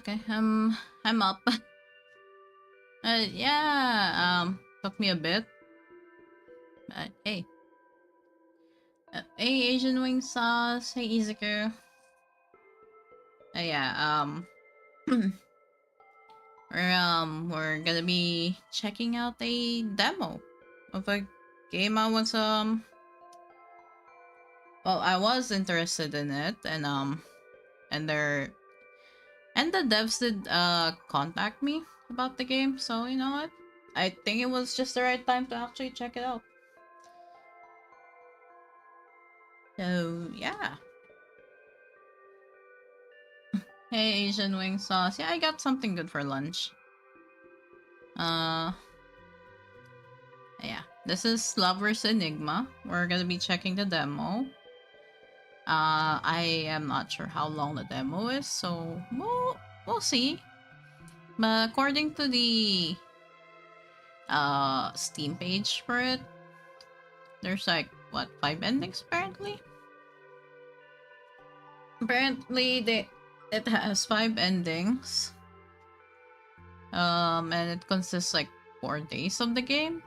Okay, I'm up. Yeah, took me a bit. But hey. Hey, Asian wing sauce. Hey, Izuku. Yeah, we're gonna be checking out a demo of a game I was, well, I was interested in it, and they're, and the devs did, contact me about the game, so you know what? I think it was just the right time to actually check it out. So, yeah. Hey, Asian wing sauce. Yeah, I got something good for lunch. Yeah. This is Lover's Enigma. We're gonna be checking the demo. I am not sure how long the demo is, so we'll see. But according to the Steam page for it, there's like what, 5 endings apparently? Apparently it has 5 endings. And it consists like 4 days of the game.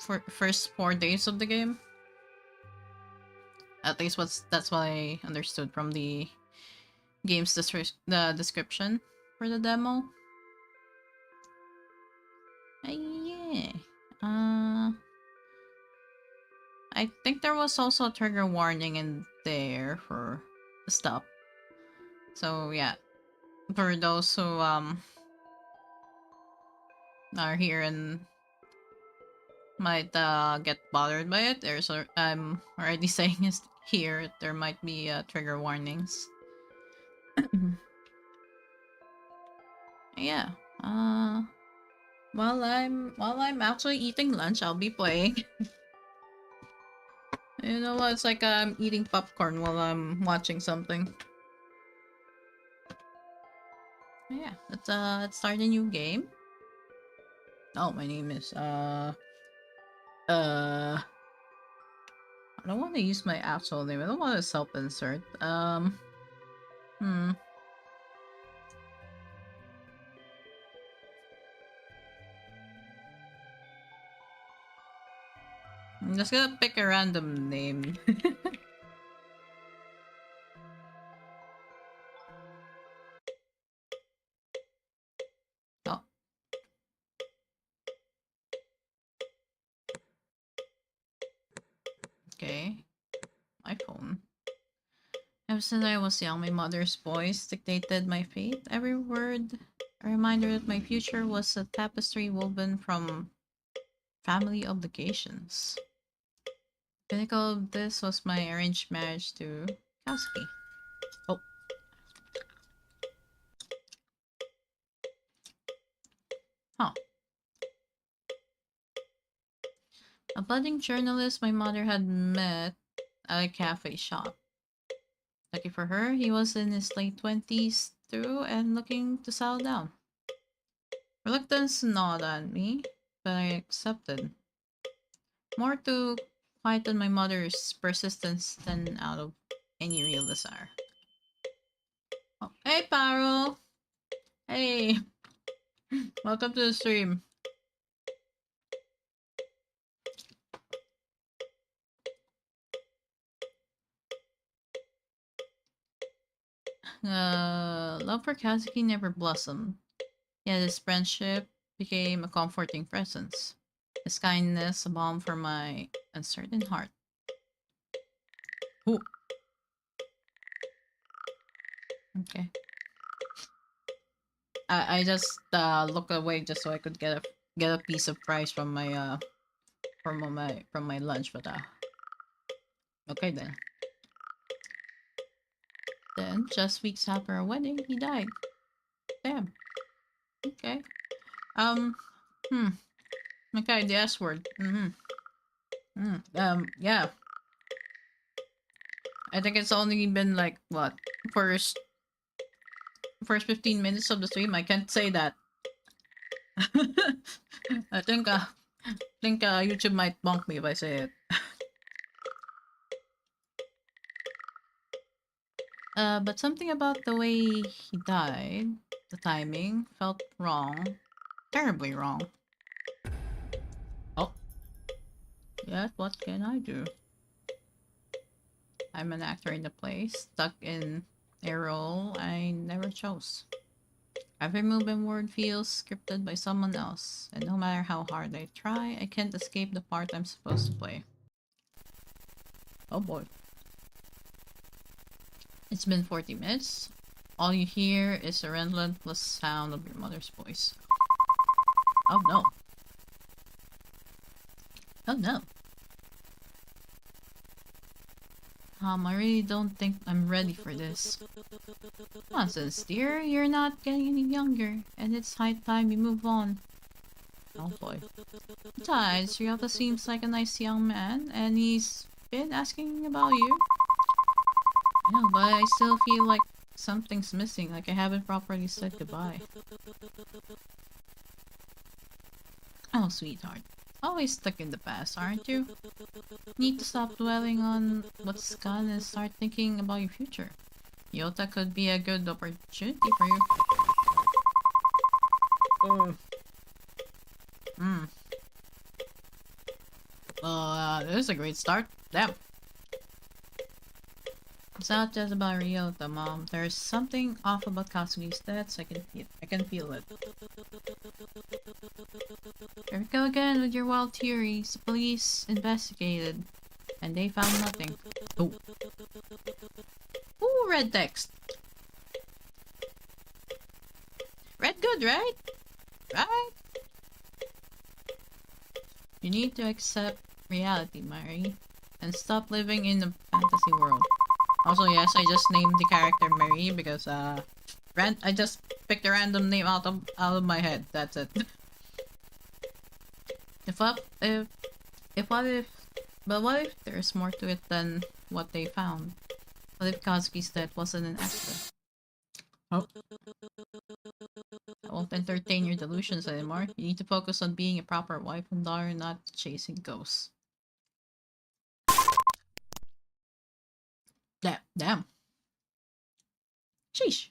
For first 4 days of the game. At least that's what I understood from the game's the description for the demo. Yeah. I think there was also a trigger warning in there for stuff. So yeah, for those who are here and might get bothered by it, I'm already saying it here. There might be trigger warnings. Yeah. While I'm actually eating lunch, I'll be playing. You know what? It's like I'm eating popcorn while I'm watching something. Yeah, let's start a new game. Oh, my name is I don't want to use my actual name. I don't want to self-insert. I'm just gonna pick a random name. Oh. Okay. My phone. Ever since I was young, my mother's voice dictated my fate. Every word, a reminder that my future was a tapestry woven from family obligations. The pinnacle of this was my arranged marriage to Kazuki. Oh. Huh. A budding journalist my mother had met at a cafe shop. Lucky for her, he was in his late 20s too and looking to settle down. Reluctance gnawed at me, but I accepted. More to quieten my mother's persistence than out of any real desire. Oh, hey, Paro! Hey! Welcome to the stream. Love for Kazuki never blossomed. Yet his friendship became a comforting presence. His kindness a balm for my uncertain heart. Ooh. Okay. I just look away just so I could get a piece of price from my from my lunch, but okay then. Then just weeks after our wedding, he died. Damn. Okay. Okay, the S word. Yeah. I think it's only been like what, first 15 minutes of the stream. I can't say that. I think YouTube might bonk me if I say it. But something about the way he died, the timing, felt wrong. Terribly wrong. Oh, yet what can I do? I'm an actor in the play, stuck in a role I never chose. Every move and word feels scripted by someone else, and no matter how hard I try, I can't escape the part I'm supposed to play. Oh boy. It's been 40 minutes. All you hear is the relentless sound of your mother's voice. Oh no. Oh no. I really don't think I'm ready for this. Nonsense, dear. You're not getting any younger, and it's high time you move on. Oh boy. Besides, Ryota seems like a nice young man, and he's been asking about you. I know, but I still feel like something's missing, like I haven't properly said goodbye. Oh, sweetheart. Always stuck in the past, aren't you? Need to stop dwelling on what's gone and start thinking about your future. Yota could be a good opportunity for you. Hmm. Well, this is a great start. Damn. It's not just about Ryota, Mom. There's something off about Kasugi's stats. I can feel it. There we go again with your wild theories. The police investigated, and they found nothing. Oh. Ooh, red text. Red good, right? Right? You need to accept reality, Mary, and stop living in a fantasy world. Also, yes, I just named the character Mary because I just picked a random name out of my head. That's it. if what if but what if there's more to it than what they found? What if Kazuki's death wasn't an accident? Oh. I won't entertain your delusions anymore. You need to focus on being a proper wife and daughter, not chasing ghosts. Damn. Sheesh.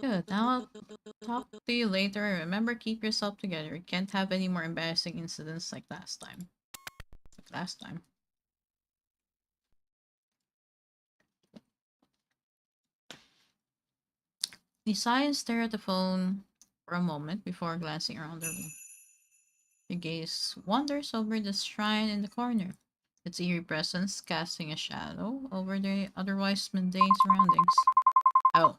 Good. Now I'll talk to you later. Remember, keep yourself together. You can't have any more embarrassing incidents like last time. You sigh and stare at the phone for a moment before glancing around the room. Your gaze wanders over the shrine in the corner, its eerie presence casting a shadow over the otherwise mundane surroundings. Oh.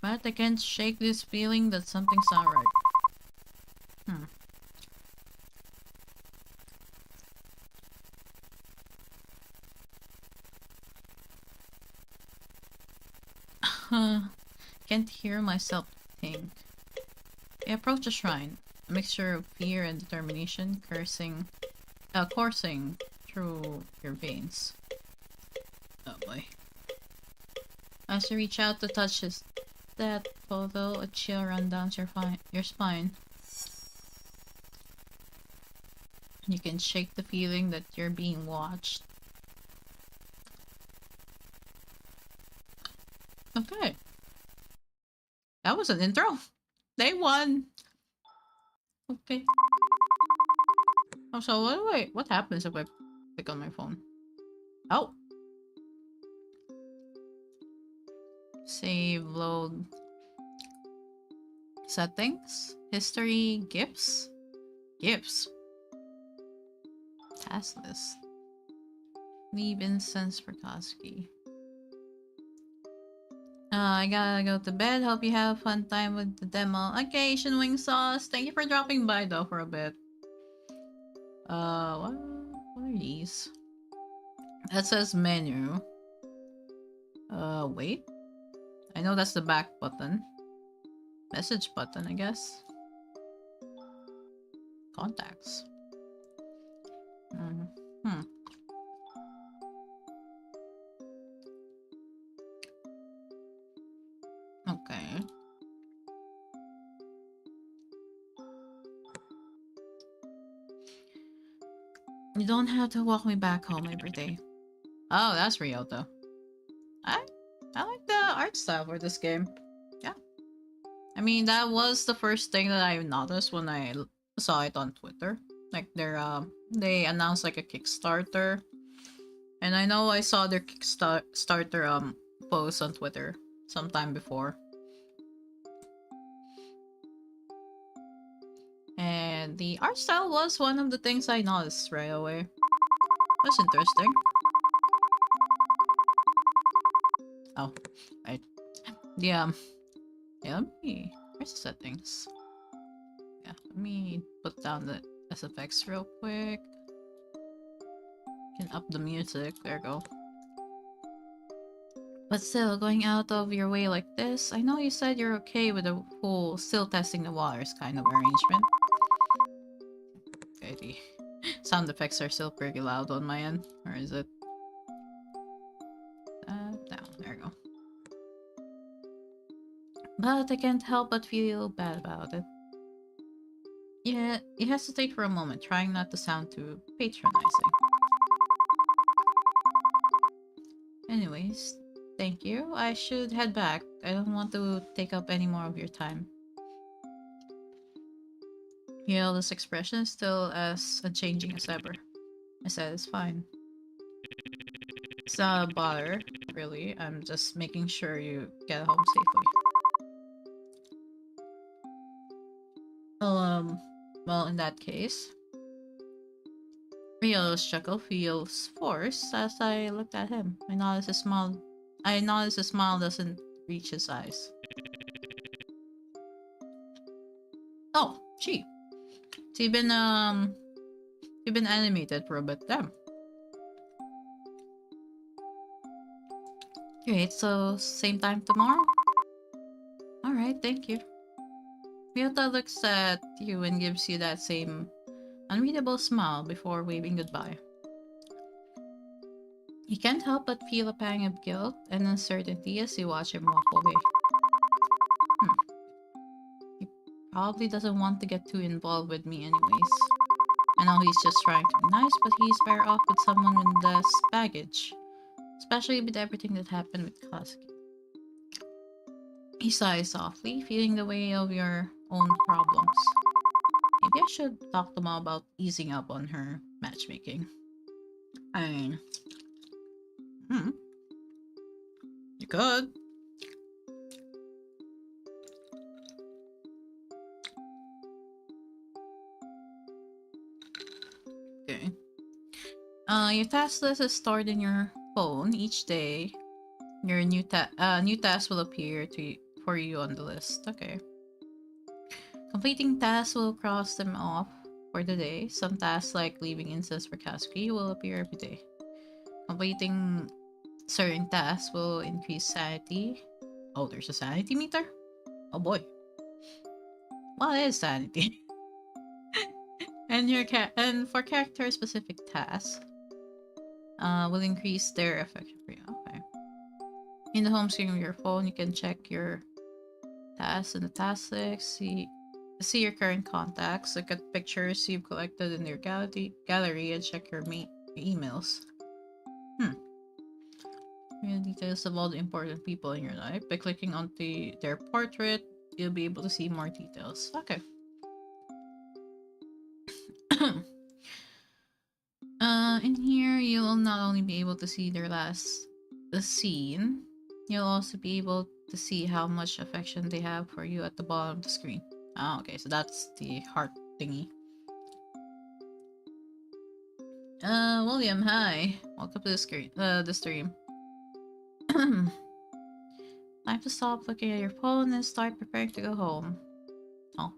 But I can't shake this feeling that something's not right. Can't hear myself think. I approach the shrine, a mixture of fear and determination coursing through your veins. Oh boy. As you reach out to touch that photo, a chill runs down your spine. You can shake the feeling that you're being watched. Okay. That was an intro. Day 1. Okay. Oh, so wait, what happens if I click on my phone? Oh. Save, load. Settings. History. Gifts. Gifts. Task list. Leave incense for Kazuki. I gotta go to bed. Hope you have a fun time with the demo. Okay, Asian Wing Sauce. Thank you for dropping by though for a bit. What are these? That says menu. Wait. I know that's the back button. Message button, I guess. Contacts. Okay. You don't have to walk me back home every day. Oh, that's Ryota. I I like the art style for this game. Yeah. I mean, that was the first thing that I noticed when I saw it on Twitter. Like they announced like a Kickstarter, and I know I saw their Kickstarter post on Twitter sometime before. And the art style was one of the things I noticed right away. That's interesting. Oh, right. Yeah, yeah, let me... Where's the settings? Yeah, let me put down the SFX real quick. Can up the music. There we go. But still, going out of your way like this, I know you said you're okay with the whole still testing the waters kind of arrangement. Okay, the sound effects are still pretty loud on my end. Or is it? Down. There we go. But I can't help but feel bad about it. Yeah, you hesitate for a moment, trying not to sound too patronizing. Anyways, thank you. I should head back. I don't want to take up any more of your time. This expression is still as unchanging as ever. I said it's fine. It's not a bother, really. I'm just making sure you get home safely. Well, in that case, Rio's chuckle feels forced as I looked at him. I noticed his smile doesn't reach his eyes. Oh, gee. So you've been animated for a bit. Damn. Great, so same time tomorrow? Alright, thank you. Ryota looks at you and gives you that same unreadable smile before waving goodbye. You can't help but feel a pang of guilt and uncertainty as you watch him walk away. He probably doesn't want to get too involved with me anyways. I know he's just trying to be nice, but he's better off with someone with less baggage. Especially with everything that happened with Klasky. He sighs softly, feeling the weight of your own problems. Maybe I should talk to Mom about easing up on her matchmaking. I mean... You could. Okay. Your task list is stored in your phone. Each day, your new task will appear for you on the list. Okay. Completing tasks will cross them off for the day. Some tasks, like leaving incense for Kazuki, will appear every day. Completing certain tasks will increase sanity. Oh, there's a sanity meter? Oh boy. What is sanity? And for character specific tasks, will increase their affection for you. Okay. In the home screen of your phone, you can check your tasks in the task list, see your current contacts, look at pictures you've collected in your gallery, and check your emails. Real details of all the important people in your life. By clicking onto their portrait, you'll be able to see more details. Okay. In here, you'll not only be able to see their the scene, you'll also be able to see how much affection they have for you at the bottom of the screen. Ah, okay, so that's the heart thingy. William, hi. Welcome to the stream. Time to stop looking at your phone and start preparing to go home. Oh.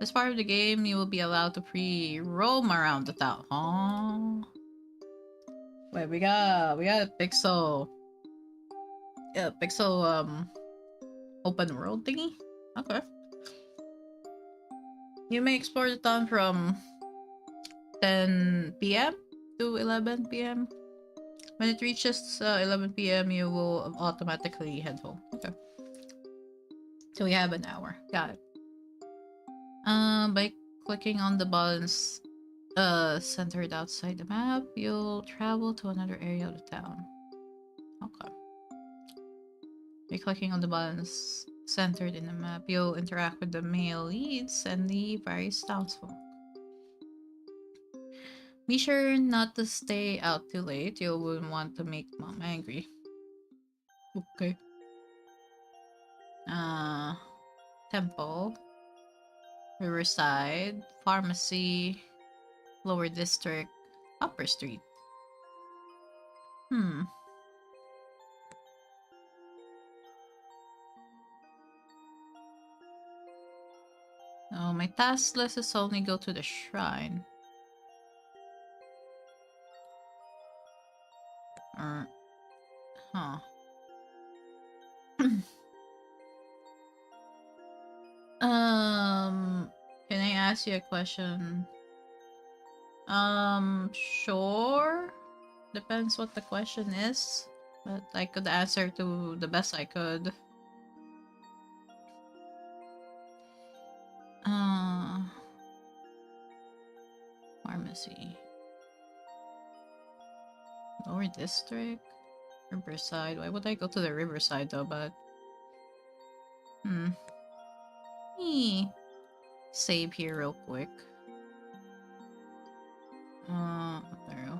This part of the game, you will be allowed to free roam around the town. Oh. Wait, we got a pixel. Yeah, pixel open world thingy? Okay. You may explore the town from 10 p.m. to 11 p.m. When it reaches 11 p.m., you will automatically head home. Okay. So we have an hour. Got it. By clicking on the buttons centered outside the map. You'll travel to another area of the town. Okay. By clicking on the buttons centered in the map, you'll interact with the male leads and the various townsfolk. Be sure not to stay out too late. You wouldn't want to make mom angry. Okay. Temple, Riverside, Pharmacy, Lower District, Upper Street. Oh, my task list is only go to the shrine. Or, huh. Can I ask you a question? Sure. Depends what the question is, but I could answer to the best I could. Pharmacy. Lower District? Riverside. Why would I go to the Riverside though, but... Save here real quick. There we go.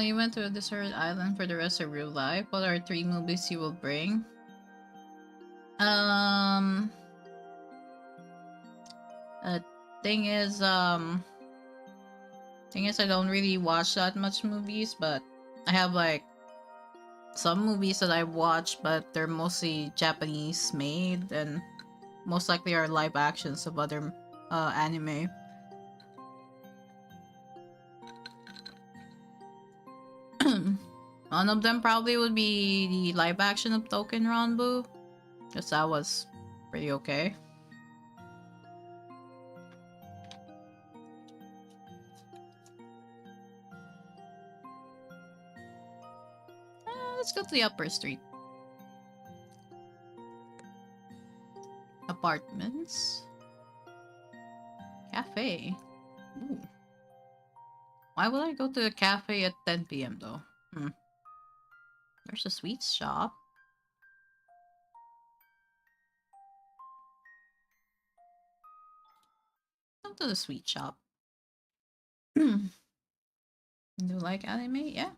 You went to a deserted island for the rest of your life. What are 3 movies you will bring? Thing is, I don't really watch that much movies, but I have like some movies that I watch, but they're mostly Japanese made and most likely are live actions of other anime. One of them probably would be the live action of Token Ranbu, because that was pretty okay. Let's go to the upper street. Apartments. Cafe. Ooh. Why would I go to a cafe at 10 p.m. though? There's a sweets shop. Go to the sweet shop. Do you like anime? Yeah.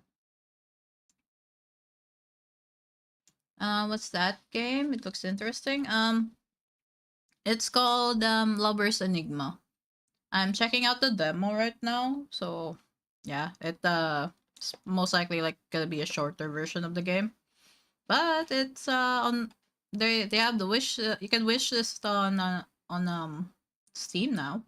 What's that game? It looks interesting. It's called Lover's Enigma. I'm checking out the demo right now, so yeah, it's most likely like gonna be a shorter version of the game, but it's on they have the wish you can wish list on Steam now.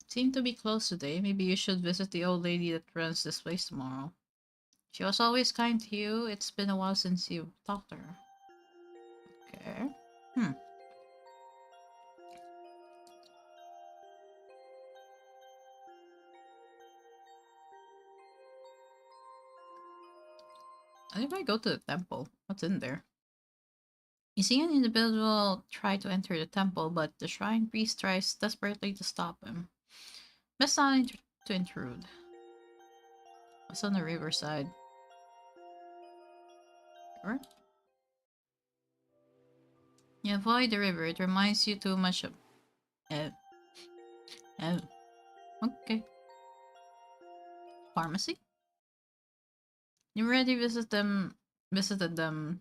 Seem to be closed today. Maybe you should visit the old lady that runs this place tomorrow. She was always kind to you. It's been a while since you talked to her. Okay. And if I go to the temple, what's in there? You see an individual try to enter the temple, but the shrine priest tries desperately to stop him. Best not to intrude. What's on the riverside? River? You avoid the river. It reminds you too much of... Oh. Okay. Pharmacy? You already visited them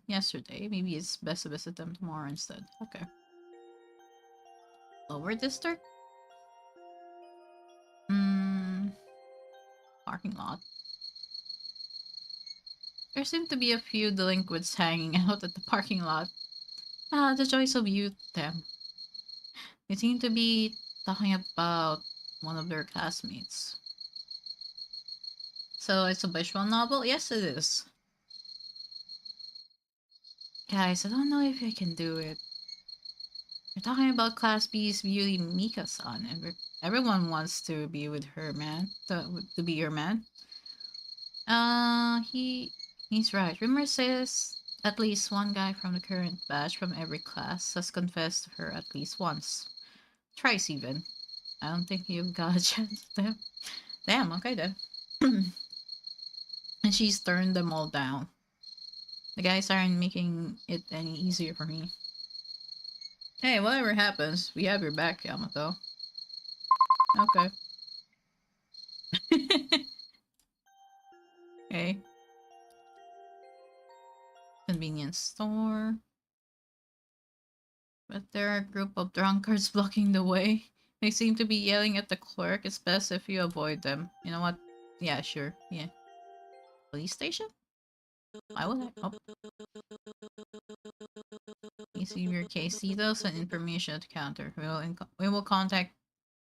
yesterday. Maybe it's best to visit them tomorrow instead. Okay. Lower district? Parking lot. There seem to be a few delinquents hanging out at the parking lot. Ah, the joys of youth, them. They seem to be talking about one of their classmates. So it's a visual novel? Yes, it is. Guys, I don't know if I can do it. We're talking about Class B's beauty Mika-san, and Everyone wants to be with her, man. To be your man. He's right. Rumor says at least one guy from the current batch from every class has confessed to her at least once. Twice even. I don't think you've got a chance with them. Damn, okay then. And she's turned them all down. The guys aren't making it any easier for me. Hey, whatever happens, we have your back, Yamato. Okay. Okay. Convenience store. But there are a group of drunkards blocking the way. They seem to be yelling at the clerk. It's best if you avoid them. You know what? Yeah, sure. Yeah. Police station? Why would I? Oh. Receive your case details and information at the counter. We will contact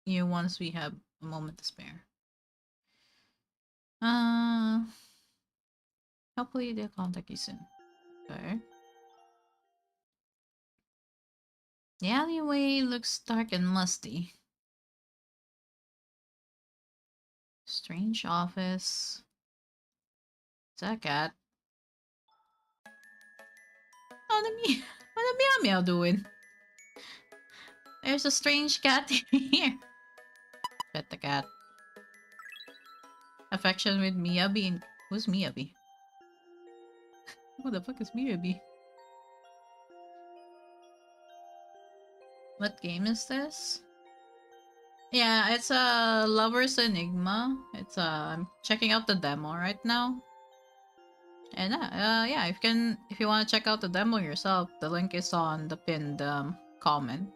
you once we have a moment to spare. Hopefully they'll contact you soon. Okay. The alleyway looks dark and musty. Strange office. What's that cat? Oh, what the meow meow doing? There's a strange cat here. Pet the cat. Affection with Miyabi. Who's Miyabi? Who the fuck is Miyabi? What game is this? Yeah, it's a Lover's Enigma. It's I'm checking out the demo right now. And yeah, if you want to check out the demo yourself, the link is on the pinned comment.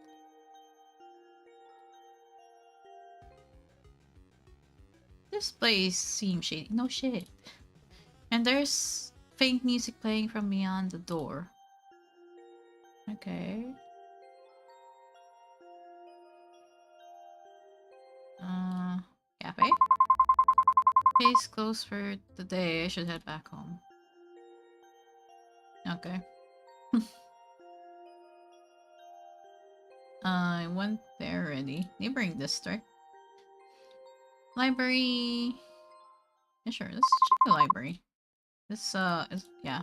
This place seems shady. No shit. And there's faint music playing from beyond the door. Okay. Cafe? Case closed for the day. I should head back home. Okay. I went there already. Neighboring district. Library. Yeah, sure. Let's check the library. This is yeah.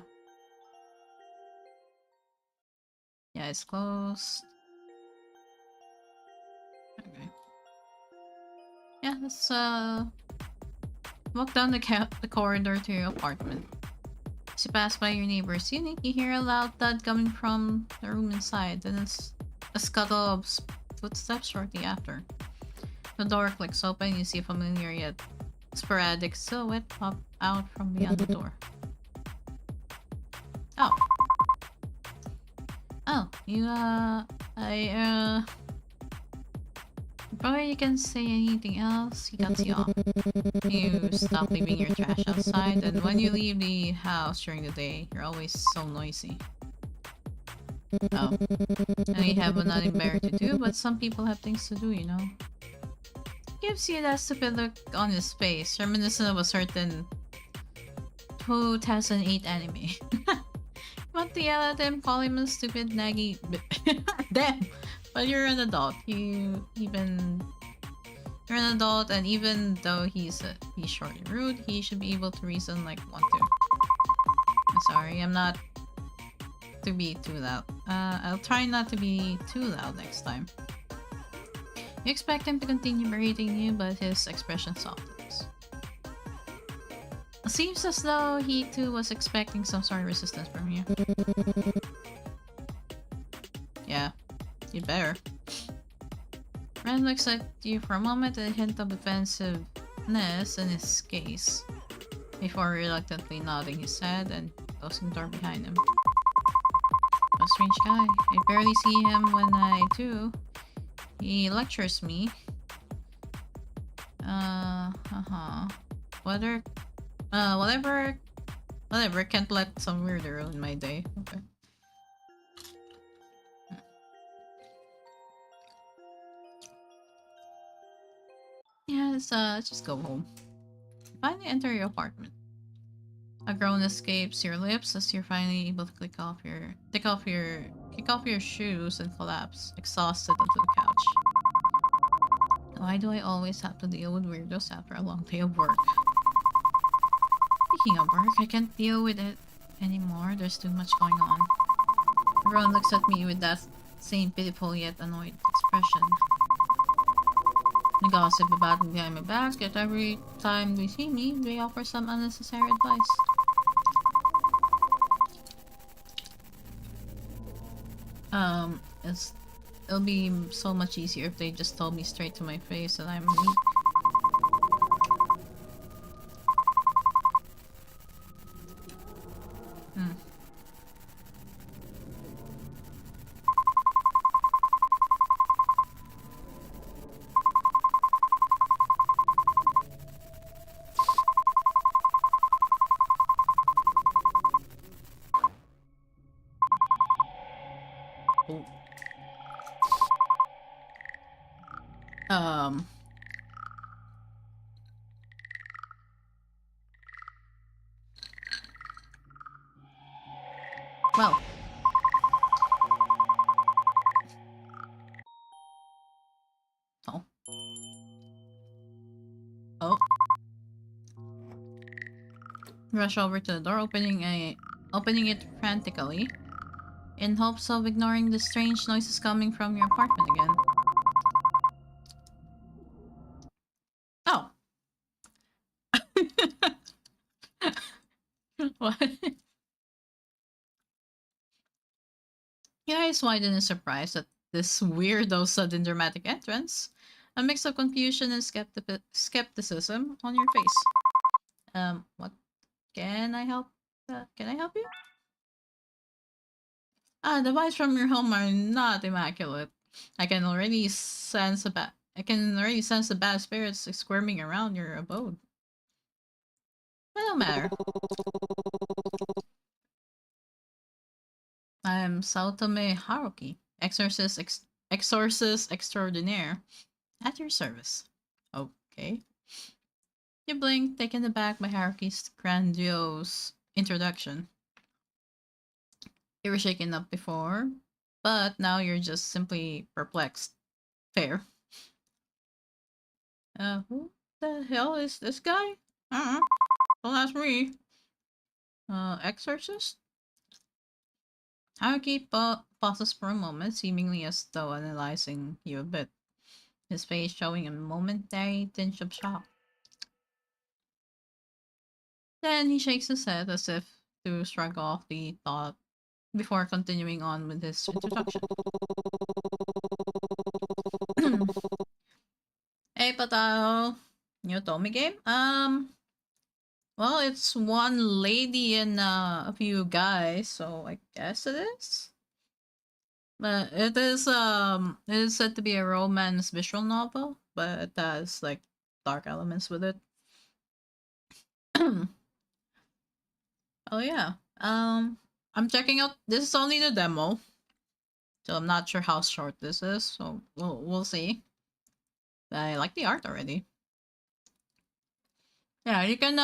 Yeah, it's closed. Okay. Yeah, let's walk down the corridor to your apartment. As you pass by your neighbor's unit, you hear a loud thud coming from the room inside, then it's a scuttle of footsteps shortly after. The door clicks open, you see a familiar yet sporadic silhouette pop out from beyond the door. Oh. Oh, before you can say anything else, he cuts you off. You stop leaving your trash outside, and when you leave the house during the day, you're always so noisy. Oh. Now you have nothing better to do, but some people have things to do, you know. Gives you that stupid look on his face, reminiscent of a certain 2008 anime. Want to yell at him, call him a stupid naggy damn! But you're an adult. You're an adult, and even though he's short and rude, he should be able to reason like one too. I'm sorry, I'm not to be too loud. I'll try not to be too loud next time. You expect him to continue berating you, but his expression softens. It seems as though he too was expecting some sort of resistance from you. Yeah, you better. Ren looks at you for a moment, a hint of defensiveness in his gaze, before reluctantly nodding his head and closing the door behind him. A strange guy. I barely see him when I do. He lectures me. Whatever, can't let some weirdo ruin my day. Okay. Yeah, let's just go home. Finally enter your apartment. A groan escapes your lips as you're finally able to kick off your shoes and collapse, exhausted, onto the couch. Why do I always have to deal with weirdos after a long day of work? Speaking of work, I can't deal with it anymore. There's too much going on. Everyone looks at me with that same pitiful yet annoyed expression. They gossip about me behind my back, yet every time they see me, they offer some unnecessary advice. It's it'll be so much easier if they just told me straight to my face that I'm weak. Hmm. Oh. Well. Oh. Oh. Rush over to the door, opening it frantically, in hopes of ignoring the strange noises coming from your apartment again. Oh. What? Your eyes widen in surprise at this weirdo sudden dramatic entrance. A mix of confusion and skepticism on your face. What can I help? Can I help you? The vibes from your home are not immaculate. I can already sense the bad spirits squirming around your abode. But no matter. I am Otome Haruki, exorcist extraordinaire, at your service. Okay. You blink, taken aback by Haruki's grandiose introduction. You were shaken up before, but now you're just simply perplexed. Fair. Who the hell is this guy? Don't ask me. Exorcist? Haruki pauses for a moment, seemingly as though analyzing you a bit, his face showing a momentary tinge of shock. Then he shakes his head as if to shrug off the thought before continuing on with his introduction. Hey, Patao. New otome game? Well, it's one lady and a few guys, so I guess it is. But it is said to be a romance visual novel, but it has like dark elements with it. Oh yeah. I'm checking out. This is only the demo, so I'm not sure how short this is. So we'll see. I like the art already. Yeah, you can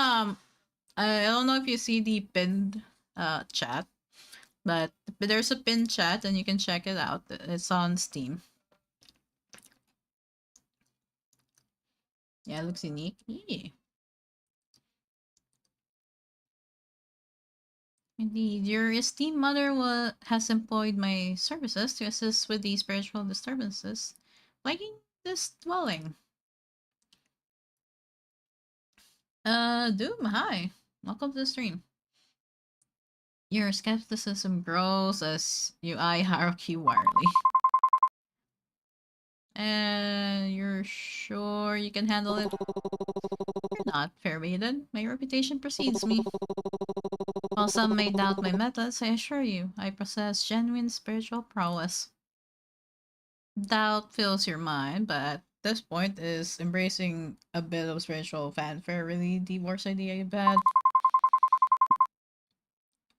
I don't know if you see the pinned chat, but there's a pinned chat and you can check it out. It's on Steam. Yeah, it looks unique. Yeah. Indeed, your esteemed mother has employed my services to assist with the spiritual disturbances plaguing this dwelling. Doom, hi. Welcome to the stream. Your skepticism grows as you eye Haruki warily. And you're sure you can handle it? You're not, fair maiden. My reputation precedes me. While some may doubt my methods, I assure you, I possess genuine spiritual prowess. Doubt fills your mind, but at this point, is embracing a bit of spiritual fanfare really the worst idea you've had?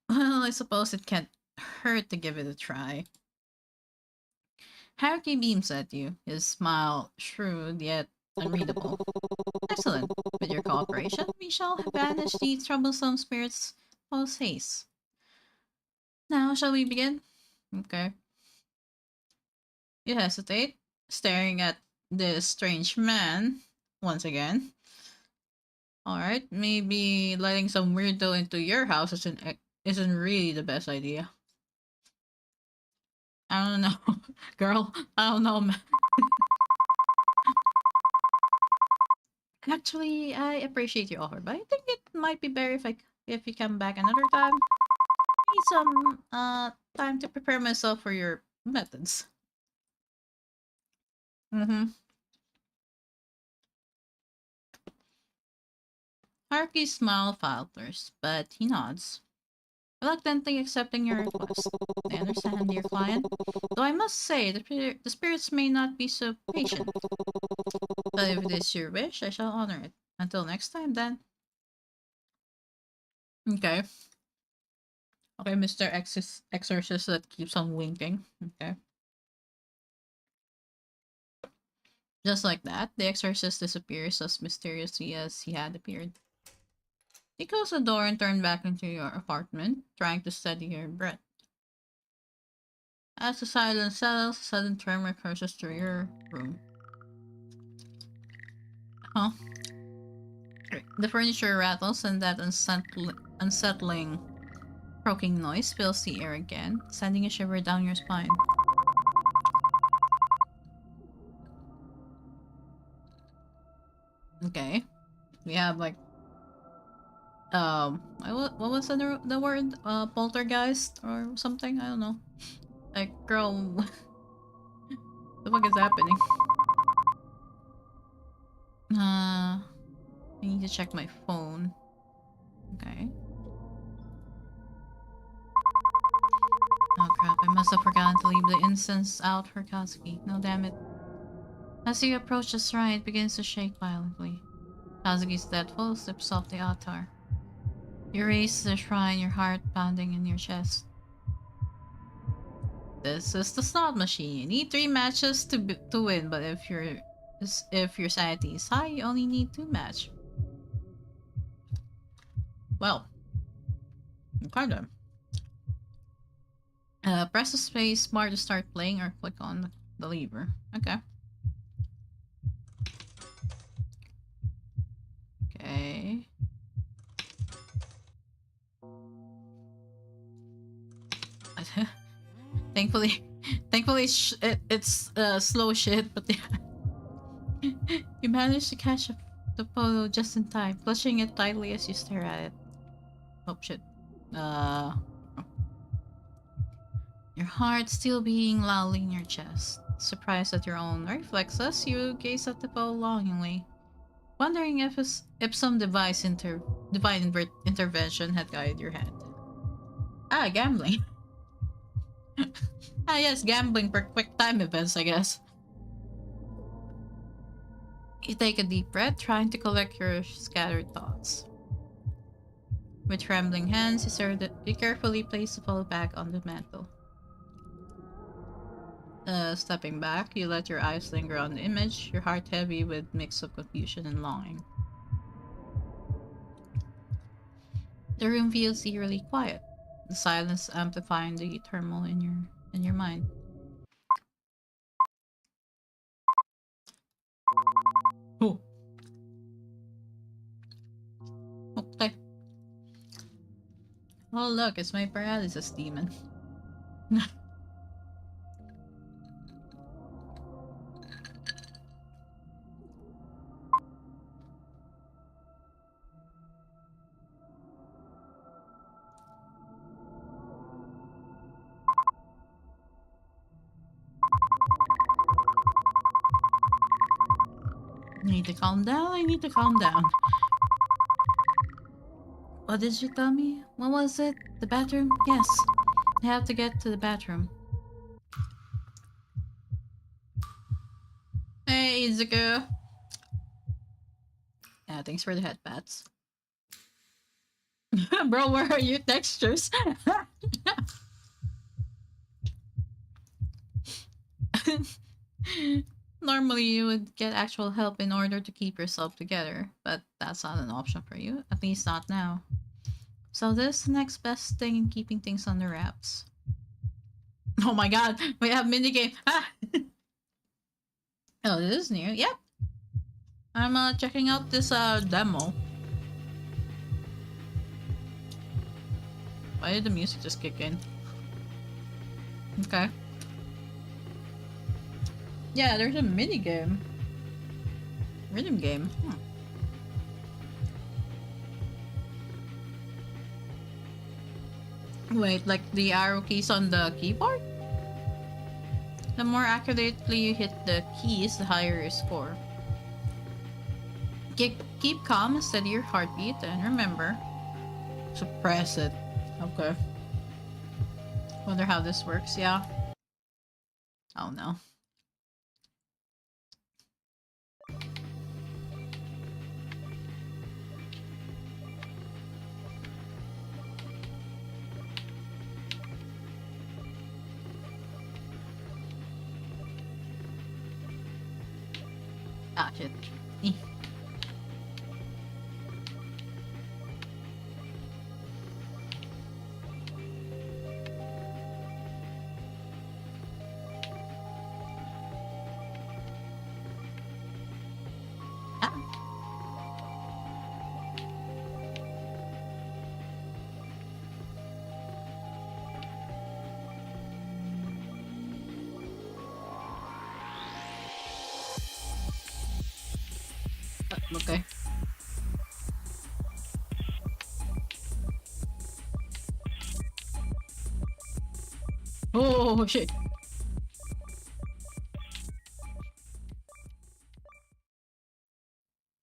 Well, I suppose it can't hurt to give it a try. Haruki beams at you, his smile shrewd yet unreadable. Excellent. With your cooperation, we shall banish the troublesome spirits post haste. Now, shall we begin? Okay. You hesitate, staring at this strange man once again. Alright, maybe letting some weirdo into your house isn't really the best idea. I don't know. Girl, I don't know, man. Actually, I appreciate your offer, but I think it might be better if you come back another time. I need some time to prepare myself for your methods. Mm-hmm. Haruki's smile falters, but he nods, reluctantly accepting your request. I understand, dear client, though I must say the spirits may not be so patient. But if it is your wish, I shall honor it. Until next time, then. Okay. Okay, Mr. Exorcist that keeps on winking. Okay. Just like that, the exorcist disappears as mysteriously as he had appeared. You close the door and turn back into your apartment, trying to steady your breath. As the silence settles, a sudden tremor courses through your room. Huh? The furniture rattles and that unsettling croaking noise fills the air again, sending a shiver down your spine. Okay. We have like what was the word? Poltergeist or something? I don't know. Like, girl, what the fuck is happening? I need to check my phone. Okay. Oh crap, I must have forgotten to leave the incense out for Kazuki. No, damn it. As you approach the shrine, it begins to shake violently. Kazuki's deadfall slips off the altar. You race to the shrine, your heart pounding in your chest. This is the slot machine. You need 3 matches to win, but if your sanity is high, you only need 2 match. Well, okay then. Press the space bar to start playing or click on the lever. Okay. Okay. thankfully, it's slow shit, but yeah. You managed to catch the photo just in time, clutching it tightly as you stare at it. Oh shit. Your heart still beating loudly in your chest. Surprised at your own reflexes, you gaze at the photo longingly, wondering if some divine intervention had guided your hand. Ah, gambling. Ah, yes, gambling for quick time events, I guess. You take a deep breath, trying to collect your scattered thoughts. With trembling hands, you carefully place the photo back on the mantle. Stepping back, you let your eyes linger on the image, your heart heavy with mix of confusion and longing. The room feels eerily quiet, the silence amplifying the turmoil in your mind. Oh, okay. Oh look, it's my paralysis demon. I need to calm down, I need to calm down. What did you tell me? What was it? The bathroom? Yes. I have to get to the bathroom. Hey, Izuku. Yeah, thanks for the headpats. Bro, where are your textures? Normally, you would get actual help in order to keep yourself together, but that's not an option for you, at least not now. So this is the next best thing in keeping things under wraps. Oh my god, we have minigame! Ah! Oh, this is new. Yep. I'm checking out this demo. Why did the music just kick in? Okay. Yeah, there's a mini game. Rhythm game. Wait, like the arrow keys on the keyboard? The more accurately you hit the keys, the higher your score. Keep calm and steady your heartbeat, and remember, suppress it. Okay. Wonder how this works, yeah. Oh no. Ah, shit. Eh. Ah. Okay. Oh shit.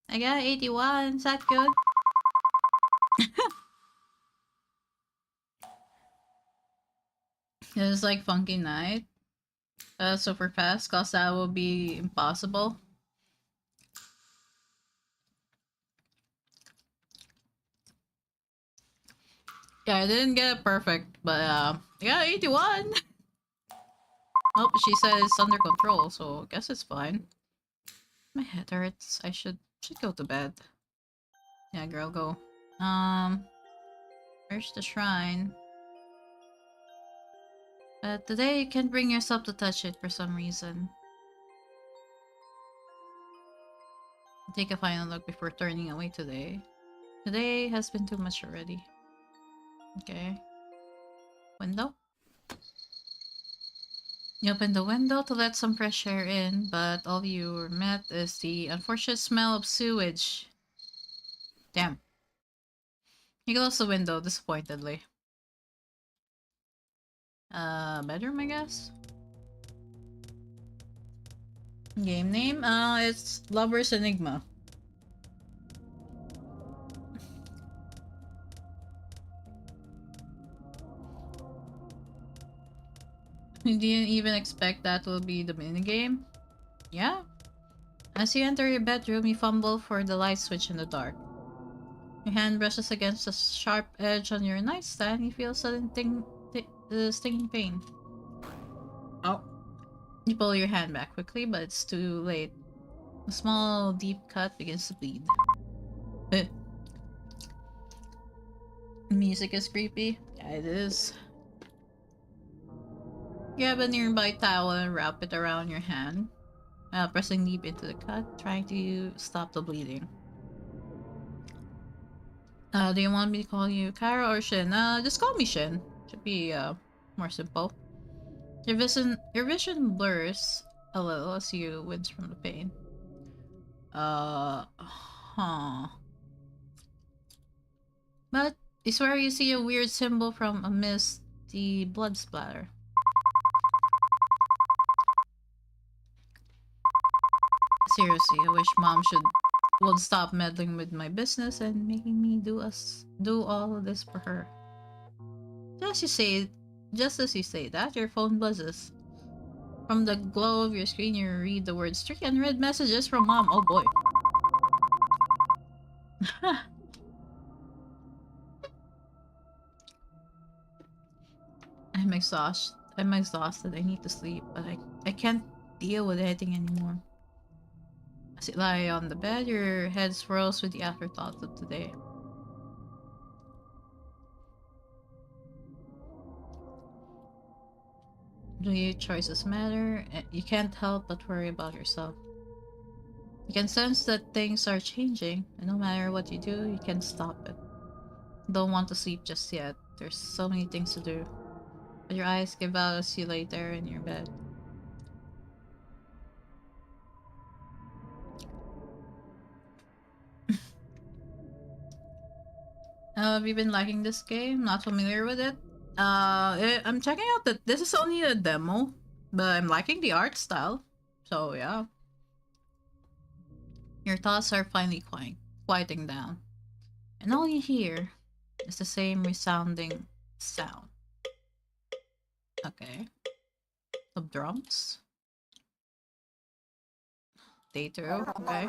I got 81. Is that good? It was like Funky Night. Super fast, cause that would be impossible. Yeah, I didn't get it perfect, but I got 81. Oh, she said it's under control, so I guess it's fine. My head hurts. I should go to bed. Yeah, girl, go. Where's the shrine? But today you can't bring yourself to touch it for some reason. Take a final look before turning away today. Today has been too much already. Okay. Window? You open the window to let some fresh air in, but all you were met is the unfortunate smell of sewage. Damn. You close the window disappointedly. Bedroom, I guess? Game name? It's Lover's Enigma. You didn't even expect that will be the minigame? Yeah. As you enter your bedroom, you fumble for the light switch in the dark. Your hand brushes against a sharp edge on your nightstand. You feel sudden stinging pain. Oh. You pull your hand back quickly, but it's too late. A small, deep cut begins to bleed. Music is creepy. Yeah, it is. Grab a nearby towel and wrap it around your hand, pressing deep into the cut, trying to stop the bleeding. Do you want me to call you Kara or Shin? Just call me Shin. Should be more simple. Your vision blurs a little as you wince from the pain. Huh. But I swear you see a weird symbol from amidst the blood splatter. Seriously, I wish mom would stop meddling with my business and making me do all of this for her. Just you say just as you say that, your phone buzzes. From the glow of your screen, you read the words 3 unread messages from mom. Oh boy. I'm exhausted. I need to sleep, but I can't deal with anything anymore. As you lie on the bed, your head swirls with the afterthoughts of today. Do your choices matter? You can't help but worry about yourself. You can sense that things are changing, and no matter what you do, you can't stop it. You don't want to sleep just yet. There's so many things to do. But your eyes give out as you lay there in your bed. Have you been liking this game? Not familiar with it? I'm checking out that this is only a demo, but I'm liking the art style. So yeah. Your thoughts are finally quieting down. And all you hear is the same resounding sound. Okay. Of drums. Day through. Okay.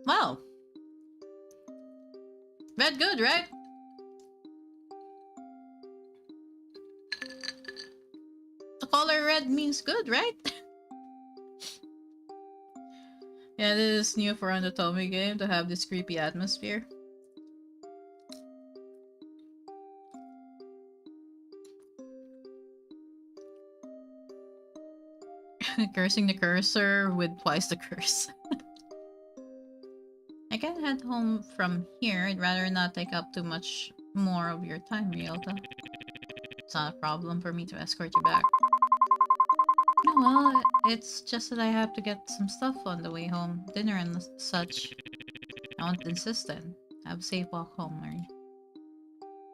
Wow. Red good, right? The color red means good, right? Yeah, this is new for an otome game to have this creepy atmosphere. Cursing the cursor with twice the curse. I can head home from here. I'd rather not take up too much more of your time, Ryota. It's not a problem for me to escort you back. Oh, well, it's just that I have to get some stuff on the way home. Dinner and such. I won't insist then. Have a safe walk home, Mary.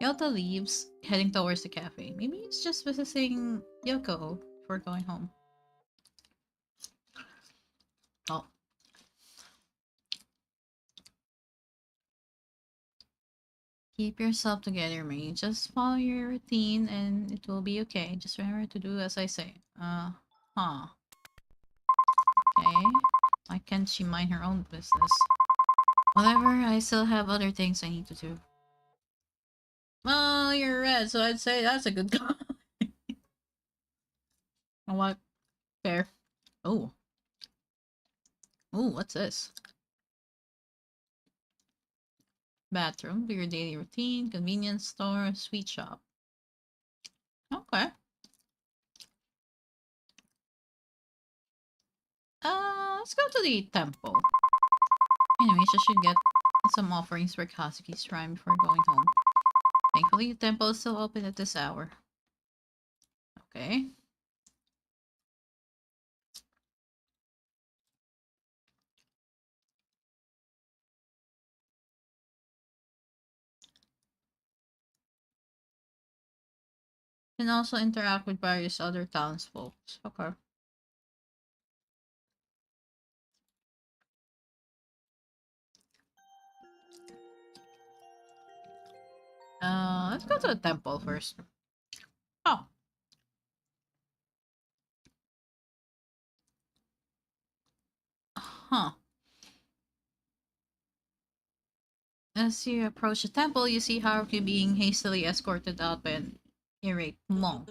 Ryota leaves, heading towards the cafe. Maybe he's just visiting Yoko before going home. Oh. Keep yourself together, May. Just follow your routine and it will be okay. Just remember to do as I say. Huh. Okay. Why can't she mind her own business? Whatever, I still have other things I need to do. Well, you're red, so I'd say that's a good call. What? Fair. Oh. Oh, what's this? Bathroom, do your daily routine, convenience store, sweet shop. Okay. Let's go to the temple. Anyways, I should get some offerings for Kazuki's shrine before going home. Thankfully, the temple is still open at this hour. Okay. Can also interact with various other townsfolk. Okay. Let's go to the temple first. Oh. Huh. As you approach the temple, you see Haruki being hastily escorted out by an irate monk.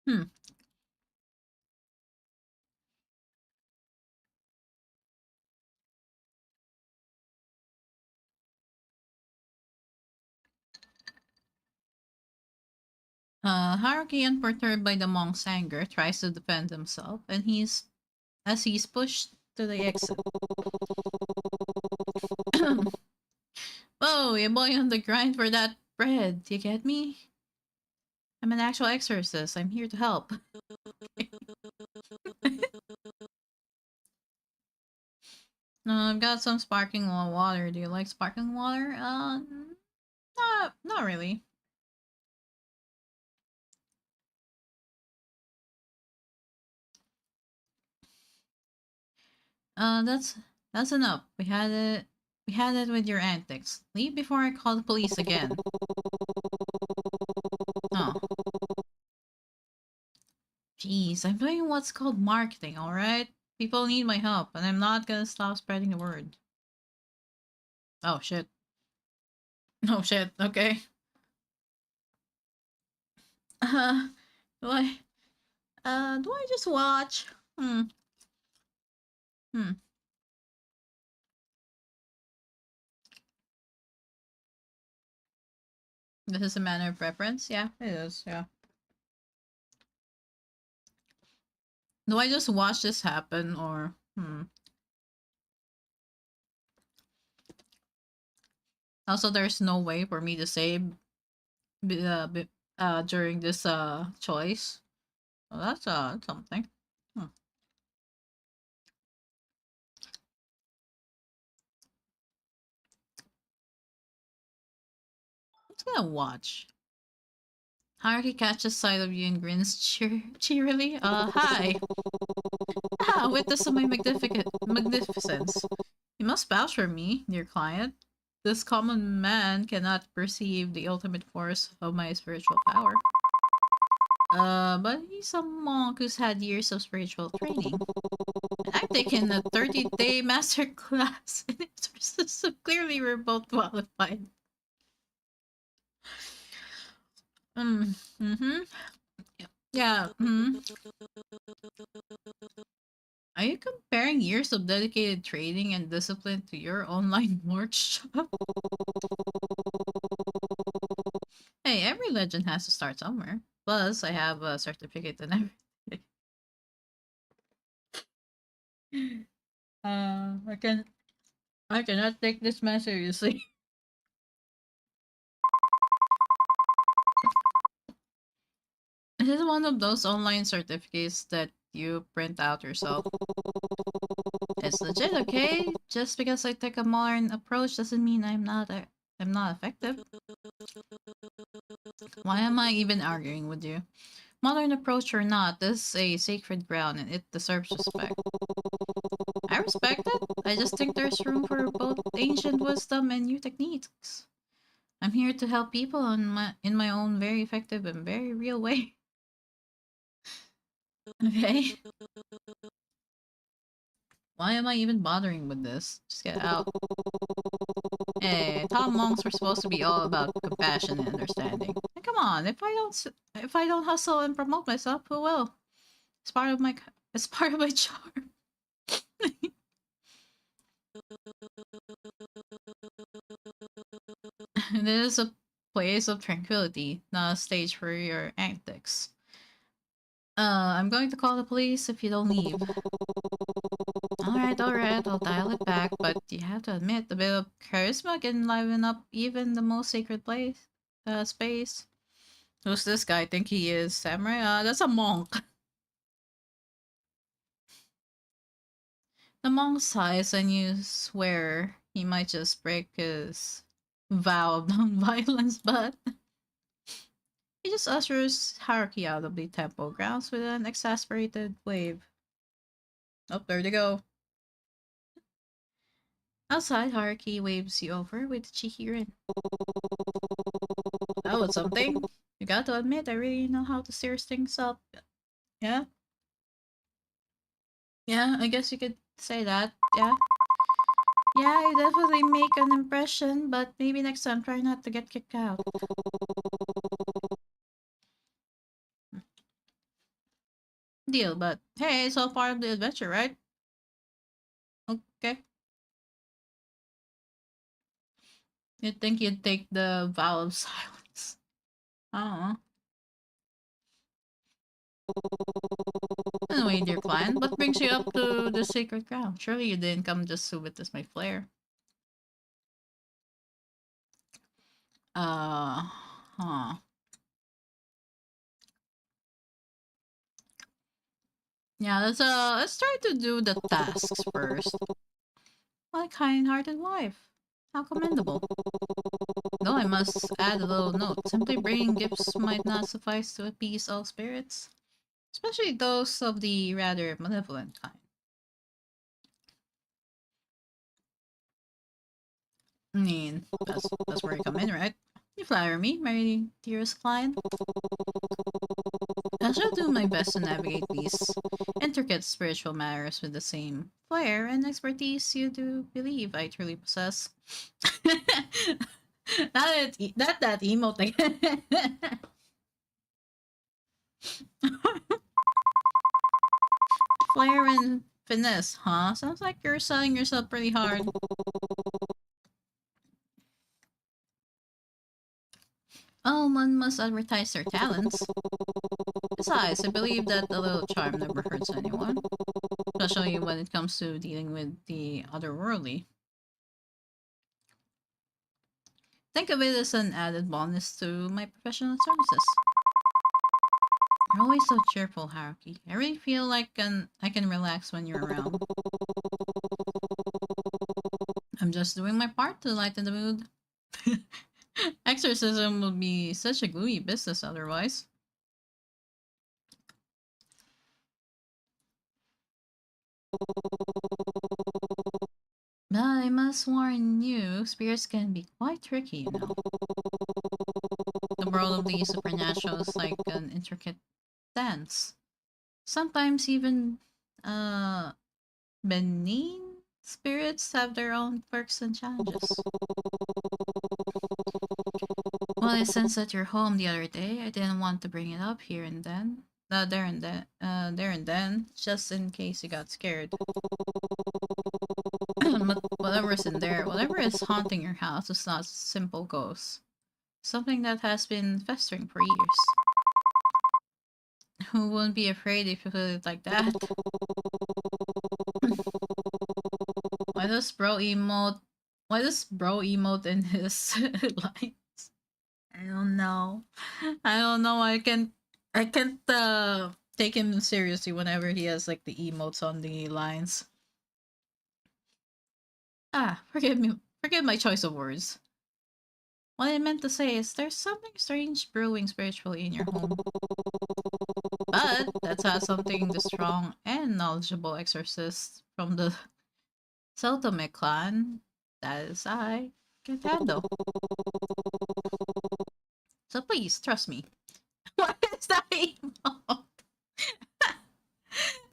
Hmm. Haruki, unperturbed by the monk's anger, tries to defend himself, and he's pushed to the exit. Whoa, you boy on the grind for that bread. You get me? I'm an actual exorcist. I'm here to help. I've got some sparkling water. Do you like sparkling water? Not really. That's enough. We had it. We had it with your antics. Leave before I call the police again. Oh. Jeez, I'm doing what's called marketing, alright? People need my help, and I'm not gonna stop spreading the word. Oh shit. Oh shit, okay. Do I just watch? Hmm. Hmm. This is a matter of preference? Yeah, it is, yeah. Do I just watch this happen or Also, there's no way for me to save during this choice. Well, that's something. Hmm. Let's gonna watch. Haruki catches sight of you and grins cheerily. Hi. Ah, witness of my magnificence. You must vouch for me, dear client. This common man cannot perceive the ultimate force of my spiritual power. But he's a monk who's had years of spiritual training. And I've taken a 30-day master class in exorcism. Clearly, we're both qualified. Mm-hmm. Yeah. Are you comparing years of dedicated training and discipline to your online workshop? Hey, every legend has to start somewhere. Plus, I have a certificate and everything. I can I cannot take this man seriously. This is one of those online certificates that you print out yourself. It's legit, okay? Just because I take a modern approach doesn't mean I'm not effective. Why am I even arguing with you? Modern approach or not, this is a sacred ground and it deserves respect. I respect it. I just think there's room for both ancient wisdom and new techniques. I'm here to help people in my own very effective and very real way. Okay? Why am I even bothering with this? Just get out. Hey, Tom monks were supposed to be all about compassion and understanding. And come on, if I don't hustle and promote myself, who will? It's part of my it's part of my charm. This is a place of tranquility, not a stage for your antics. I'm going to call the police if you don't leave. Alright, I'll dial it back, but you have to admit, a bit of charisma can liven up even the most sacred space. Who's this guy? Think he is samurai? That's a monk. The monk sighs and you swear he might just break his vow of non-violence, but he just ushers Haruki out of the temple grounds with an exasperated wave. Oh, there they go. Outside, Haruki waves you over with a cheeky grin. That was something. You got to admit, I really know how to steer things up. Yeah? Yeah, I guess you could say that. Yeah? Yeah, you definitely make an impression, but maybe next time try not to get kicked out. Deal, but hey, it's all part of the adventure, right? Okay. You'd think you'd take the vow of silence. Oh. Anyway, dear client, what brings you up to the sacred ground? Surely you didn't come just to witness my flair. Uh, huh. Yeah, let's try to do the tasks first. My kind-hearted wife. How commendable. Though I must add a little note, simply bringing gifts might not suffice to appease all spirits, especially those of the rather malevolent kind. I mean, that's where you come in, right? You flatter me, my dearest client. I shall do my best to navigate these intricate spiritual matters with the same flair and expertise you do believe I truly possess. Not that emote again. Flair and finesse, huh? Sounds like you're selling yourself pretty hard. Oh, one must advertise their talents. Besides, I believe that a little charm never hurts anyone. Especially when it comes to dealing with the otherworldly. Think of it as an added bonus to my professional services. You're always so cheerful, Haruki. I really feel like I can relax when you're around. I'm just doing my part to lighten the mood. Exorcism would be such a gloomy business otherwise. But I must warn you, spirits can be quite tricky, you know. The world of the supernatural is like an intricate dance. Sometimes even uh benign spirits have their own quirks and challenges. Well, I sensed at your home the other day. I didn't want to bring it up here and then. There and then, just in case you got scared. But whatever's in there, whatever is haunting your house is not simple ghosts. Something that has been festering for years. Who wouldn't be afraid if you put it like that? Why does bro emote? Why does bro emote in his lines? I don't know. I don't know. I can't take him seriously whenever he has like the emotes on the lines. Ah, forgive me. Forgive my choice of words. What I meant to say is there's something strange brewing spiritually in your home. But that's how something the strong and knowledgeable exorcist from the Otome clan, that is I, can handle. So please, trust me. What is that emote?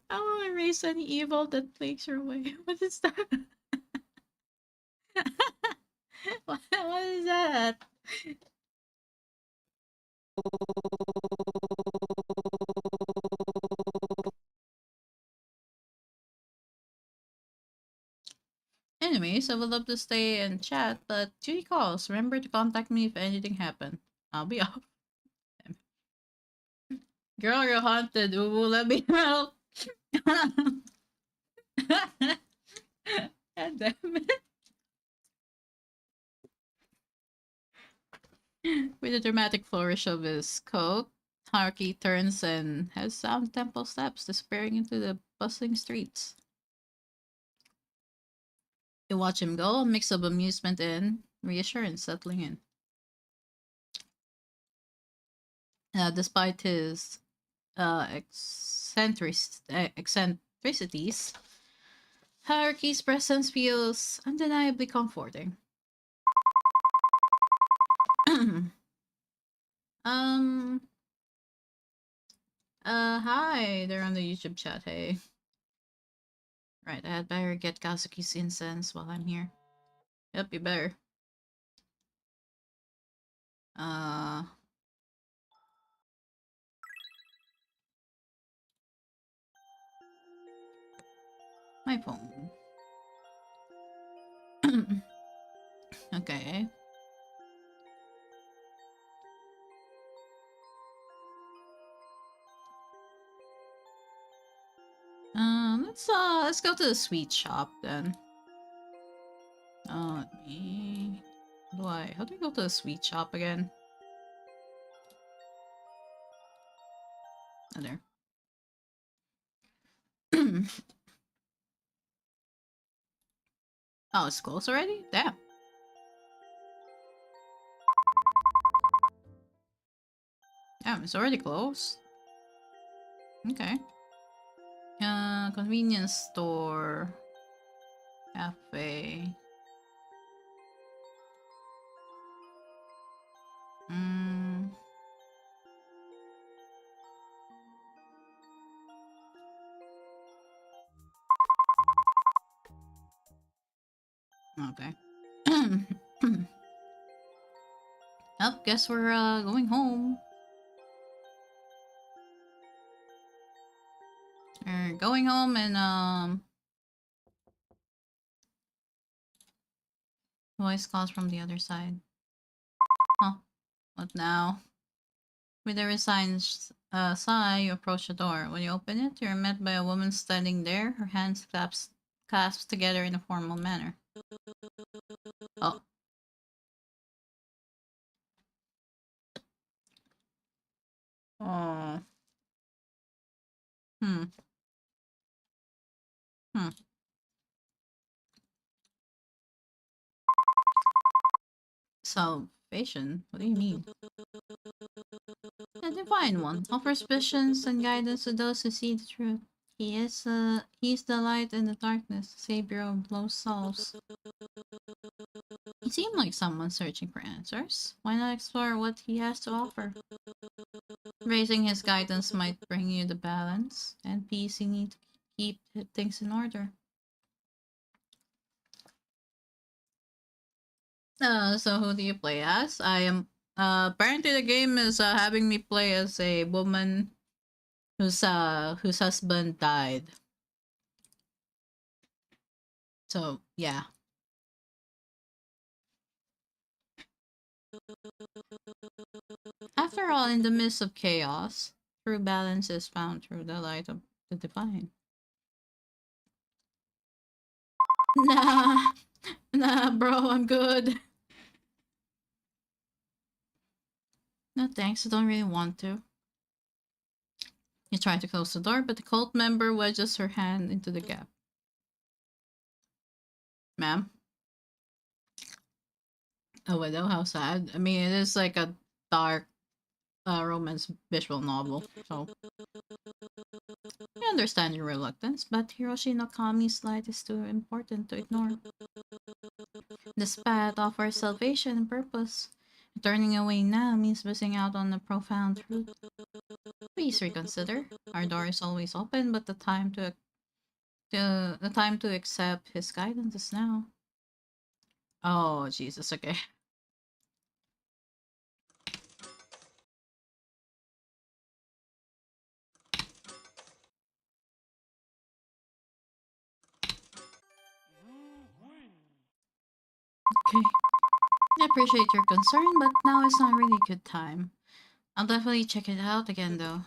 I will erase any evil that plagues your way. What is that? What is that? Anyways, I would love to stay and chat, but duty calls. Remember to contact me if anything happened. I'll be off. Girl, you're haunted. Ooh, let me help. God damn it. With a dramatic flourish of his coat, Haruki turns and heads down temple steps, disappearing into the bustling streets. You watch him go, a mix of amusement and reassurance settling in. Despite his eccentricities, Haruki's presence feels undeniably comforting. um, hi there on the YouTube chat, hey. Right, I had better get Kazuki's incense while I'm here. Yep, you better. Uh, my phone. Okay. Let's go to the sweet shop then. Let me. How do I go to the sweet shop again? Oh, there. Oh, it's closed already? Damn. Damn, it's already closed. Okay. Convenience store. Cafe. Mm. Okay. Oh, guess we're going home. We're going home and voice calls from the other side. Huh? What now? With a resigned sigh, you approach the door. When you open it, you're met by a woman standing there, her hands clasped together in a formal manner. Oh. Oh. Hmm. Hmm. Salvation? What do you mean? The divine one offers visions and guidance to those who see the truth. He's the light in the darkness, savior of lost souls. He seemed like someone searching for answers. Why not explore what he has to offer? Raising his guidance might bring you the balance and peace you need to keep things in order. So who do you play as? I am. Apparently the game is having me play as a woman whose husband died. So yeah. After all, in the midst of chaos, true balance is found through the light of the divine. Nah, nah, bro, I'm good. No thanks, I don't really want to. You try to close the door, but the cult member wedges her hand into the gap. Ma'am? A widow? How sad. I mean, it is like a dark romance visual novel, so I understand your reluctance, but Hiroshi Nakami's light is too important to ignore. This path offers salvation and purpose. Turning away now means missing out on a profound truth. Please reconsider. Our door is always open, but the time to accept his guidance is now. Oh Jesus, okay. Okay. I appreciate your concern, but now is not really a good time. I'll definitely check it out again though.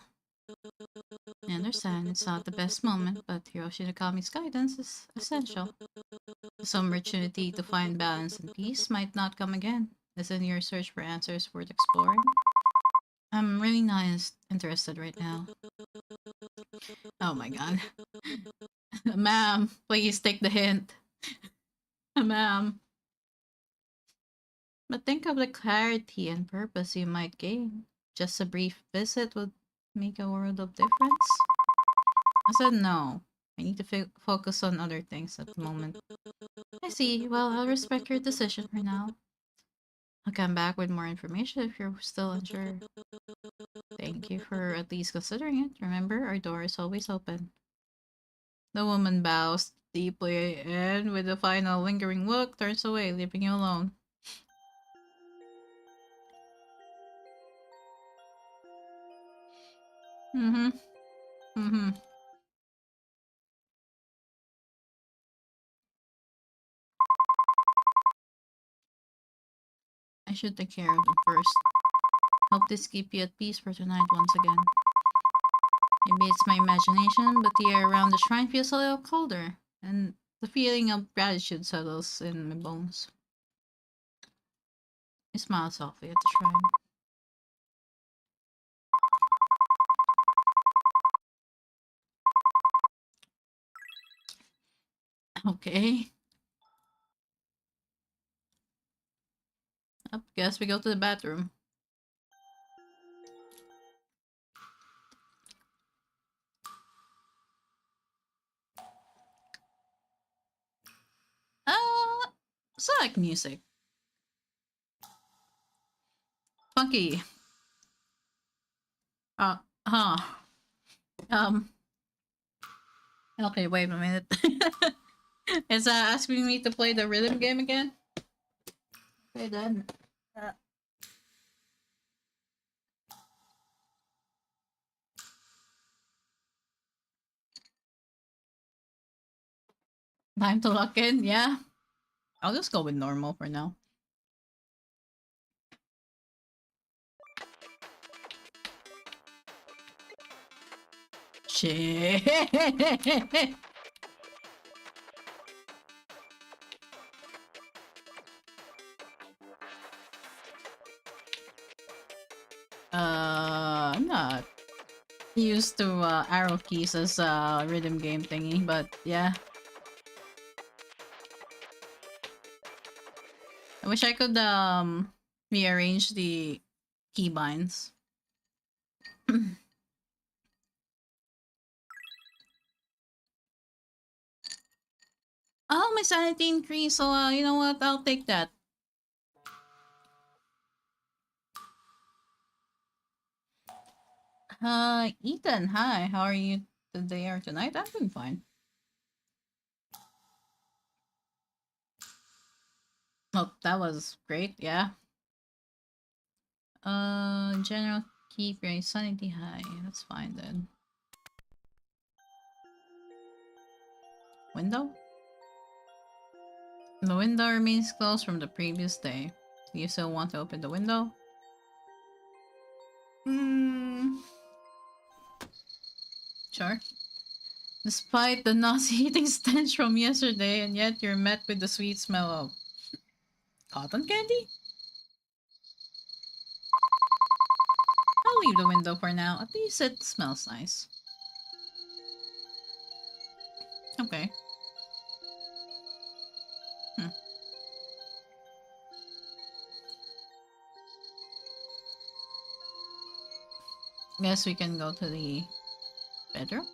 I understand it's not the best moment, but Hiroshi Nakami's guidance is essential. Some opportunity to find balance and peace might not come again. Isn't your search for answers worth exploring? I'm really not interested right now. Oh my god. Ma'am, please take the hint. Ma'am. But think of the clarity and purpose you might gain. Just a brief visit would make a world of difference. I said no. I need to focus on other things at the moment. I see. Well, I'll respect your decision for now. I'll come back with more information if you're still unsure. Thank you for at least considering it. Remember, our door is always open. The woman bows deeply and, with a final lingering look, turns away, leaving you alone. Mm-hmm. Mm-hmm. I should take care of them first. Hope this keep you at peace for tonight once again. Maybe it's my imagination, but the air around the shrine feels a little colder, and the feeling of gratitude settles in my bones. I smile softly at the shrine. Okay. I guess we go to the bathroom. Select music. Funky. Uh, huh. Um, okay, wait a minute. Is that asking me to play the rhythm game again? Okay, then. Uh, Time to lock in, yeah. I'll just go with normal for now. Shit. I'm not used to arrow keys as a rhythm game thingy, but yeah. I wish I could rearrange the keybinds. Oh, my sanity increased, so you know what? I'll take that. Ethan, hi. How are you today or tonight? I'm doing fine. Oh, that was great, yeah. General keep your sanity high. That's fine then. Window? The window remains closed from the previous day. Do you still want to open the window? Sure. Despite the nauseating stench from yesterday, and yet you're met with the sweet smell of cotton candy? I'll leave the window for now. At least it smells nice. Okay. Guess we can go to the bedroom.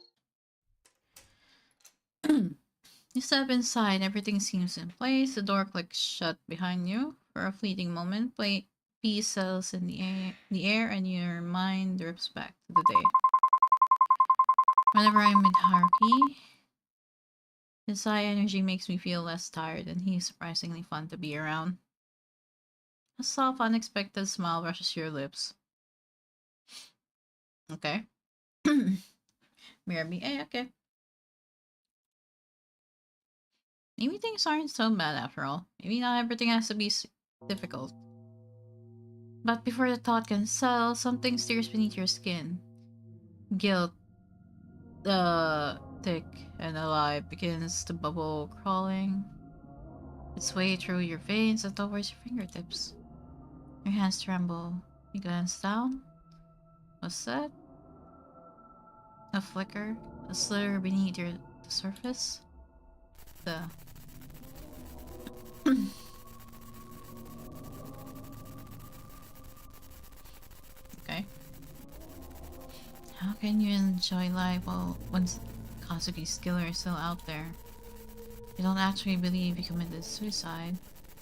You step inside, everything seems in place. The door clicks shut behind you. For a fleeting moment, peace settles in the air, and your mind drifts back to the day. Whenever I'm with Haruki, his high energy makes me feel less tired, and he's surprisingly fun to be around. A soft, unexpected smile brushes your lips. Okay. Mirror me. Okay. Maybe things aren't so bad after all. Maybe not everything has to be difficult. But before the thought can settle, something stirs beneath your skin. Guilt, thick and alive, begins to bubble, crawling its way through your veins and towards your fingertips. Your hands tremble. You glance down. What's that? A flicker, a slither beneath the surface. The okay. How can you enjoy life while once Kazuki's killer is still out there? You don't actually believe he committed suicide,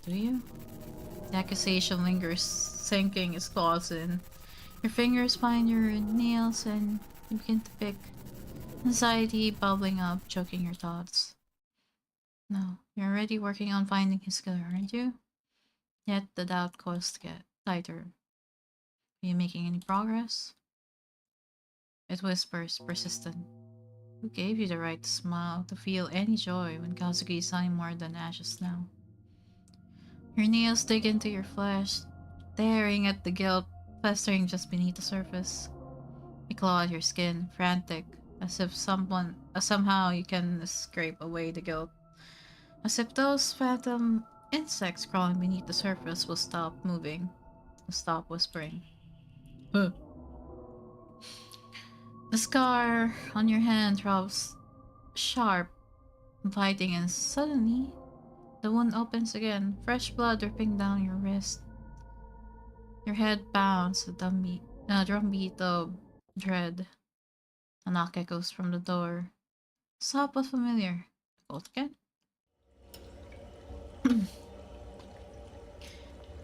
do you? The accusation lingers, sinking its claws in. Your fingers find your nails and you begin to pick. Anxiety bubbling up, choking your thoughts. No, you're already working on finding his killer, aren't you? Yet the doubt coils to get tighter. Are you making any progress? It whispers, persistent. Who gave you the right to smile, to feel any joy when Kazuki is nothing more than ashes now? Your nails dig into your flesh, tearing at the guilt festering just beneath the surface. You claw at your skin, frantic, as if somehow you can scrape away the guilt. As if those phantom insects crawling beneath the surface will stop moving, will stop whispering. Huh. The scar on your hand throbs sharp, biting, and suddenly the wound opens again, fresh blood dripping down your wrist. Your head bounds, a drumbeat of dread. A knock echoes from the door. Soft but familiar. Both again.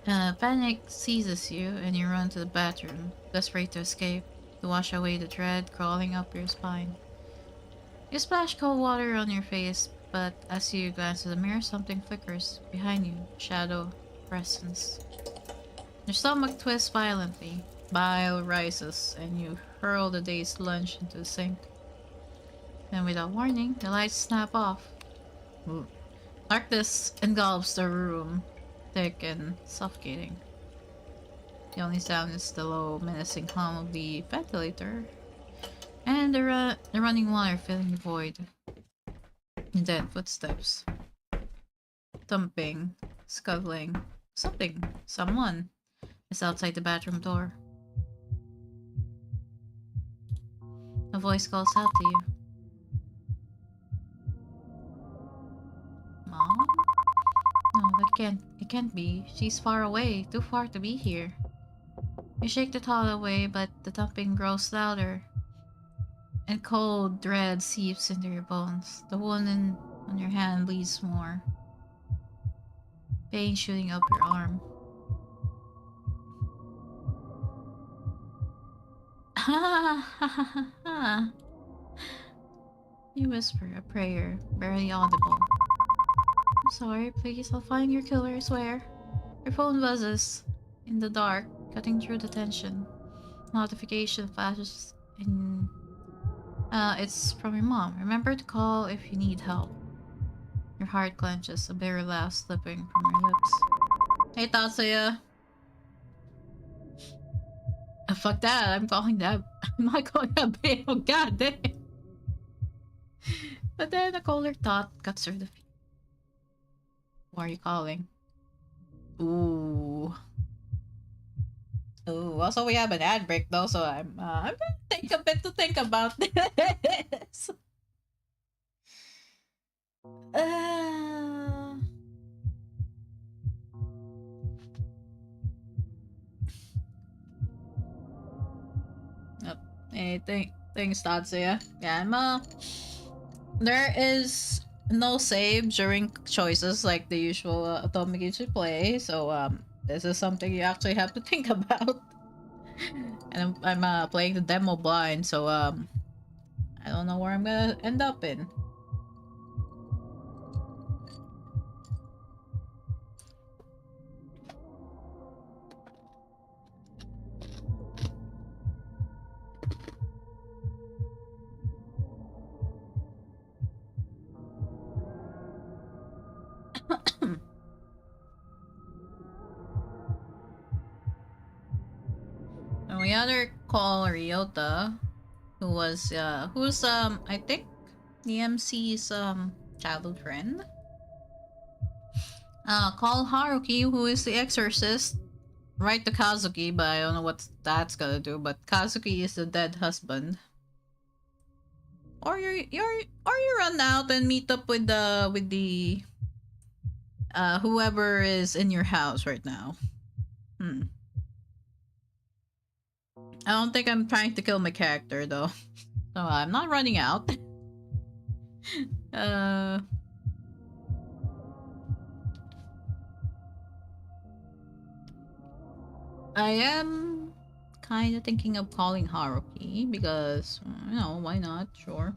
Panic seizes you and you run to the bathroom, desperate to escape, to wash away the dread crawling up your spine. You splash cold water on your face, but as you glance at the mirror, something flickers behind you, shadow, presence. Your stomach twists violently, bile rises, and you hurl the day's lunch into the sink. Then, without warning, the lights snap off. Ooh. Darkness engulfs the room, thick and suffocating. The only sound is the low, menacing hum of the ventilator, and the running water filling the void. And then footsteps, thumping, scuffling. Someone is outside the bathroom door. A voice calls out to you. Mom? No, it can't be. She's far away, too far to be here. You shake the thought away, but the thumping grows louder. And cold dread seeps into your bones. The wound on your hand bleeds more. Pain shooting up your arm. Ha ha ha ha ha. You whisper a prayer, barely audible. I'm sorry, please, I'll find your killer, I swear. Your phone buzzes in the dark, cutting through the tension. Notification flashes in. It's from your mom. Remember to call if you need help. Your heart clenches, a bitter laugh slipping from your lips. Hey, Tatsuya. Fuck that, I'm calling that. I'm not calling that babe. Oh, god damn. But then a colder thought cuts through the feet. Who are you calling? Ooh. Ooh, also we have an ad break though, so I'm gonna take a bit to think about this. Yep. Hey, thanks, Tatsuya. Yeah, there is no save during choices like the usual otome games we play, so this is something you actually have to think about. And I'm playing the demo blind, so I don't know where I'm gonna end up in. And we other call Ryota, who's I think the MC's childhood friend. Call Haruki, who is the exorcist. Write to Kazuki, but I don't know what that's gonna do. But Kazuki is the dead husband. Or you run out and meet up with the whoever is in your house right now. I don't think I'm trying to kill my character though. So I'm not running out. I am kind of thinking of calling Haruki because, you know, why not? Sure.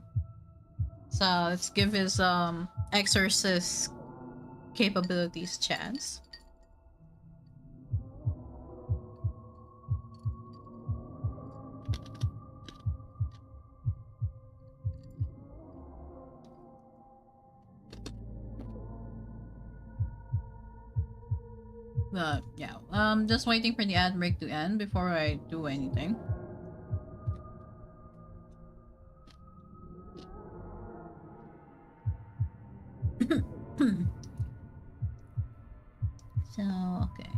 So let's give his exorcist capabilities chance. Yeah, just waiting for the ad break to end before I do anything. So, okay.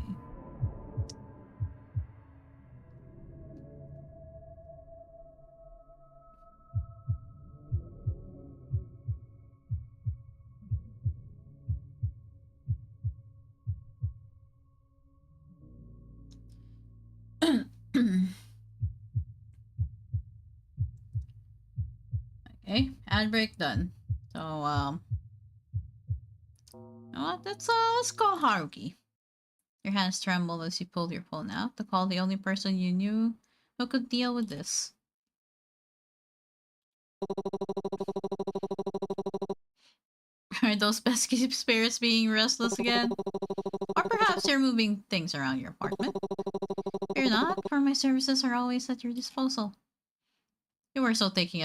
Okay, ad break done. So, let's call Haruki. Your hands tremble as you pull your phone out to call the only person you knew who could deal with this. Are those pesky spirits being restless again? Or perhaps you're moving things around your apartment? Fear not, for my services are always at your disposal. You were so taken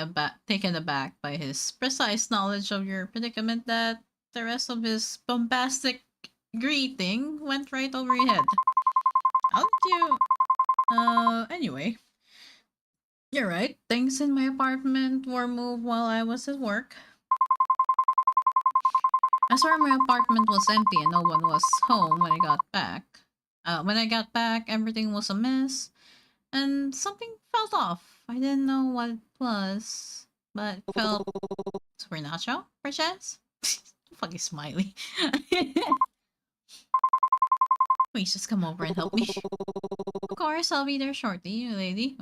aback by his precise knowledge of your predicament that the rest of his bombastic greeting went right over your head. How did you... anyway. You're right. Things in my apartment were moved while I was at work. I swear my apartment was empty and no one was home when I got back. When I got back, everything was a mess, and something felt off. I didn't know what it was, but it felt supernatural, perchance. Fucking smiley. Please just come over and help me. Of course, I'll be there shortly, lady.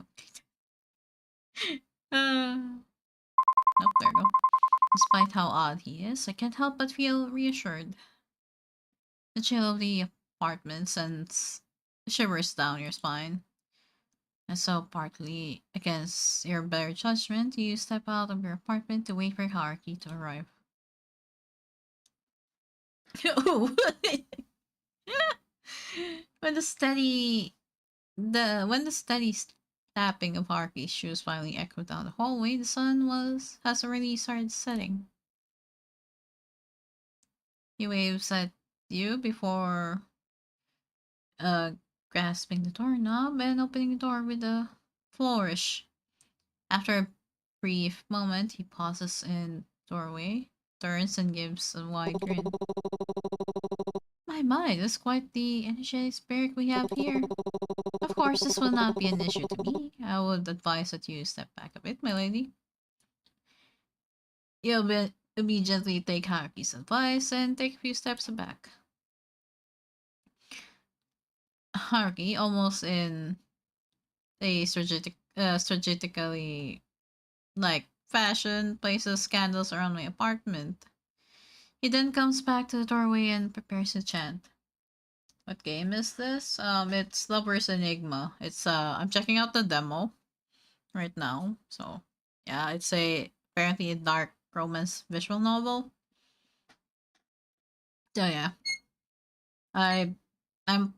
Nope, there we go. Despite how odd he is, I can't help but feel reassured. The chill of the apartment sends shivers down your spine. And so, partly against your better judgment, you step out of your apartment to wait for Haruki to arrive. Oh. when the steady when the steady tapping of Haruki's shoes finally echoed down the hallway, the sun has already started setting. He waves at you before uh grasping the doorknob and opening the door with a flourish. After a brief moment, he pauses in doorway, turns and gives a wide grin. My, that's quite the energetic spirit we have here. Of course, this will not be an issue to me. I would advise that you step back a bit, my lady. You'll immediately take Haruki's advice and take a few steps back. Haruki, almost in a strategically fashion, places candles around my apartment. He then comes back to the doorway and prepares to chant. What game is this? It's Lover's Enigma. It's I'm checking out the demo right now. So yeah, it's apparently a dark romance visual novel. So yeah, I I'm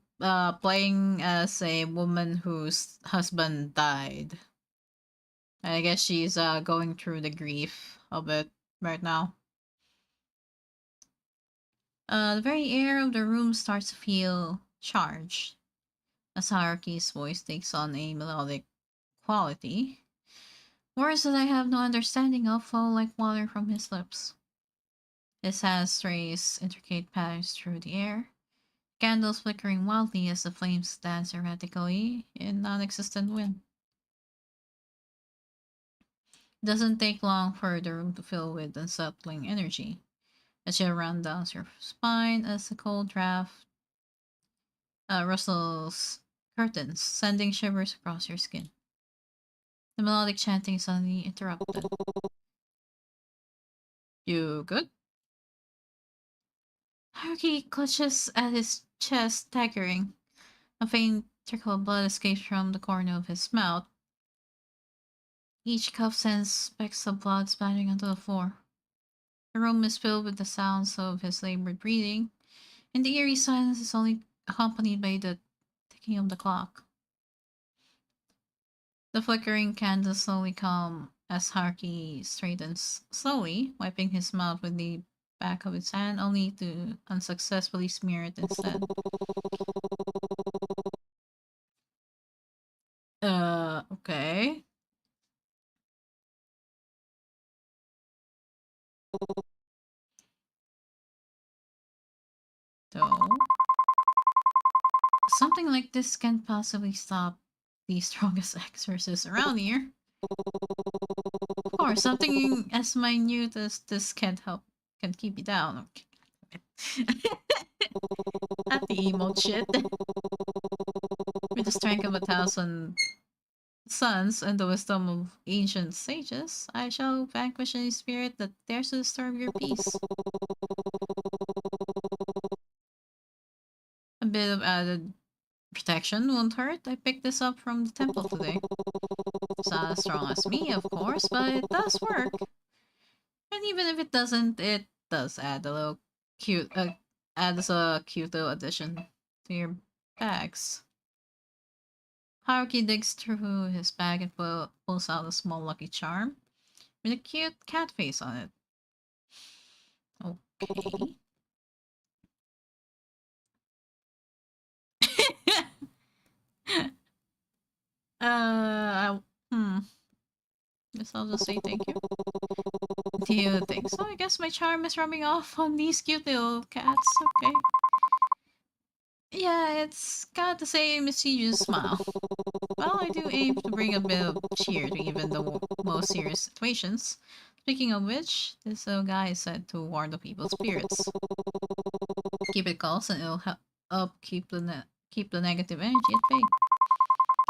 playing as a woman whose husband died. I guess she's going through the grief of it right now. The very air of the room starts to feel charged as Haruki's voice takes on a melodic quality. Words that I have no understanding of flow like water from his lips. His hands trace intricate patterns through the air, candles flickering wildly as the flames dance erratically in non-existent wind. It doesn't take long for the room to fill with unsettling energy. A chill runs down your spine as the cold draft rustles curtains, sending shivers across your skin. The melodic chanting suddenly interrupted. You good? Haruki clutches at his chest, staggering. A faint trickle of blood escapes from the corner of his mouth. Each cuff sends specks of blood splattering onto the floor. The room is filled with the sounds of his labored breathing, and the eerie silence is only accompanied by the ticking of the clock. The flickering candles slowly calm as Haruki straightens slowly, wiping his mouth with the back of his hand, only to unsuccessfully smear it instead. Okay. So, something like this can't possibly stop the strongest exorcist around here. Of course, something as minute as this can keep you down. Okay. Not the emote shit. With the strength of 1,000 suns and the wisdom of ancient sages, I shall vanquish any spirit that dares to disturb your peace. A bit of added protection won't hurt. I picked this up from the temple today. It's not as strong as me, of course, but it does work. And even if it doesn't, it does add a little cute, adds a cute little addition to your bags. Haruki digs through his bag and pulls out a small lucky charm with a cute cat face on it. Okay. uh, hmm. Guess I'll just say thank you. Do you think so? I guess my charm is rubbing off on these cute little cats. Okay. Yeah, it's got the same mischievous smile. Well, I do aim to bring a bit of cheer to even the most serious situations. Speaking of which, this guy is said to warn the people's spirits. Keep it close and it'll help keep the negative energy at bay.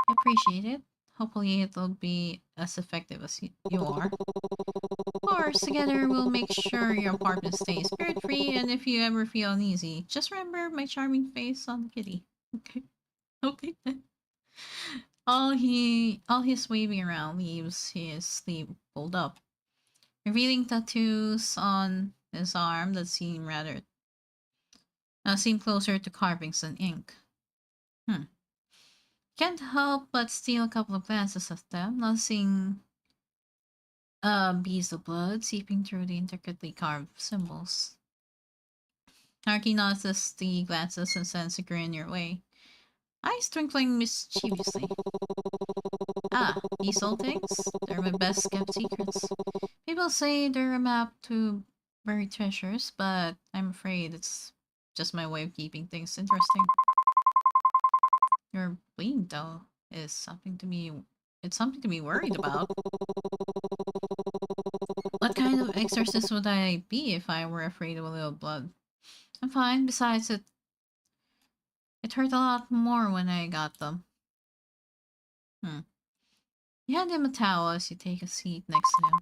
I appreciate it. Hopefully it'll be as effective as you are. Of course, together we'll make sure your apartment stays spirit-free, and if you ever feel uneasy, just remember my charming face on the kitty. Okay. Okay then. All his waving around leaves his sleeve pulled up, revealing tattoos on his arm that seem closer to carvings than ink. Hmm. Can't help but steal a couple of glances at them, noticing beads of blood seeping through the intricately carved symbols. Harky notices the glances and sends a grin your way, eyes twinkling mischievously. Ah, these old things? They're my best kept secrets. People say they're a map to buried treasures, but I'm afraid it's just my way of keeping things interesting. Your bleeding, though, is something to be. It's something to be worried about. What kind of exorcist would I be if I were afraid of a little blood? I'm fine. Besides, it hurt a lot more when I got them. Hmm. You hand him a towel as you take a seat next to him.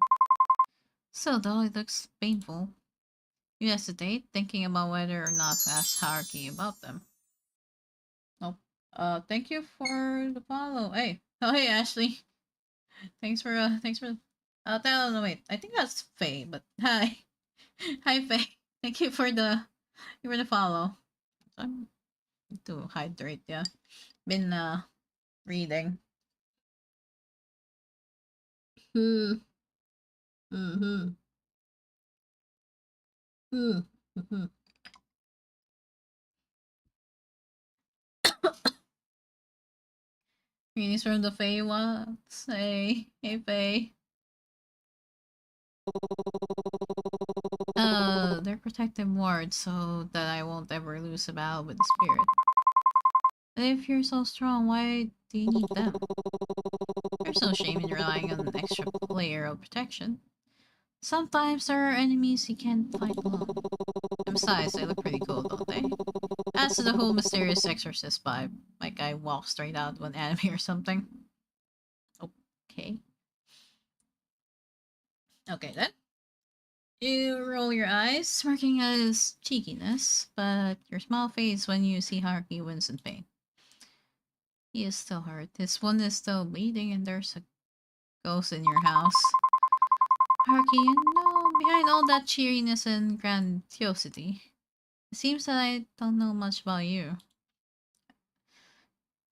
Still, though, it looks painful. You hesitate, thinking about whether or not to ask Haruki about them. Nope. Thank you for the follow. Hey. Oh, hey, Ashley. Thanks for, no, wait. I think that's Faye, but hi. Hi, Faye. Thank you for the follow. I'm to hydrate, yeah. Been, reading. Hmm. Mm-hmm. Hmm. Mm-hmm. Greetings from the Faye ones. Hey, Faye. They're protective wards so that I won't ever lose a battle with the spirit. But if you're so strong, why do you need them? There's no shame in relying on an extra layer of protection. Sometimes there are enemies you can't fight alone. And besides, they look pretty cool, don't they? Adds to the whole mysterious exorcist vibe, like I walk straight out of an anime or something. Okay. Okay then. You roll your eyes, smirking at his cheekiness, but your smile fades when you see Haruki wince in pain. He is still hurt. His wound is still bleeding, and there's a ghost in your house. Haruki, you know, behind all that cheeriness and grandiosity, it seems that I don't know much about you.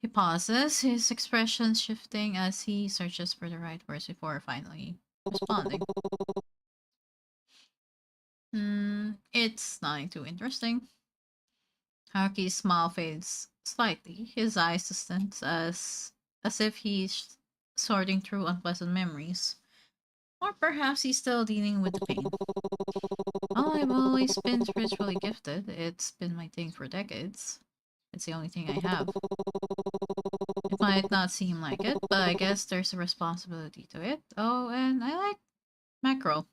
He pauses, his expression shifting as he searches for the right words before finally responding. It's nothing too interesting. Haruki's smile fades slightly, his eyes distant as if he's sorting through unpleasant memories. Or perhaps he's still dealing with the pain. Oh, I've always been spiritually gifted. It's been my thing for decades. It's the only thing I have. It might not seem like it, but I guess there's a responsibility to it. Oh, and I like mackerel.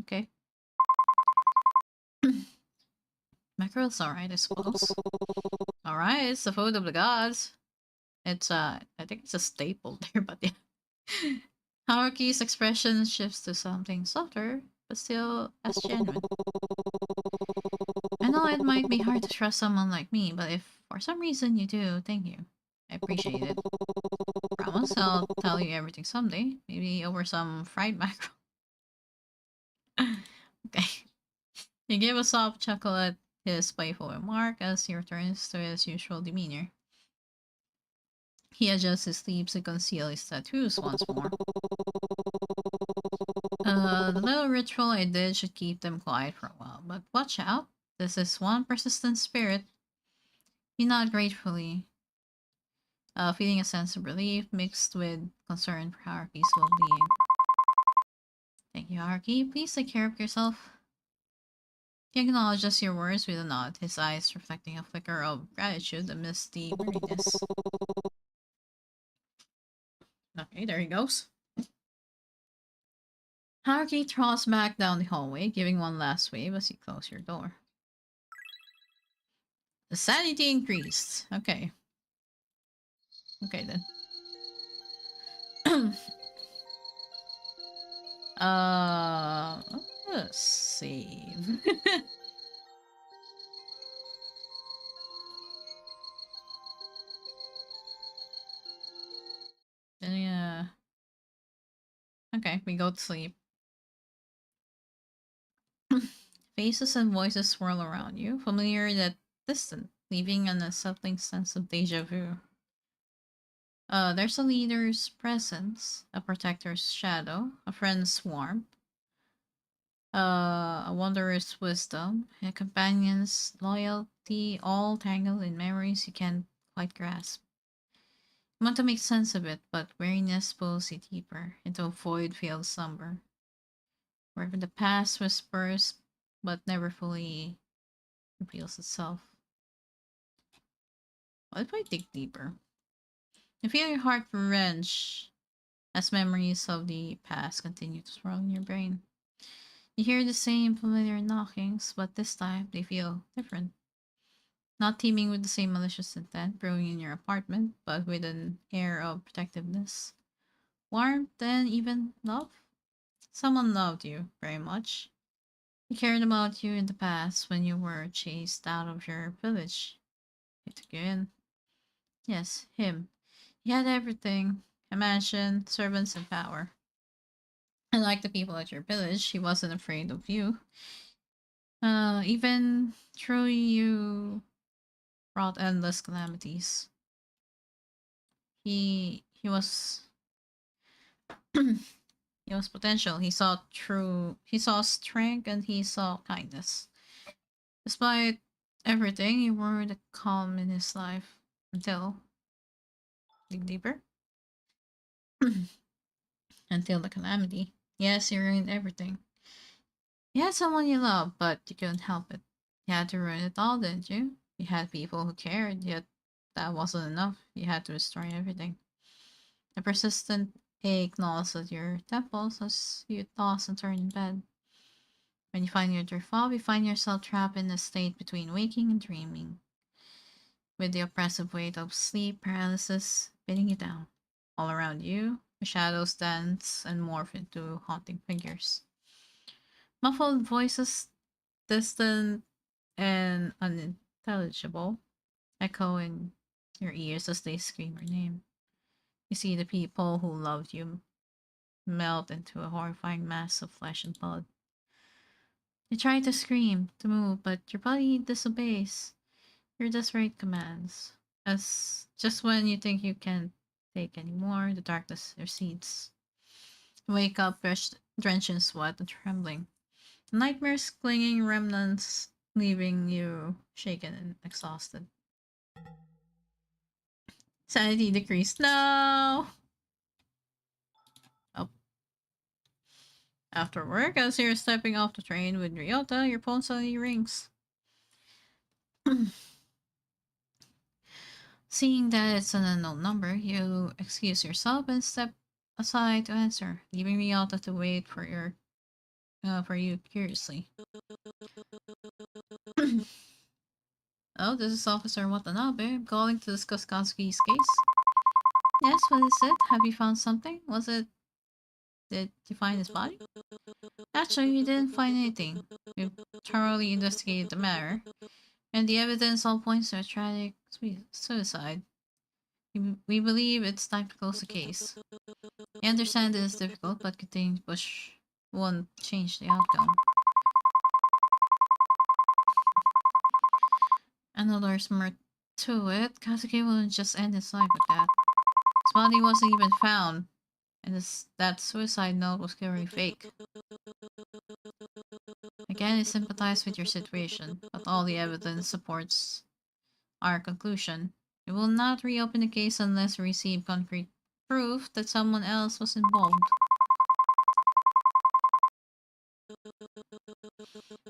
Okay. Mackerel's alright, I suppose. Alright, it's the food of the gods. It's, I think it's a staple there, but yeah. Haruki's expression shifts to something softer, but still as genuine. I know it might be hard to trust someone like me, but if for some reason you do, thank you. I appreciate it. Promise I'll tell you everything someday, maybe over some fried mackerel. Okay. He gave a soft chuckle at his playful remark as he returns to his usual demeanor. He adjusts his sleeves to conceal his tattoos once more. The little ritual I did should keep them quiet for a while, but watch out. This is one persistent spirit. You nod gratefully, feeling a sense of relief mixed with concern for Haruki's well-being. Thank you, Haruki. Please take care of yourself. He acknowledges your words with a nod, his eyes reflecting a flicker of gratitude amidst the weariness. Okay, there he goes. Haruki trots back down the hallway, giving one last wave as you close your door. The sanity increased. Okay. Okay then. Let's save. Yeah. Okay, we go to sleep. Faces and voices swirl around you, familiar yet distant, leaving an unsettling sense of deja vu. There's a leader's presence, a protector's shadow, a friend's warmth, a wanderer's wisdom, a companion's loyalty, all tangled in memories you can't quite grasp. You want to make sense of it, but weariness pulls you deeper into a void-filled slumber, where the past whispers but never fully reveals itself. What if I dig deeper? You feel your heart wrench as memories of the past continue to swirl in your brain. You hear the same familiar knockings, but this time they feel different. Not teeming with the same malicious intent brewing in your apartment, but with an air of protectiveness, warmth, and even love. Someone loved you very much. He cared about you in the past when you were chased out of your village. He took you in. Yes, him. He had everything, a mansion, servants, and power. Unlike the people at your village, he wasn't afraid of you. Even through you brought endless calamities. He was he was potential. He saw strength and he saw kindness. Despite everything, you were the calm in his life until dig deeper. Until the calamity. Yes, you ruined everything. You had someone you loved, but you couldn't help it. You had to ruin it all, didn't you? You had people who cared, yet that wasn't enough. You had to destroy everything. A persistent ache gnaws at your temples as you toss and turn in bed. When you finally enter fall, you find yourself trapped in a state between waking and dreaming, with the oppressive weight of sleep paralysis beating you down. All around you, the shadows dance and morph into haunting figures. Muffled voices, distant and unintelligible, echo in your ears as they scream your name. You see the people who loved you melt into a horrifying mass of flesh and blood. You try to scream, to move, but your body disobeys your desperate commands. As just when you think you can't take any more, the darkness recedes. You wake up drenched in sweat and trembling. Nightmares clinging remnants, leaving you shaken and exhausted. Sanity decreased. No! Oh. After work, as you're stepping off the train with Ryota, your phone suddenly rings. Seeing that it's an unknown number, you excuse yourself and step aside to answer, leaving Ryota to wait for you curiously. Oh, this is Officer Watanabe. I'm calling to discuss Kazuki's case. Yes, what is it? Have you found something? Did you find his body? Actually, we didn't find anything. We've thoroughly investigated the matter, and the evidence all points to a tragic suicide. We believe it's time to close the case. I understand this is difficult, but continuing to push won't change the outcome. And though there's more to it, Kazuki wouldn't just end his life with that. His body wasn't even found, And that suicide note was clearly fake. Again, I sympathize with your situation, but all the evidence supports our conclusion. We will not reopen the case unless we receive concrete proof that someone else was involved.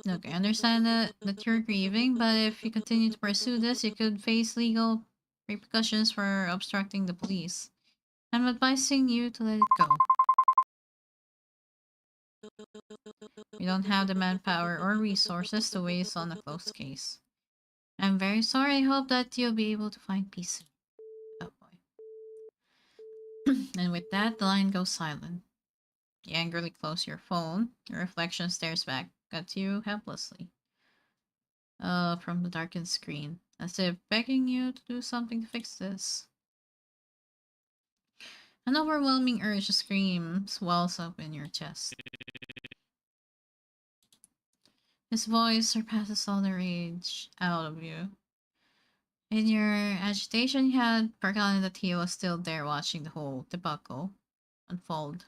Look, I understand that you're grieving, but if you continue to pursue this, you could face legal repercussions for obstructing the police. I'm advising you to let it go. We don't have the manpower or resources to waste on a closed case. I'm very sorry. I hope that you'll be able to find peace soon. Oh boy. And with that, the line goes silent. You angrily close your phone. Your reflection stares back at you helplessly. From the darkened screen, as if begging you to do something to fix this. An overwhelming urge to scream swells up in your chest. His voice surpasses all the rage out of you. In your agitation, you had forgotten that he was still there watching the whole debacle unfold.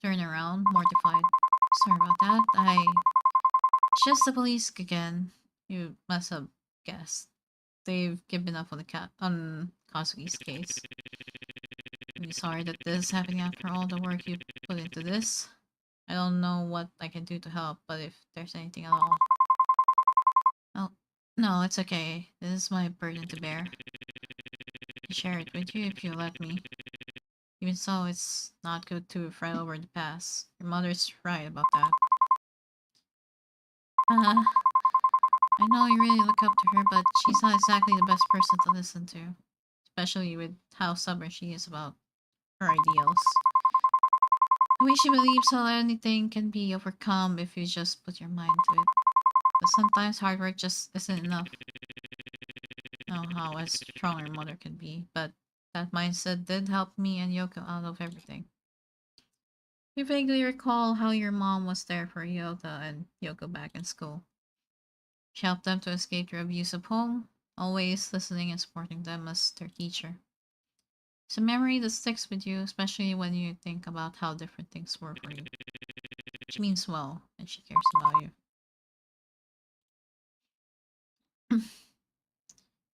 Turn around, mortified. Sorry about that. It's just the police again. You must have guessed. They've given up on on Kazuki's case. I'm sorry that this is happening after all the work you put into this. I don't know what I can do to help, but if there's anything at all... Oh, no, it's okay. This is my burden to bear. I share it with you if you let me. Even so, it's not good to fret over the past. Your mother's right about that. I know you really look up to her, but she's not exactly the best person to listen to. Especially with how stubborn she is about her ideals. The way she believes how anything can be overcome if you just put your mind to it. But sometimes hard work just isn't enough. I know how as strong your mother can be, but that mindset did help me and Yoko out of everything. You vaguely recall how your mom was there for Yota and Yoko back in school. She helped them to escape their abusive home, always listening and supporting them as their teacher. It's a memory that sticks with you, especially when you think about how different things were for you. She means well, and she cares about you.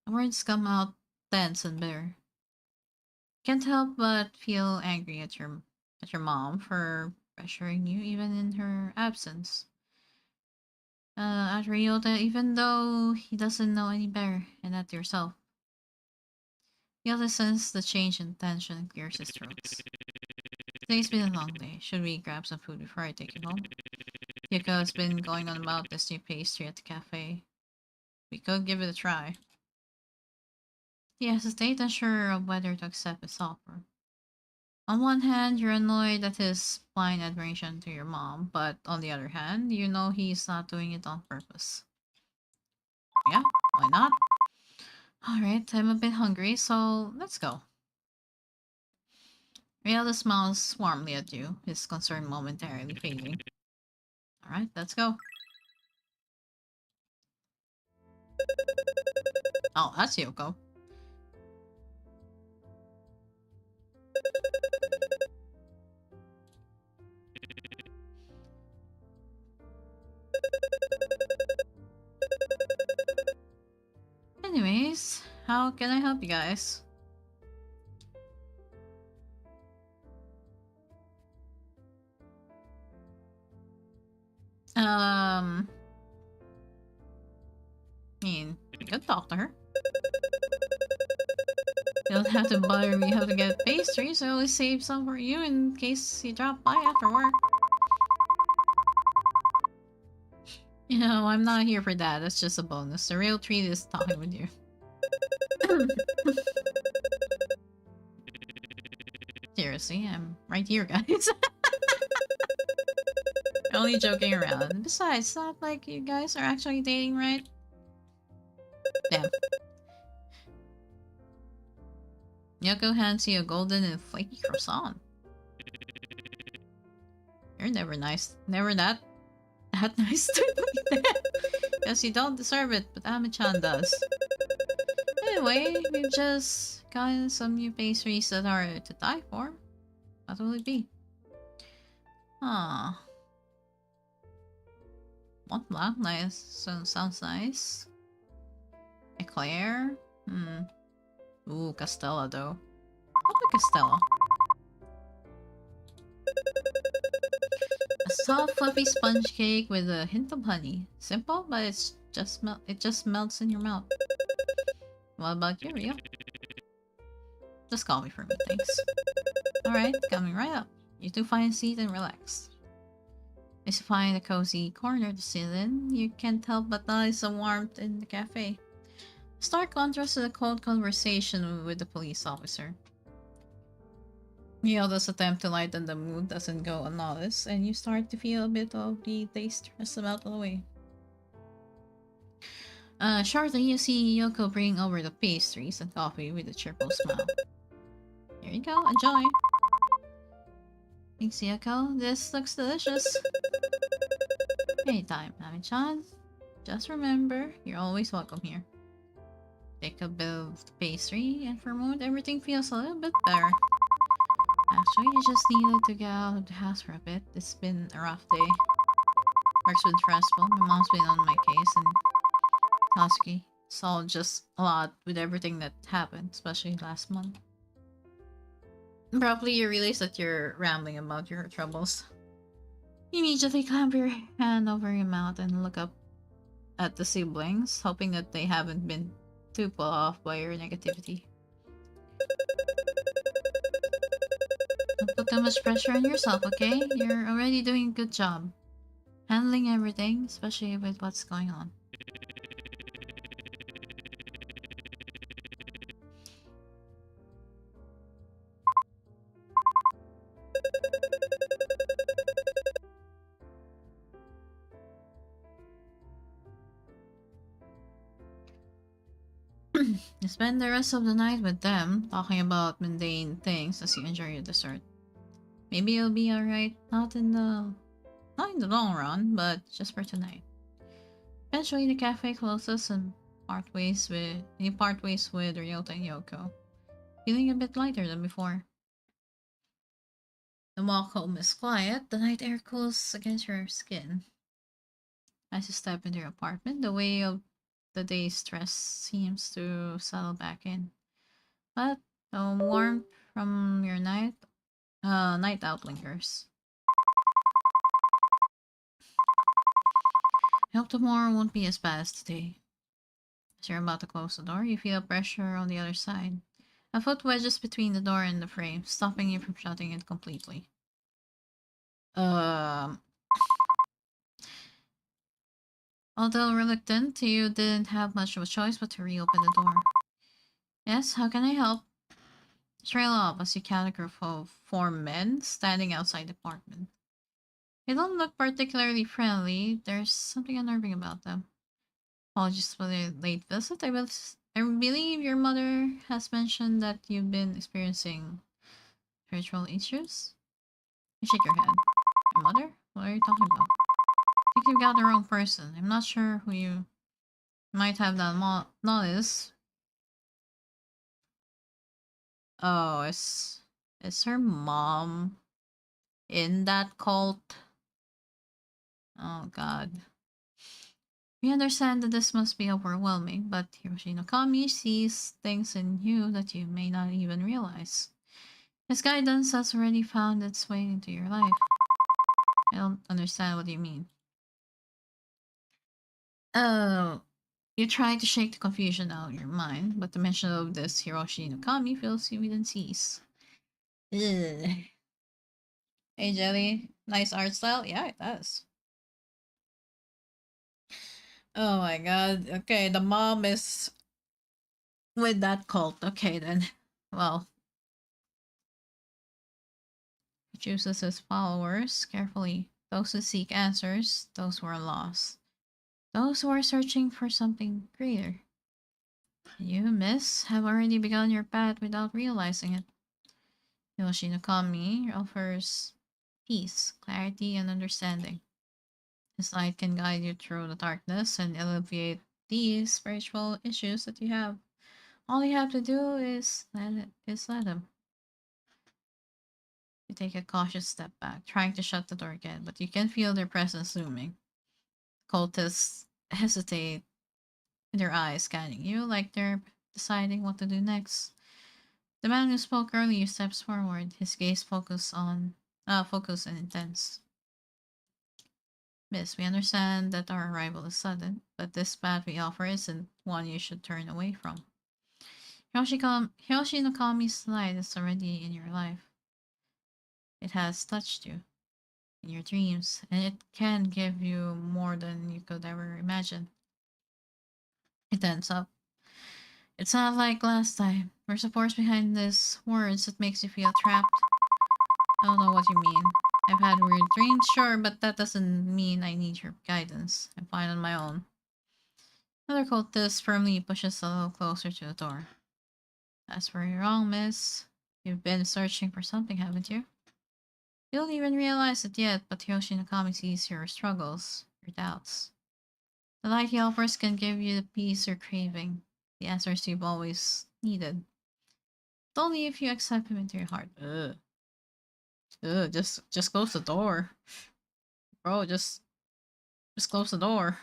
The words come out tense and bitter. Can't help but feel angry at your mom for pressuring you even in her absence. At Ryota, even though he doesn't know any better, and at yourself. Ryota senses the change in tension and clears his throat. Today's been a long day. Should we grab some food before I take you home? Yuko has been going on about this new pastry at the cafe. We could give it a try. He hesitates, unsure of whether to accept his offer. On one hand, you're annoyed at his blind admiration to your mom, but on the other hand, you know he's not doing it on purpose. Yeah, why not? Alright, I'm a bit hungry, so let's go. Ryota smiles warmly at you, his concern momentarily fading. Alright, let's go. Oh, that's Yoko. Anyways, how can I help you guys? I mean, you could talk to her. You don't have to bother me how to get pastries. I always save some for you in case you drop by after work. You know, I'm not here for that. That's just a bonus. The real treat is talking with you. Seriously, I'm right here, guys. Only joking around. Besides, it's not like you guys are actually dating, right? Damn. Yoko hands you a golden and flaky croissant. You're never that nice to me. Guess you don't deserve it, but Ami-chan does. Anyway, we've just gotten some new pastries that are to die for. What will it be? Ah, Mont Blanc, nice. So sounds nice. Eclair. Ooh, Castella though. What the Castella? A soft, fluffy sponge cake with a hint of honey. Simple, but it just melts in your mouth. What about you, Rio? Just call me for me, thanks. Alright, coming right up. You two find a seat and relax. As you find a cozy corner to sit in, you can't help but notice the warmth in the cafe. Stark contrast to the cold conversation with the police officer. Yoda's attempt to lighten the mood doesn't go unnoticed, and you start to feel a bit of the day stress melt away. Shortly, you see Yoko bring over the pastries and coffee with a cheerful smile. Here you go, enjoy! Thanks, Yoko. This looks delicious. Anytime, Nami-chan. Just remember, you're always welcome here. Take a bit of the pastry, and for a moment, everything feels a little bit better. Actually, I just needed to get out of the house for a bit. It's been a rough day. Work's been stressful. My mom's been on my case, and Katsuki. It's all just a lot with everything that happened, especially last month. Probably you realize that you're rambling about your troubles. You immediately clamp your hand over your mouth and look up at the siblings, hoping that they haven't been too put off by your negativity. Don't put too much pressure on yourself, okay? You're already doing a good job. Handling everything, especially with what's going on. You spend the rest of the night with them, talking about mundane things as you enjoy your dessert. Maybe you'll be alright, not in the long run, but just for tonight. Eventually the cafe closes and you part ways with Ryota and Yoko, feeling a bit lighter than before. The walk home is quiet, the night air cools against your skin. As you step into your apartment, the weight of the day's stress seems to settle back in. But the warmth from your night out lingers. I hope tomorrow won't be as bad as today. As you're about to close the door, you feel pressure on the other side. A foot wedges between the door and the frame, stopping you from shutting it completely. Although reluctant, you didn't have much of a choice but to reopen the door. Yes, how can I help? Trail up as you count a group of 4 men standing outside the apartment. They don't look particularly friendly. There's something unnerving about them. Apologies for the late visit. I believe your mother has mentioned that you've been experiencing spiritual issues. You shake your head. Your mother? What are you talking about? I think you've got the wrong person. I'm not sure who you might have that notice. Oh, is her mom in that cult? Oh god. We understand that this must be overwhelming, but Hiroshi Kami sees things in you that you may not even realize. His guidance has already found its way into your life. I don't understand what you mean. Oh, you try to shake the confusion out of your mind, but the mention of this Hiroshi Kami fills you with unease. Ugh. Hey Jelly, nice art style? Yeah, it does. Oh my god. Okay, the mom is with that cult. Okay then. Well, he chooses his followers carefully. Those who seek answers, those who are lost. Those who are searching for something greater. You, miss, have already begun your path without realizing it. Yoshi Kami offers peace, clarity, and understanding. His light can guide you through the darkness and alleviate these spiritual issues that you have. All you have to do is let him. You take a cautious step back, trying to shut the door again, but you can feel their presence looming. Cultists hesitate, their eyes scanning you like they're deciding what to do next. The man who spoke earlier steps forward, his gaze focused and intense. Miss, we understand that our arrival is sudden, but this path we offer isn't one you should turn away from. Hiroshi Nakami's light is already in your life. It has touched you in your dreams, and it can give you more than you could ever imagine. It ends up. It's not like last time. There's a force behind these words that makes you feel trapped. I don't know what you mean. I've had weird dreams, sure, but that doesn't mean I need your guidance. I'm fine on my own. Another cultist firmly pushes a little closer to the door. That's where you're wrong, miss. You've been searching for something, haven't you? You don't even realize it yet, but Hiroshi Nakami sees your struggles, your doubts. The light he offers can give you the peace you're craving, the answers you've always needed. But only if you accept him into your heart. Ugh. Ugh, just close the door. Bro, just close the door.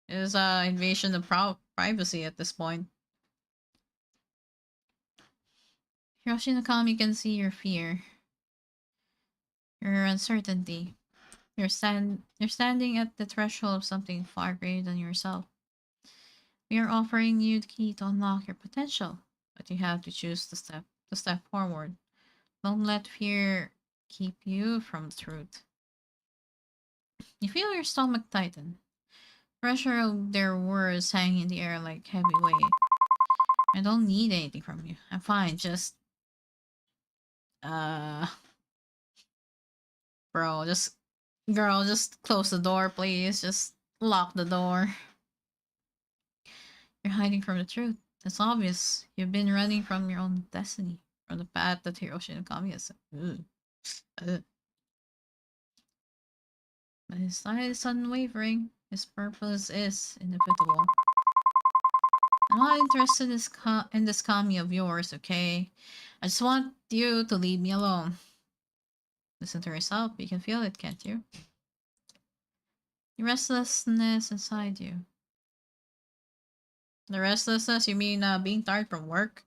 It is invasion of privacy at this point. Hiroshi Nakami can see your fear, your uncertainty. You're standing at the threshold of something far greater than yourself. We are offering you the key to unlock your potential, but you have to choose to step forward. Don't let fear keep you from the truth. You feel your stomach tighten. Pressure of their words hanging in the air like heavy weight. I don't need anything from you. I'm fine. Just uh bro, just girl, just close the door, please. Just lock the door. You're hiding from the truth. It's obvious. You've been running from your own destiny, from the path that Hiroshi Nakami has set. Ugh. Ugh. But his light is unwavering. His purpose is inevitable. I'm not interested in this kami of yours, okay? I just want you to leave me alone. Listen to yourself. You can feel it, can't you? The restlessness inside you. The restlessness, you mean being tired from work?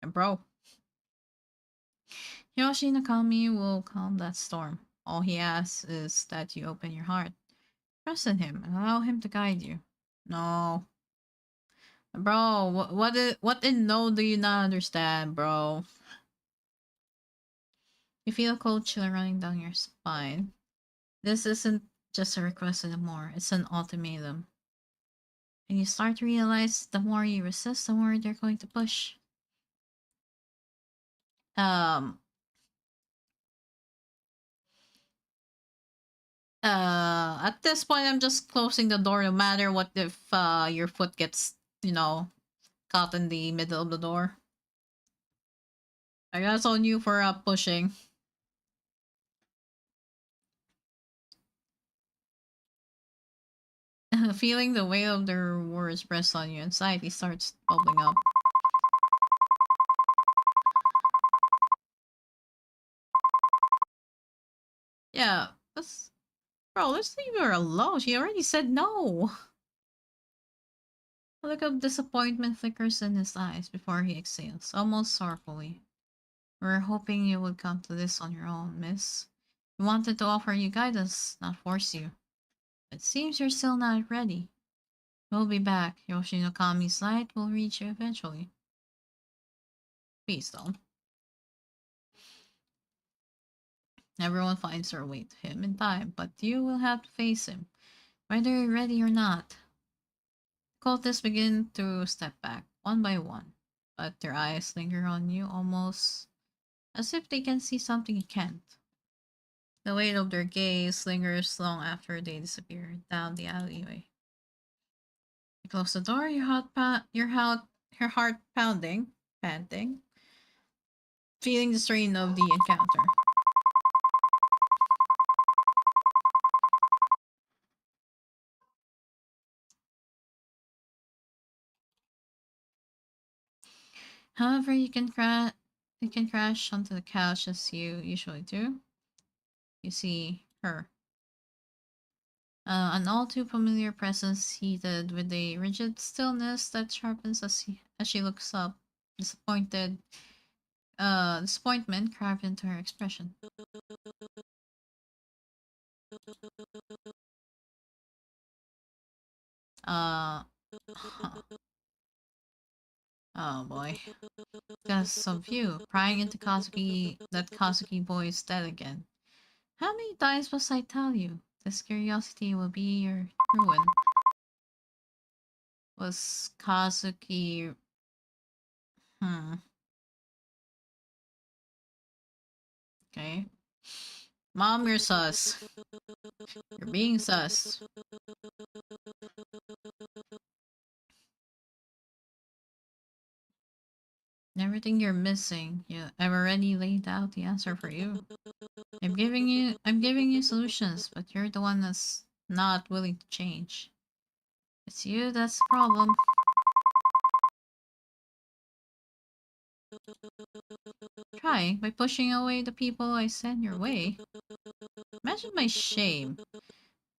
And bro, Hiroshi Nakami will calm that storm. All he asks is that you open your heart. Trust in him and allow him to guide you. No. Bro, what in no do you not understand, bro? You feel a cold chill running down your spine. This isn't just a request anymore, it's an ultimatum. And you start to realize the more you resist, the more they're going to push. Um at this point I'm just closing the door no matter what if your foot gets, caught in the middle of the door. I guess on you for pushing. Feeling the weight of their words press on you, anxiety starts bubbling up. Yeah, let's leave her alone. She already said no. A look of disappointment flickers in his eyes before he exhales, almost sorrowfully. We were hoping you would come to this on your own, miss. We wanted to offer you guidance, not force you. It seems you're still not ready. We'll be back. Yoshinokami's light will reach you eventually. Please don't. Everyone finds their way to him in time, but you will have to face him, whether you're ready or not. Cultists begin to step back, one by one, but their eyes linger on you almost as if they can see something you can't. The weight of their gaze lingers long after they disappear down the alleyway. You close the door, your heart panting, feeling the strain of the encounter. However, you can You can crash onto the couch as you usually do. You see her. An all too familiar presence seated with a rigid stillness that sharpens as she looks up, disappointment carved into her expression. Uh, huh. Oh boy. Because of you, prying into that Kazuki boy is dead again. How many times must I tell you? This curiosity will be your ruin. Was Kazuki... Hmm, okay. Mom, you're sus. You're being sus. Everything you're missing, I've already laid out the answer for you. I'm giving you solutions, but you're the one that's not willing to change. It's you that's the problem. Try by pushing away the people I send your way. Imagine my shame,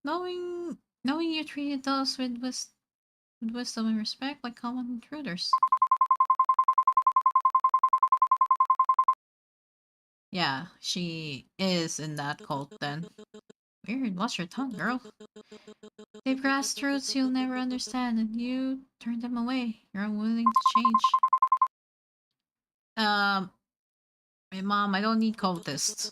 knowing you treated those with wisdom and respect like common intruders. Yeah, she is in that cult then. Weird, watch your tongue, girl. They've grasped truths you'll never understand, and you turn them away. You're unwilling to change. Hey, Mom, I don't need cultists.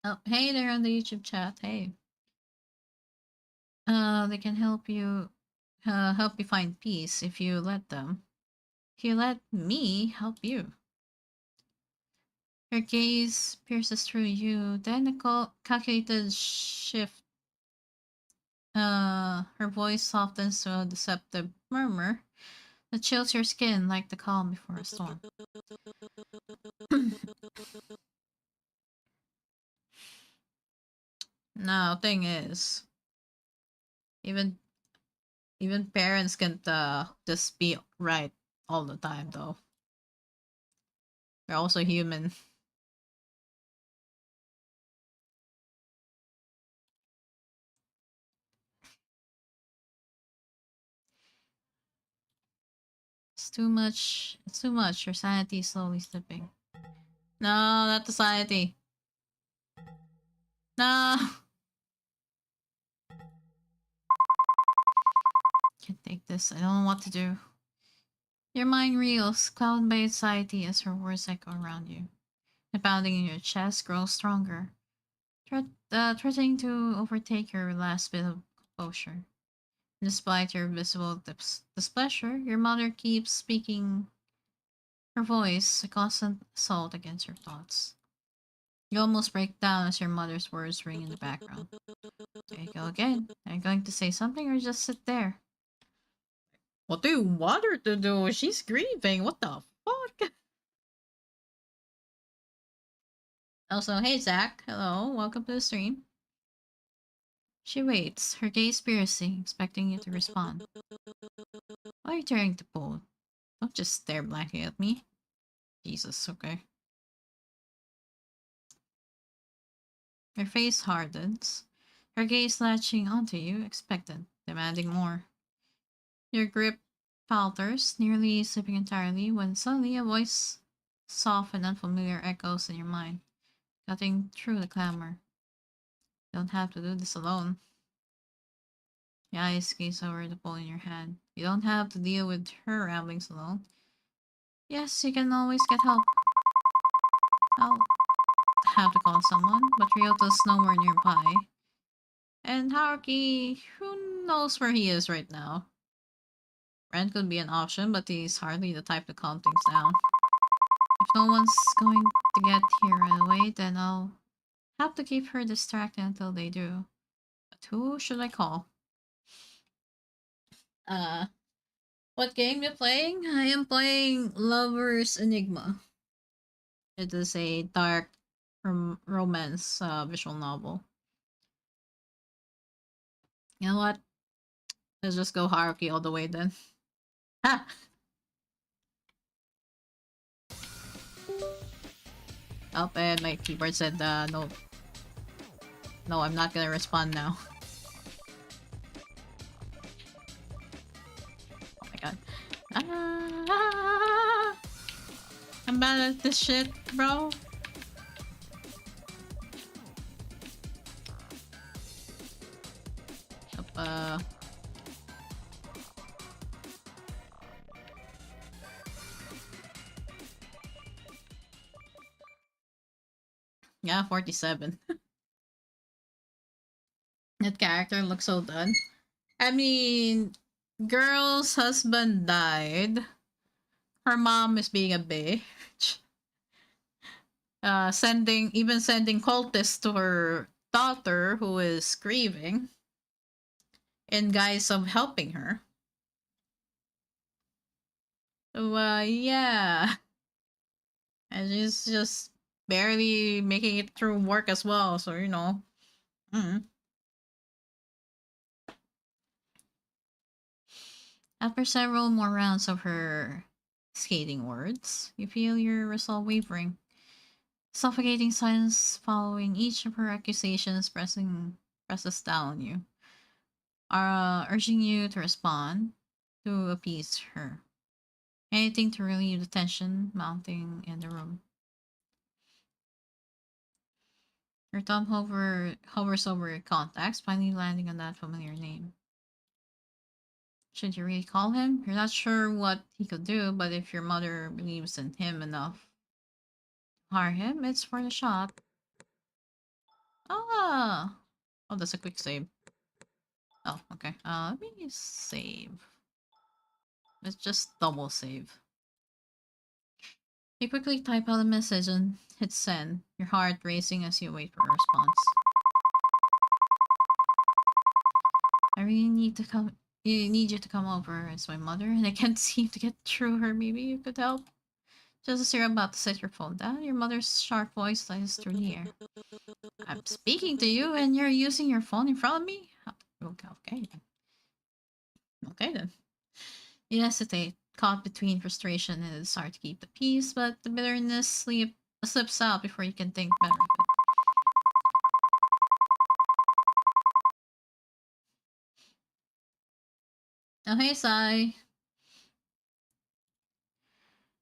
Oh, hey there on the YouTube chat. Hey. They can help you find peace if you let them. If you let me help you. Her gaze pierces through you, then a calculated shift. Her voice softens to a deceptive murmur that chills your skin like the calm before a storm. No, thing is, even even parents can't just be right all the time though. They're also human. It's too much. It's too much. Your sanity is slowly slipping. No, not the sanity. No. Can't take this. I don't know what to do. Your mind reels, clouded by anxiety as her words echo around you. The pounding in your chest grows stronger, threatening to overtake your last bit of composure. Despite your visible displeasure, your mother keeps speaking, her voice a constant assault against your thoughts. You almost break down as your mother's words ring in the background. There you go again. Are you going to say something or just sit there? What do you want her to do? She's grieving. What the fuck? Also, hey Zach. Hello. Welcome to the stream. She waits, her gaze piercing, expecting you to respond. Why are you tearing the pole? Don't just stare blankly at me. Jesus, okay. Her face hardens, her gaze latching onto you, expectant, demanding more. Your grip falters, nearly slipping entirely, when suddenly a voice, soft and unfamiliar, echoes in your mind, cutting through the clamor. You don't have to do this alone. Your eyes gaze over the pole in your hand. You don't have to deal with her ramblings alone. Yes, you can always get help. I'll have to call someone, but Ryoto's nowhere nearby. And Haruki, who knows where he is right now? Ren could be an option, but he's hardly the type to calm things down. If no one's going to get here right away, then I'll have to keep her distracted until they do. But who should I call? Uh, what game you playing? I am playing Lover's Enigma. It is a dark romance visual novel. You know what? Let's just go Haruki all the way then. Ha! Up, and my keyboard said, no. No, I'm not gonna respond now. Oh my god. Ah, I'm bad at this shit, bro. Up, yeah, 47. That character looks so done. I mean, girl's husband died. Her mom is being a bitch. Sending cultists to her daughter who is grieving in guise of helping her. So, yeah. And she's just barely making it through work as well, so you know. Mm. After several more rounds of her scathing words, you feel your resolve wavering. Suffocating silence following each of her accusations presses down on you, urging you to respond, to appease her. Anything to relieve the tension mounting in the room. Your thumb hovers over your contacts, finally landing on that familiar name. Should you really call him? You're not sure what he could do, but if your mother believes in him enough to hire him, it's worth a shot. Ah! Oh, that's a quick save. Oh, okay. Let me save. Let's just double save. You quickly type out a message and hit send, your heart racing as you wait for a response. I really need you to come over. It's my mother, and I can't seem to get through her. Maybe you could help. Just as you're about to set your phone down, your mother's sharp voice slices through the air. I'm speaking to you, and you're using your phone in front of me? Okay then. Okay then. You hesitate, caught between frustration and the desire to keep the peace, but the bitterness slips out before you can think better of it. Oh, hey, Sai.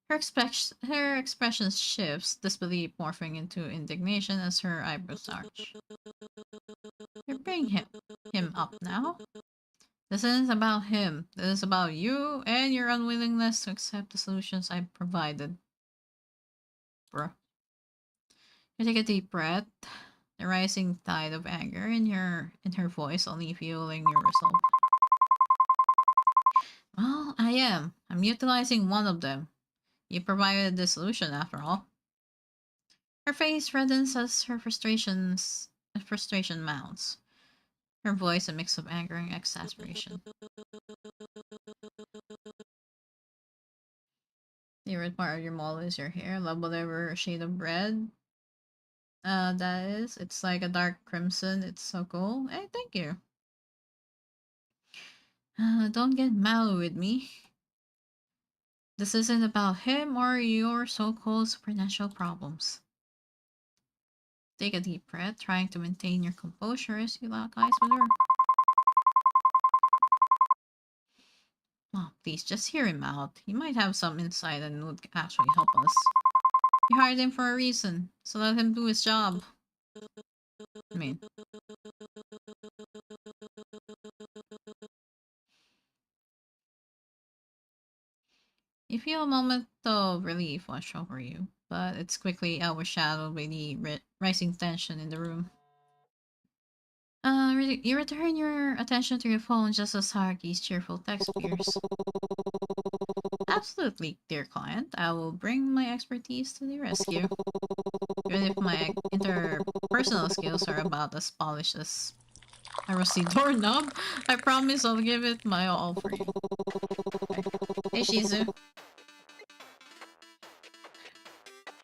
Her expression shifts, disbelief morphing into indignation as her eyebrows arch. You're bringing him up now? This isn't about him. This is about you and your unwillingness to accept the solutions I provided. Bruh. You take a deep breath, the rising tide of anger in her voice only fueling your resolve. Well, I am. I'm utilizing one of them. You provided the solution after all. Her face reddens as her frustration mounts. Her voice a mix of anger and exasperation. The favorite part of your model is your hair. Love whatever shade of red that is. It's like a dark crimson. It's so cool. Hey, thank you. Don't get mad with me. This isn't about him or your so-called supernatural problems. Take a deep breath, trying to maintain your composure as you lock eyes with her. Oh, please, just hear him out. He might have some insight and would actually help us. You hired him for a reason, so let him do his job. I mean... You feel a moment of relief wash over you, but it's quickly overshadowed by the rising tension in the room. You return your attention to your phone just as Haruki's cheerful text appears. Absolutely, dear client. I will bring my expertise to the rescue. Even if my interpersonal skills are about as polished as a rusty doorknob, I promise I'll give it my all for you. Hey, Shizu.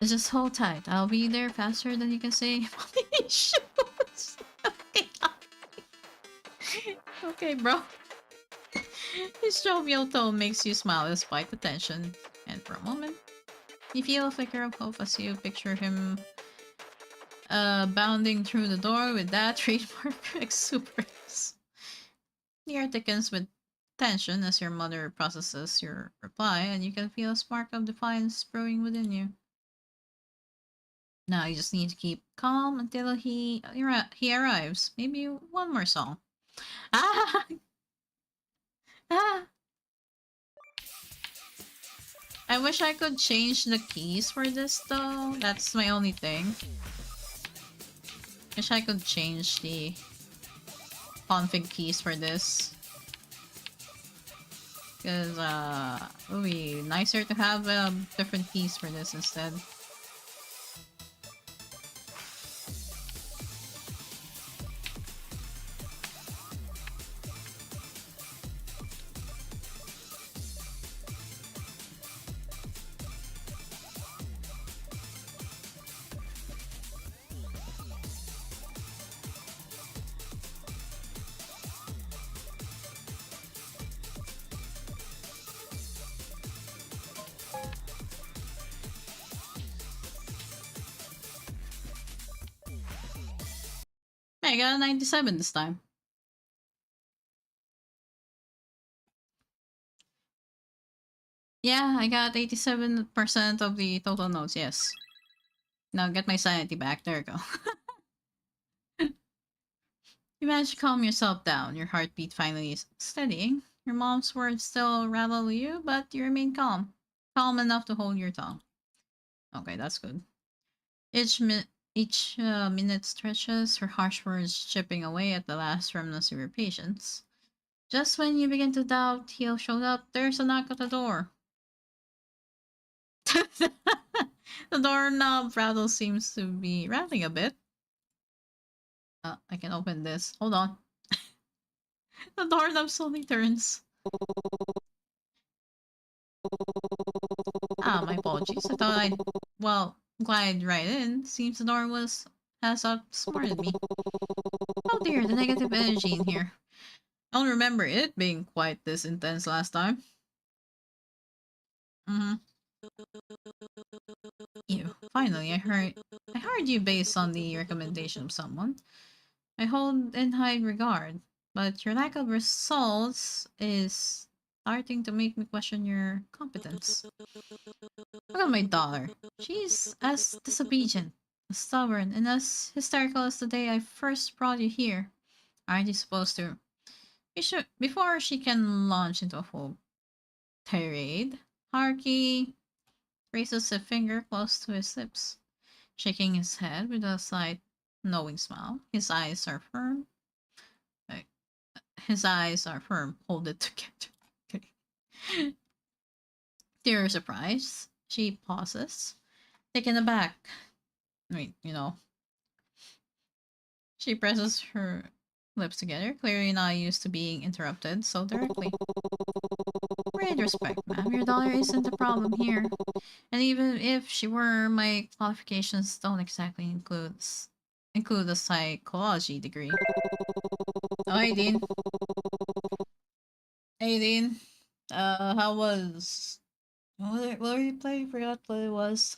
Just hold tight. I'll be there faster than you can say. Shoes. Okay, bro. His jovial tone makes you smile despite the tension. And for a moment, you feel a flicker of hope as you picture him bounding through the door with that trademark exuberance. The air thickens with tension as your mother processes your reply, and you can feel a spark of defiance brewing within you. Now you just need to keep calm until he arrives. Maybe one more song. Ah! Ah! I wish I could change the keys for this though. That's my only thing. Wish I could change the config keys for this. Because it would be nicer to have different keys for this instead. I got a 97 this time. Yeah, I got 87% of the total notes, yes. Now get my sanity back. There we go. You managed to calm yourself down, your heartbeat finally steadying. Your mom's words still rattle you, but you remain calm. Calm enough to hold your tongue. Okay, that's good. Each minute stretches, her harsh words chipping away at the last remnants of your patience. Just when you begin to doubt he'll show up, there's a knock at the door. The doorknob rattle seems to be rattling a bit. I can open this. Hold on. The doorknob slowly turns. Ah, my apologies. I thought I'd, well, glide right in. Seems the door has outsmarted me. Oh dear, the negative energy in here. I don't remember it being quite this intense last time. Mm-hmm. Ew. Finally, I heard you based on the recommendation of someone. I hold in high regard, but your lack of results is starting to make me question your competence. Look at my daughter. She's as disobedient, as stubborn, and as hysterical as the day I first brought you here. Aren't you supposed to? You should, before she can launch into a full tirade. Harky raises a finger close to his lips, shaking his head with a slight knowing smile. His eyes are firm. Like, his eyes are firm. Hold it together. Okay. To your surprise, she pauses, taken aback. Wait, she presses her lips together, clearly not used to being interrupted so directly. Great respect, ma'am. Your daughter isn't the problem here. And even if she were, my qualifications don't exactly include a psychology degree. Oh, hey, Dean. Hey, Dean. How was... What were you playing? Forgot what it was.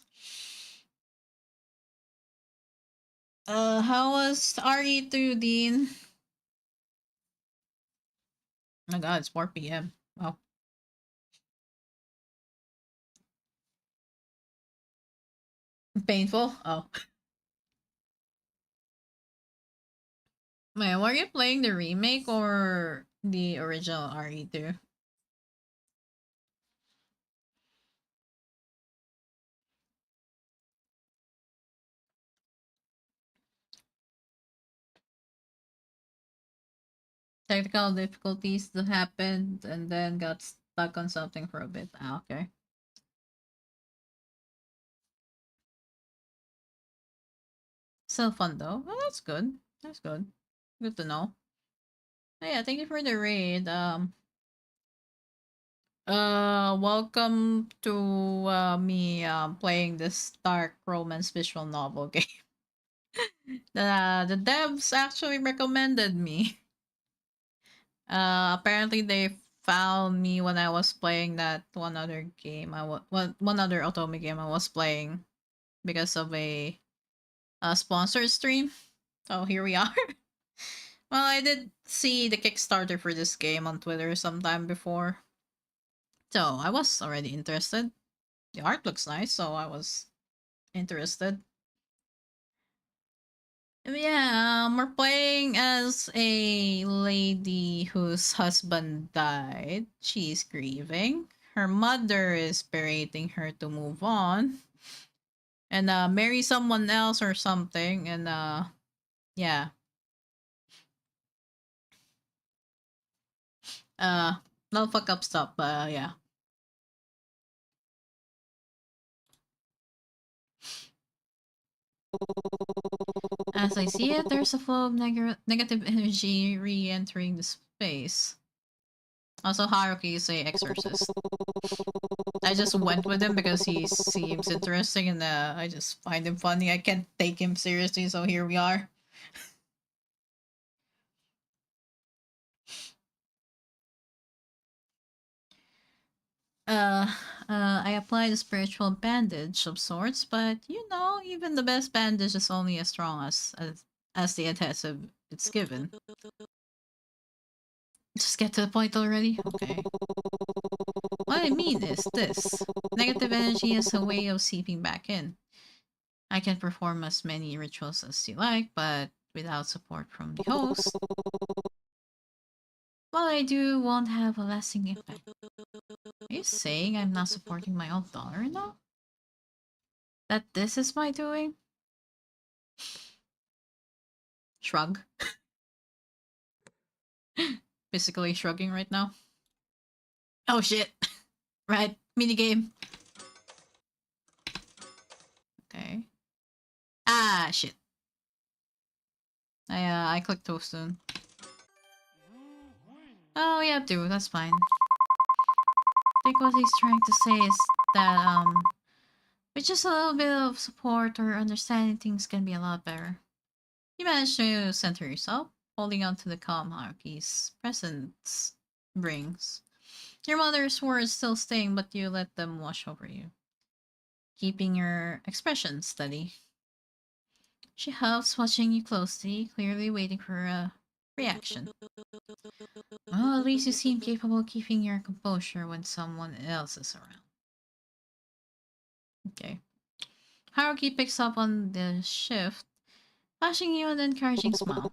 How was RE2, Dean? Oh my god, it's 4 p.m. Wow. Painful? Oh. Man, were you playing the remake or the original RE2? Technical difficulties that happened and then got stuck on something for a bit. Ah, okay. Still fun though. Well, that's good. That's good. Good to know. Oh, yeah, thank you for the raid. Welcome to me playing this dark romance visual novel game. The devs actually recommended me. Apparently they found me when I was playing that one other game. One other otome game I was playing because of a a sponsored stream. So here we are. Well, I did see the Kickstarter for this game on Twitter sometime before. So I was already interested. The art looks nice, so I was interested. Yeah, we're playing as a lady whose husband died. She's grieving. Her mother is berating her to move on and marry someone else or something. And yeah, uh, no fuck up stuff. But yeah. As I see it, there's a flow of negative energy re-entering the space. Also, Haruki is a exorcist. I just went with him because he seems interesting and I just find him funny. I can't take him seriously, so here we are. Uh, I applied a spiritual bandage of sorts, but you know, even the best bandage is only as strong as the adhesive it's given. Just get to the point already? Okay. What I mean is this. Negative energy is a way of seeping back in. I can perform as many rituals as you like, but without support from the host, what I do won't have a lasting impact. Are you saying I'm not supporting my own daughter now? That this is my doing? Shrug. Physically shrugging right now. Oh shit. Right, minigame. Okay. Ah, shit. I clicked too soon. Oh, yeah, dude, that's fine. I think what he's trying to say is that, with just a little bit of support or understanding, things can be a lot better. You managed to center yourself, holding on to the calm hierarchy's presence brings. Your mother's words still sting, but you let them wash over you, keeping your expression steady. She helps, watching you closely, clearly waiting for a reaction. Well, at least you seem capable of keeping your composure when someone else is around. Okay. Haruki picks up on the shift, flashing you an encouraging smile.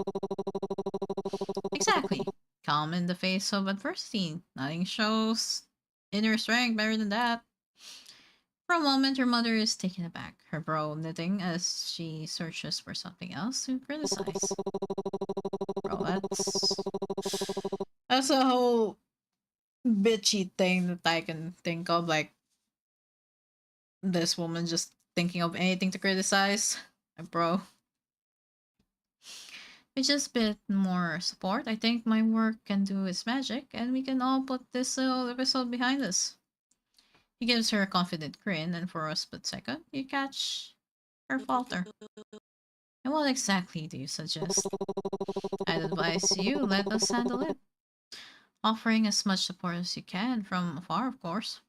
Exactly. Calm in the face of adversity. Nothing shows inner strength better than that. For a moment, your mother is taken aback, her brow knitting as she searches for something else to criticize. Bro, that's a whole bitchy thing that I can think of. Like, this woman just thinking of anything to criticize. Bro. With just a bit more support, I think my work can do its magic, and we can all put this whole episode behind us. He gives her a confident grin, and for a split second, you catch her falter. And what exactly do you suggest? I'd advise you let us handle it, offering as much support as you can from afar, of course.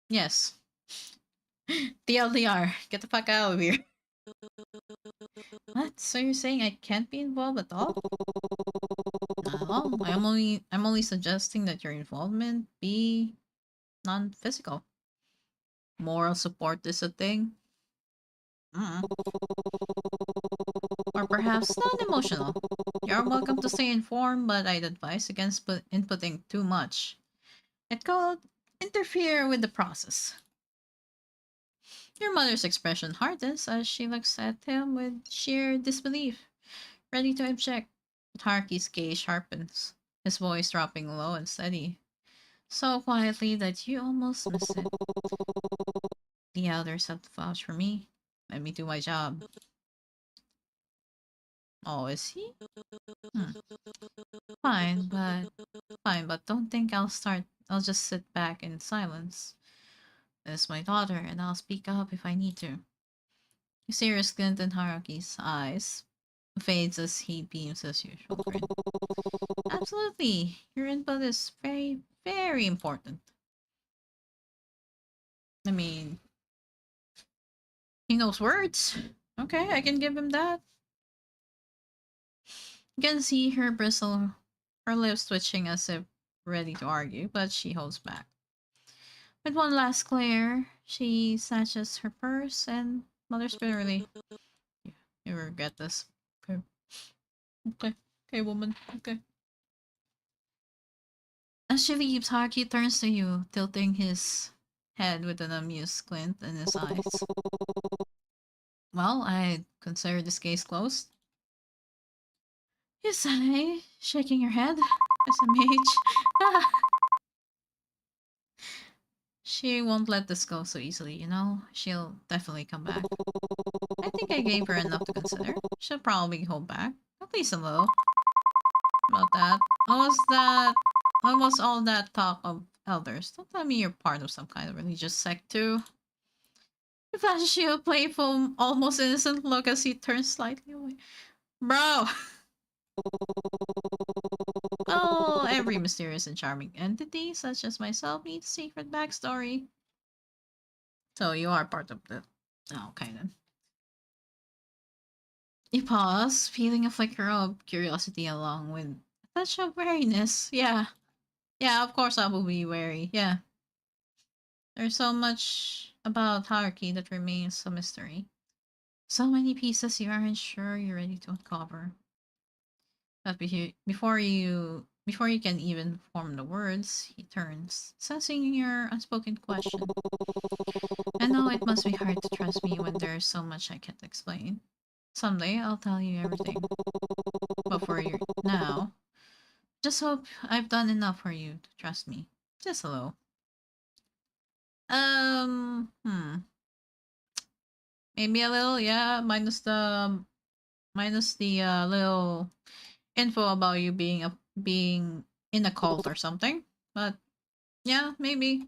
Yes. TLDR, get the fuck out of here. What? So you're saying I can't be involved at all? No, I'm only suggesting that your involvement be non-physical. Moral support is a thing. Mm. Or perhaps non-emotional. You're welcome to stay informed, but I'd advise against inputting too much. It could interfere with the process. Your mother's expression hardens as she looks at him with sheer disbelief, ready to object. But Haruki's gaze sharpens, his voice dropping low and steady, so quietly that you almost miss it. The elders have to vouch for me. Let me do my job. Oh, is he? Hmm. Fine, but don't think I'll just sit back in silence. It's my daughter, and I'll speak up if I need to. A serious glint in Haruki's eyes fades as he beams his usual grin. Absolutely. Your input is very, very important. I mean, He knows words. Okay, I can give him that. You can see her bristle, her lips twitching as if ready to argue, but she holds back. With one last glare, she snatches her purse and mutters bitterly, You regret this. Okay. Okay. Okay, woman. Okay. As she leaves, Haki turns to you, tilting his head with an amused glint in his eyes. Well, I consider this case closed. You sigh, shaking your head. SMH. She won't let this go so easily, you know? She'll definitely come back. I think I gave her enough to consider. She'll probably hold back. At least a little. About that. What was all that talk of elders? Don't tell me you're part of some kind of religious sect too. He flashes you a playful, almost innocent look as he turns slightly away. Bro! Oh, every mysterious and charming entity, such as myself, needs a secret backstory. So you are part of the... Oh, okay then. You pause, feeling a flicker of curiosity along with a touch of wariness. Yeah. Yeah, of course I will be wary. Yeah. There's so much about hierarchy that remains a mystery. So many pieces you aren't sure you're ready to uncover. But before you can even form the words, he turns, sensing your unspoken question. I know it must be hard to trust me when there's so much I can't explain. Someday I'll tell you everything. But for you now, just hope I've done enough for you to trust me. Just a little. Hmm. Maybe a little, yeah, minus the little info about you being in a cult or something. But yeah, maybe.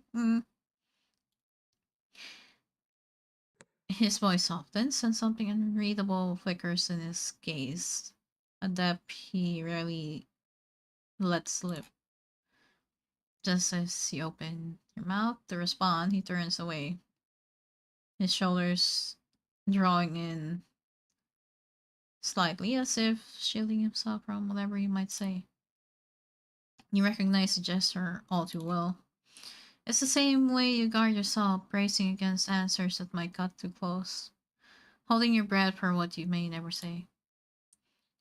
His voice softens and something unreadable flickers in his gaze. A depth he rarely lets slip. Just as you open your mouth to respond, he turns away, his shoulders drawing in slightly as if shielding himself from whatever you might say. You recognize the gesture all too well. It's the same way you guard yourself, bracing against answers that might cut too close, holding your breath for what you may never say.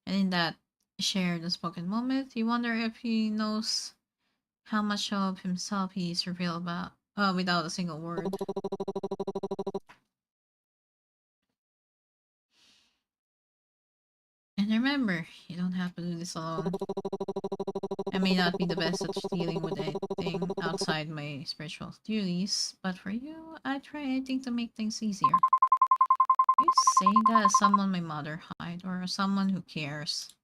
And in that shared unspoken moment, you wonder if he knows how much of himself he's revealed about without a single word. And remember, you don't have to do this alone. I may not be the best at dealing with anything outside my spiritual duties, but for you, I try anything to make things easier. You saying that as someone my mother hide, or someone who cares?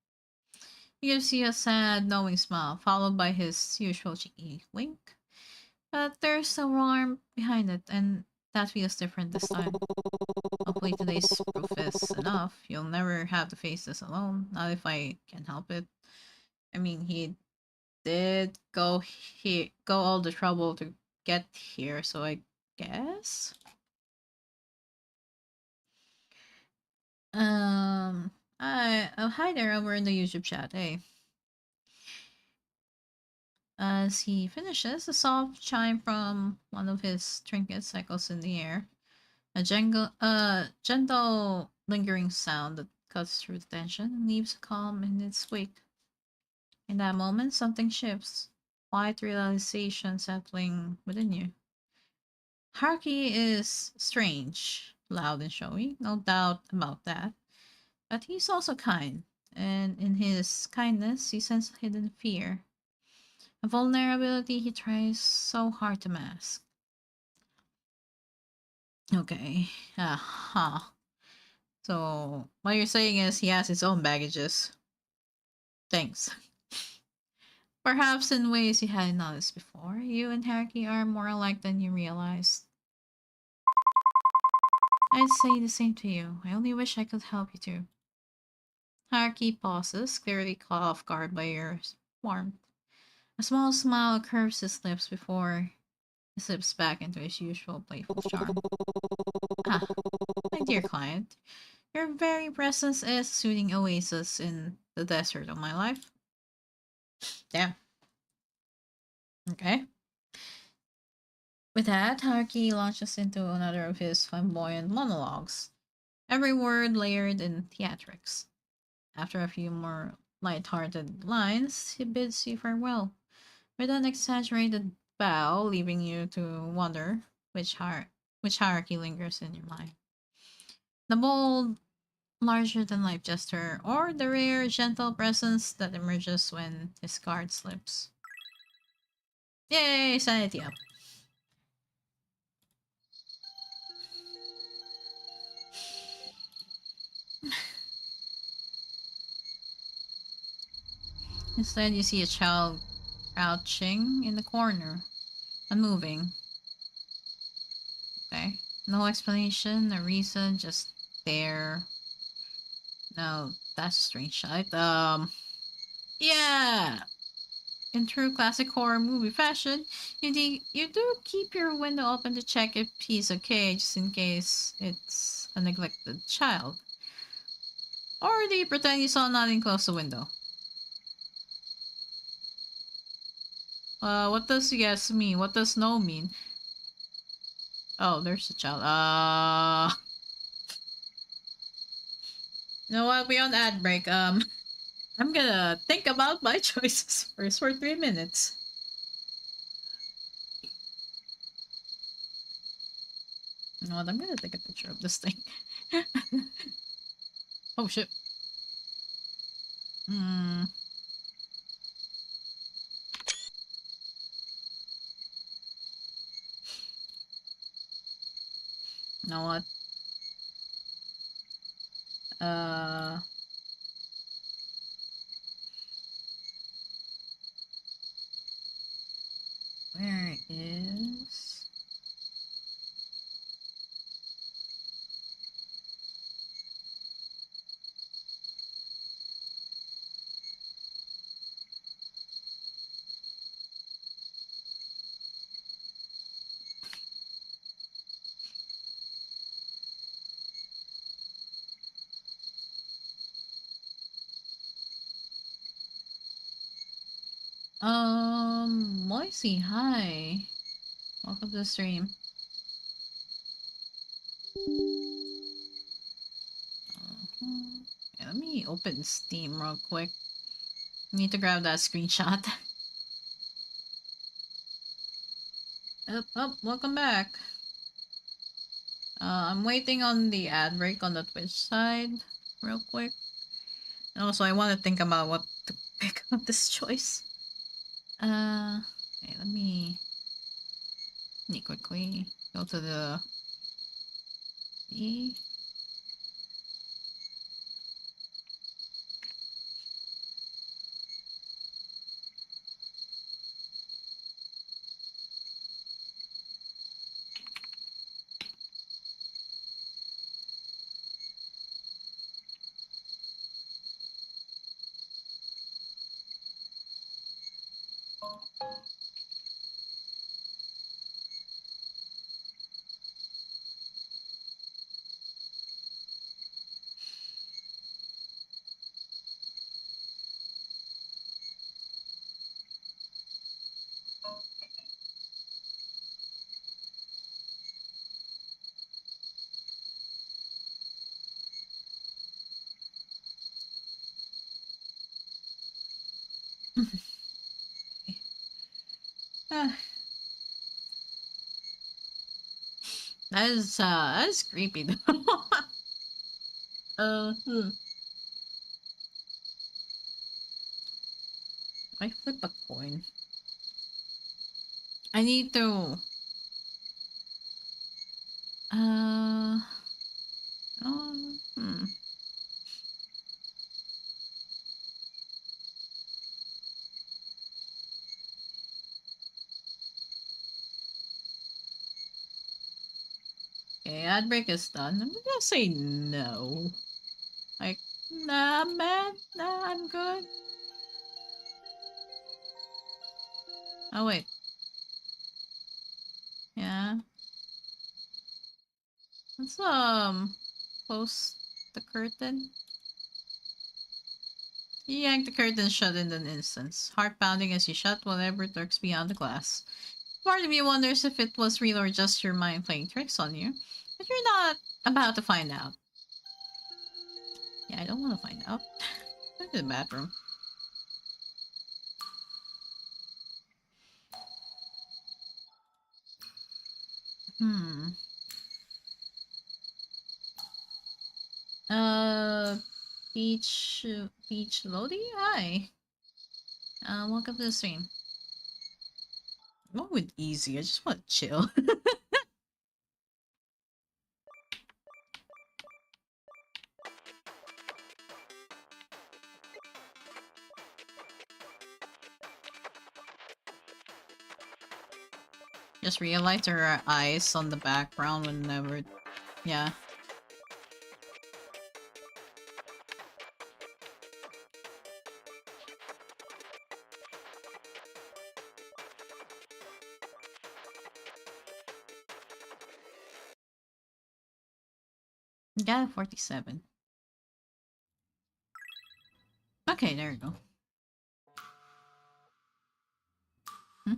He gives you a sad, knowing smile, followed by his usual cheeky wink. But there's a warmth behind it, and that feels different this time. Hopefully today's proof is enough. You'll never have to face this alone, not if I can help it. I mean, he did go all the trouble to get here, so I guess. Hi there over in the YouTube chat. Hey. As he finishes, a soft chime from one of his trinkets echoes in the air. A gentle, lingering sound that cuts through the tension and leaves a calm in its wake. In that moment, something shifts. Quiet realization settling within you. Harky is strange, loud and showy, no doubt about that. But he's also kind, and in his kindness, you sense a hidden fear, a vulnerability he tries so hard to mask. Okay, huh. So, what you're saying is he has his own baggages. Thanks. Perhaps in ways you hadn't noticed before, you and Harky are more alike than you realized. I'd say the same to you. I only wish I could help you too. Harky pauses, clearly caught off guard by your warmth. A small smile curves his lips before He slips back into his usual playful charm. Ah, my dear client, your very presence is a soothing oasis in the desert of my life. Damn. Okay. With that, Haruki launches into another of his flamboyant monologues, every word layered in theatrics. After a few more light-hearted lines, he bids you farewell, with an exaggerated bow, leaving you to wonder which hierarchy lingers in your mind. The bold, larger-than-life gesture, or the rare, gentle presence that emerges when his card slips. Yay, sanity up. Instead, you see a child crouching in the corner, unmoving. Okay. No explanation, no reason, just there. No, that's a strange shot. Yeah. In true classic horror movie fashion, you do keep your window open to check if he's okay, just in case it's a neglected child. Or do you pretend you saw nothing close the window? What does yes mean? What does no mean? Oh, there's a child. You know what? We on ad break. I'm gonna think about my choices first for 3 minutes. You know what? I'm gonna take a picture of this thing. Oh shit. Hmm. You know what? Uh. Where is? Moisey, hi. Welcome to the stream. Yeah, let me open Steam real quick. Need to grab that screenshot. Welcome back. I'm waiting on the ad break on the Twitch side, real quick. And also, I want to think about what to pick up this choice. Okay, let me quickly go to the E. Ah, that is creepy though. Hmm. I flip a coin. I need to. Uh. Hmm. Okay, ad break is done. I'm gonna say no. Like, nah, man. Nah, I'm good. Oh, wait. Let's close the curtain. You yank the curtain shut in an instant, heart pounding as you shut whatever lurks beyond the glass. Part of you wonders if it was real or just your mind playing tricks on you, but you're not about to find out. Yeah, I don't want to find out. Go to the bathroom. Hmm. Uh, Peach Lodi? Hi. Welcome to the stream. What would easy? I just want to chill. Just realize there are eyes on the background whenever... Yeah. Got 47. Okay, there you go. Hmm?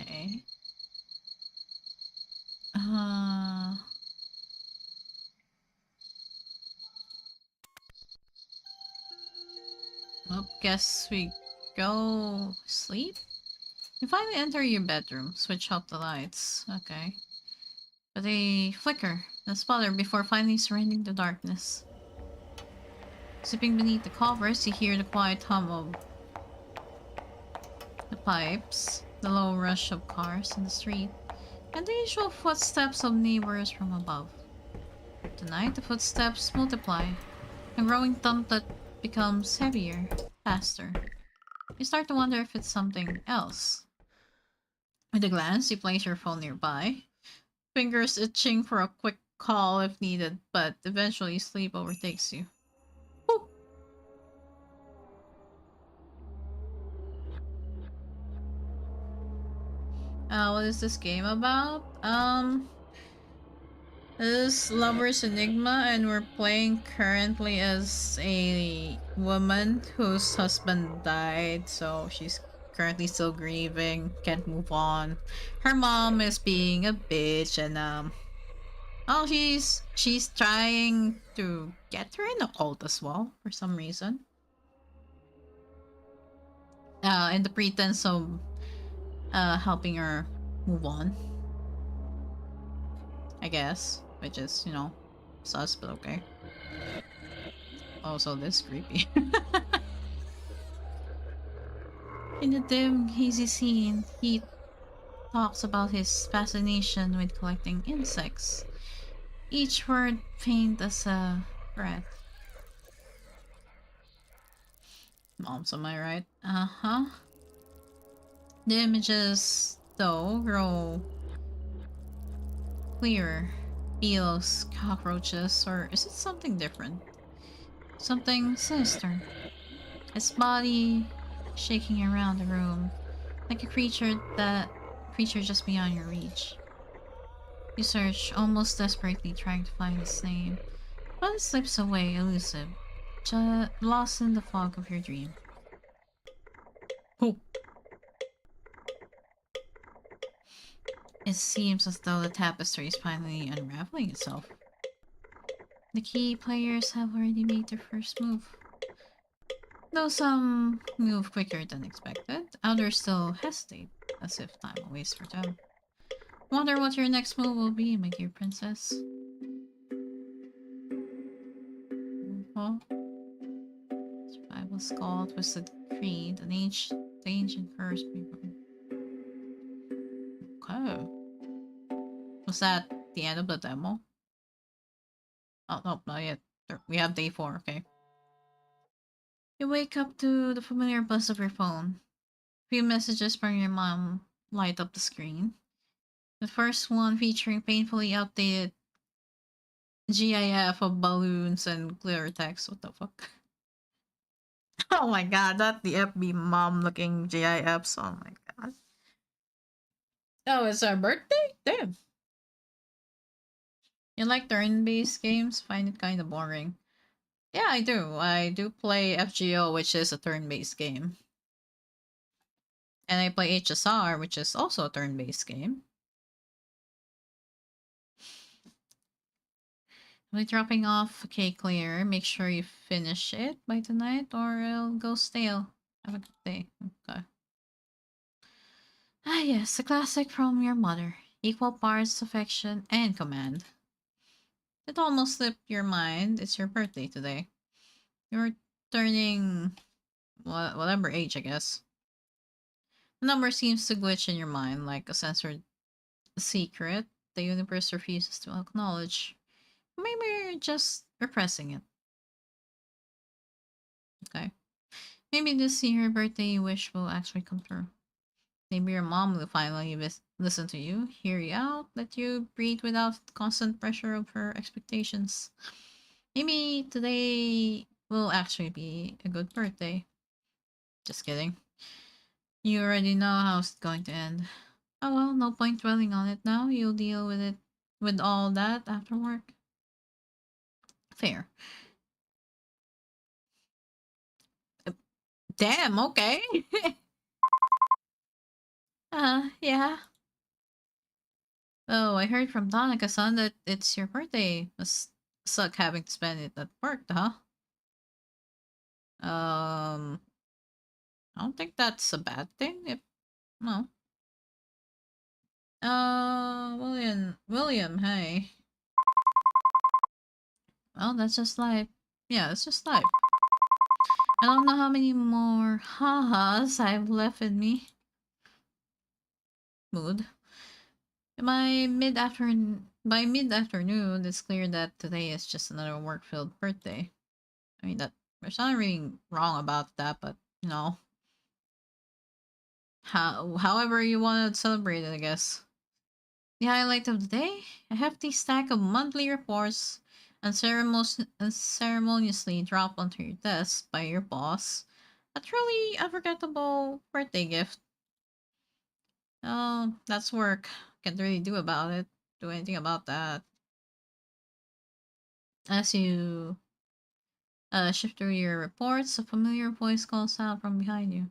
Okay. Well, guess we go sleep? You finally enter your bedroom, switch off the lights. Okay. But they flicker and sputter before finally surrendering to darkness. Slipping beneath the covers, you hear the quiet hum of the pipes, the low rush of cars in the street, and the usual footsteps of neighbors from above. Tonight, the footsteps multiply, a growing thump that becomes heavier, faster. You start to wonder if it's something else. With a glance, you place your phone nearby, fingers itching for a quick call if needed, but eventually sleep overtakes you. Whew. What is this game about? This is Lover's Enigma, and we're playing currently as a woman whose husband died, so she's currently still grieving, can't move on. Her mom is being a bitch, and oh, she's trying to get her in a cult as well for some reason. In the pretense of helping her move on, I guess, which is, you know, sus, but okay. Also, this creepy. In the dim, hazy scene, he talks about his fascination with collecting insects. Each word faint as a threat. Moms, am I right? Uh-huh. The images, though, grow clearer. Beetles, cockroaches, or is it something different? Something sinister. Its body shaking around the room, like a creature just beyond your reach. You search, almost desperately trying to find its name, but it slips away, elusive, lost in the fog of your dream. Oh. It seems as though the tapestry is finally unraveling itself. The key players have already made their first move. Though some move quicker than expected, others still hesitate, as if time waits for them. Wonder what your next move will be, my dear princess. Huh? Survival Skull, Twisted Creed, the ancient curse paper. Okay. Was that the end of the demo? Oh, no, not yet. We have day 4, okay. You wake up to the familiar buzz of your phone. Few messages from your mom light up the screen. The first one featuring painfully updated GIF of balloons and clear text. What the fuck? Oh my god, that the FB mom looking GIFs. Oh my god. Oh, it's our birthday? Damn. You like turn-based games? Find it kind of boring. Yeah, I do. I do play FGO, which is a turn-based game. And I play HSR, which is also a turn-based game. By dropping off a cake layer, make sure you finish it by tonight or it'll go stale. Have a good day. Okay. Ah yes, a classic from your mother. Equal parts affection and command. It almost slipped your mind. It's your birthday today. You're turning whatever age, I guess. The number seems to glitch in your mind like a censored secret the universe refuses to acknowledge. Maybe you're just repressing it. Okay. Maybe this year birthday wish will actually come true. Maybe your mom will finally listen to you, hear you out, let you breathe without constant pressure of her expectations. Maybe today will actually be a good birthday. Just kidding. You already know how it's going to end. Oh well, no point dwelling on it now. You'll deal with it with all that after work. Fair. Uh, Damn, okay. Yeah. Oh, I heard from Donica-san that it's your birthday. Must suck having to spend it at work, huh? I don't think that's a bad thing. If no. William, hey. Well, that's just life. Yeah, it's just life. I don't know how many more ha-has I've left in me. Mood. By mid-afternoon, it's clear that today is just another work-filled birthday. I mean, that there's nothing really wrong about that, but you know, however you want to celebrate it, I guess. The highlight of the day: a hefty stack of monthly reports unceremoniously dropped onto your desk by your boss. A truly unforgettable birthday gift. Oh, that's work. Can't really do anything about that. As you shift through your reports, a familiar voice calls out from behind you.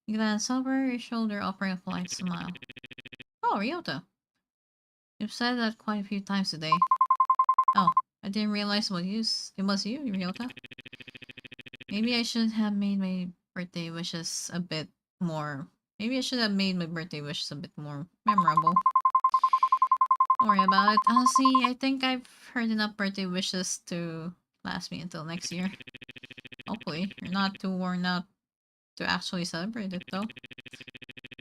You glance over your shoulder, offering a polite smile. Oh, Ryota. You've said that quite a few times today. Oh, I didn't realize it was you, Ryota. Maybe I should have made my birthday wishes a bit more. Maybe I should have made my birthday wishes a bit more memorable. Don't worry about it. Honestly, I think I've heard enough birthday wishes to last me until next year. Hopefully, you're not too worn out to actually celebrate it, though.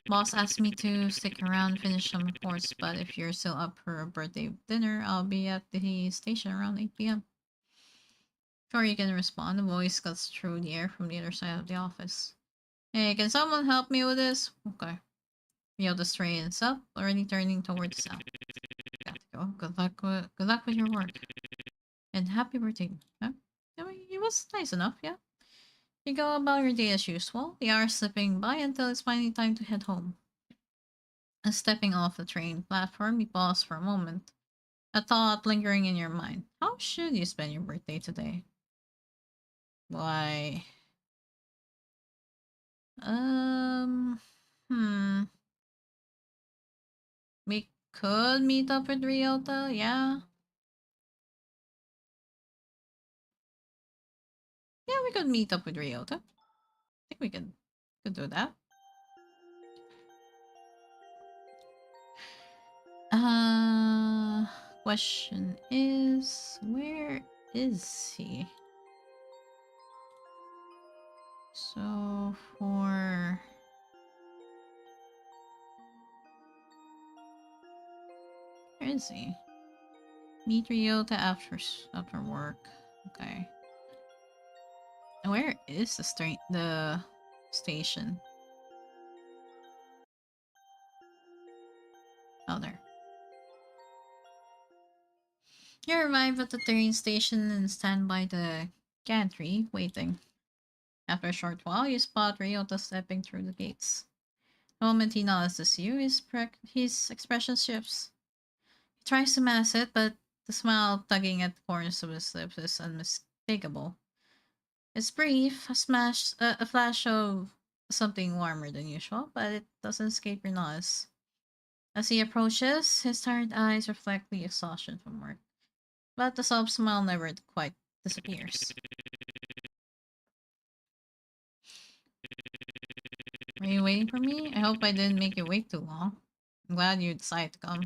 Boss asked me to stick around and finish some reports, but if you're still up for a birthday dinner, I'll be at the station around 8 p.m. Before you can respond, a voice cuts through the air from the other side of the office. Hey, can someone help me with this? Okay. Ryota straightens up, already turning towards the sound. Gotta go. Good luck with your work. And happy birthday. Huh? I mean, it was nice enough, yeah. You go about your day as usual, the hours slipping by until it's finally time to head home. And stepping off the train platform, you pause for a moment. A thought lingering in your mind. How should you spend your birthday today? Why? Um, hmm. We could meet up with Ryota, yeah. Yeah, we could meet up with Ryota. I think we could do that. Uh, question is, where is he? So for where is he? Meet Ryota after work. Okay. Where is the station? Oh, there. You arrive at the train station and stand by the gantry, waiting. After a short while, you spot Ryota stepping through the gates. The moment he notices you, his expression shifts. He tries to mask it, but the smile tugging at the corners of his lips is unmistakable. It's brief, a flash of something warmer than usual, but it doesn't escape your notice. As he approaches, his tired eyes reflect the exhaustion from work, but the soft smile never quite disappears. Are you waiting for me? I hope I didn't make you wait too long. I'm glad you decided to come.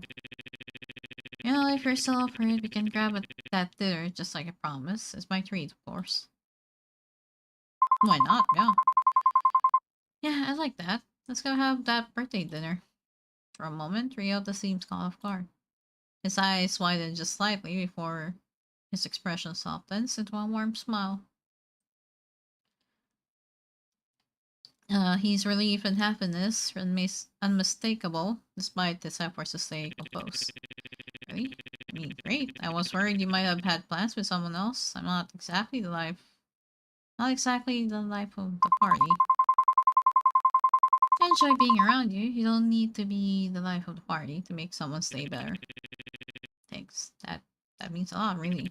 You know, if you're still up for it, we can grab that dinner just like I promised. It's my treat, of course. Why not? Yeah. Yeah, I like that. Let's go have that birthday dinner. For a moment, Ryota seems caught off guard. His eyes widen just slightly before his expression softens into a warm smile. His relief and happiness unmistakable despite his efforts to stay composed. Really? I mean, great. I was worried you might have had plans with someone else. Not exactly the life of the party. I enjoy being around you. You don't need to be the life of the party to make someone stay better. Thanks. That means a lot, really.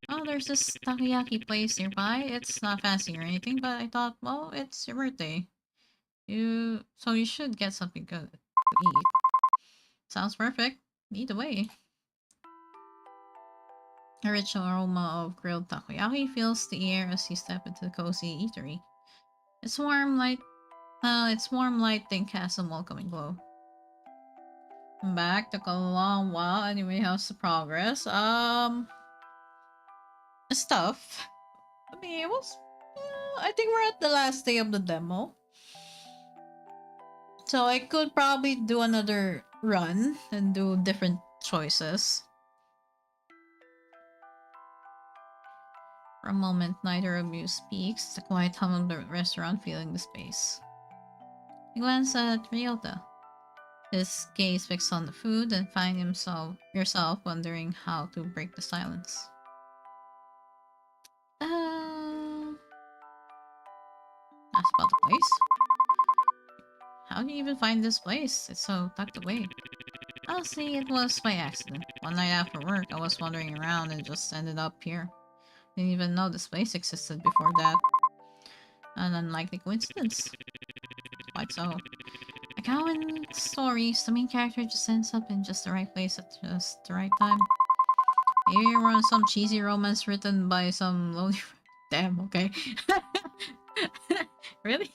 Oh, there's this takoyaki place nearby. It's not fancy or anything, but I thought, well, it's your birthday. So you should get something good to eat. Sounds perfect. Either way. A rich aroma of grilled takoyaki fills the air as you step into the cozy eatery. Its warm lighting casts a welcoming glow. I'm back. Took a long while. Anyway, how's the progress? Stuff. I mean, it was. I think we're at the last day of the demo. So I could probably do another run and do different choices. For a moment, neither of you speaks, the quiet hum of the restaurant filling the space. You glance at Ryota, his gaze fixed on the food, and find yourself wondering how to break the silence. Ask about the place? How do you even find this place? It's so tucked away. Honestly, it was by accident. One night after work, I was wandering around and just ended up here. Didn't even know this place existed before that. An unlikely coincidence. Quite so. Like how in stories, the main character just ends up in just the right place at just the right time. Maybe we're on some cheesy romance written by some lonely... Damn, okay. Really?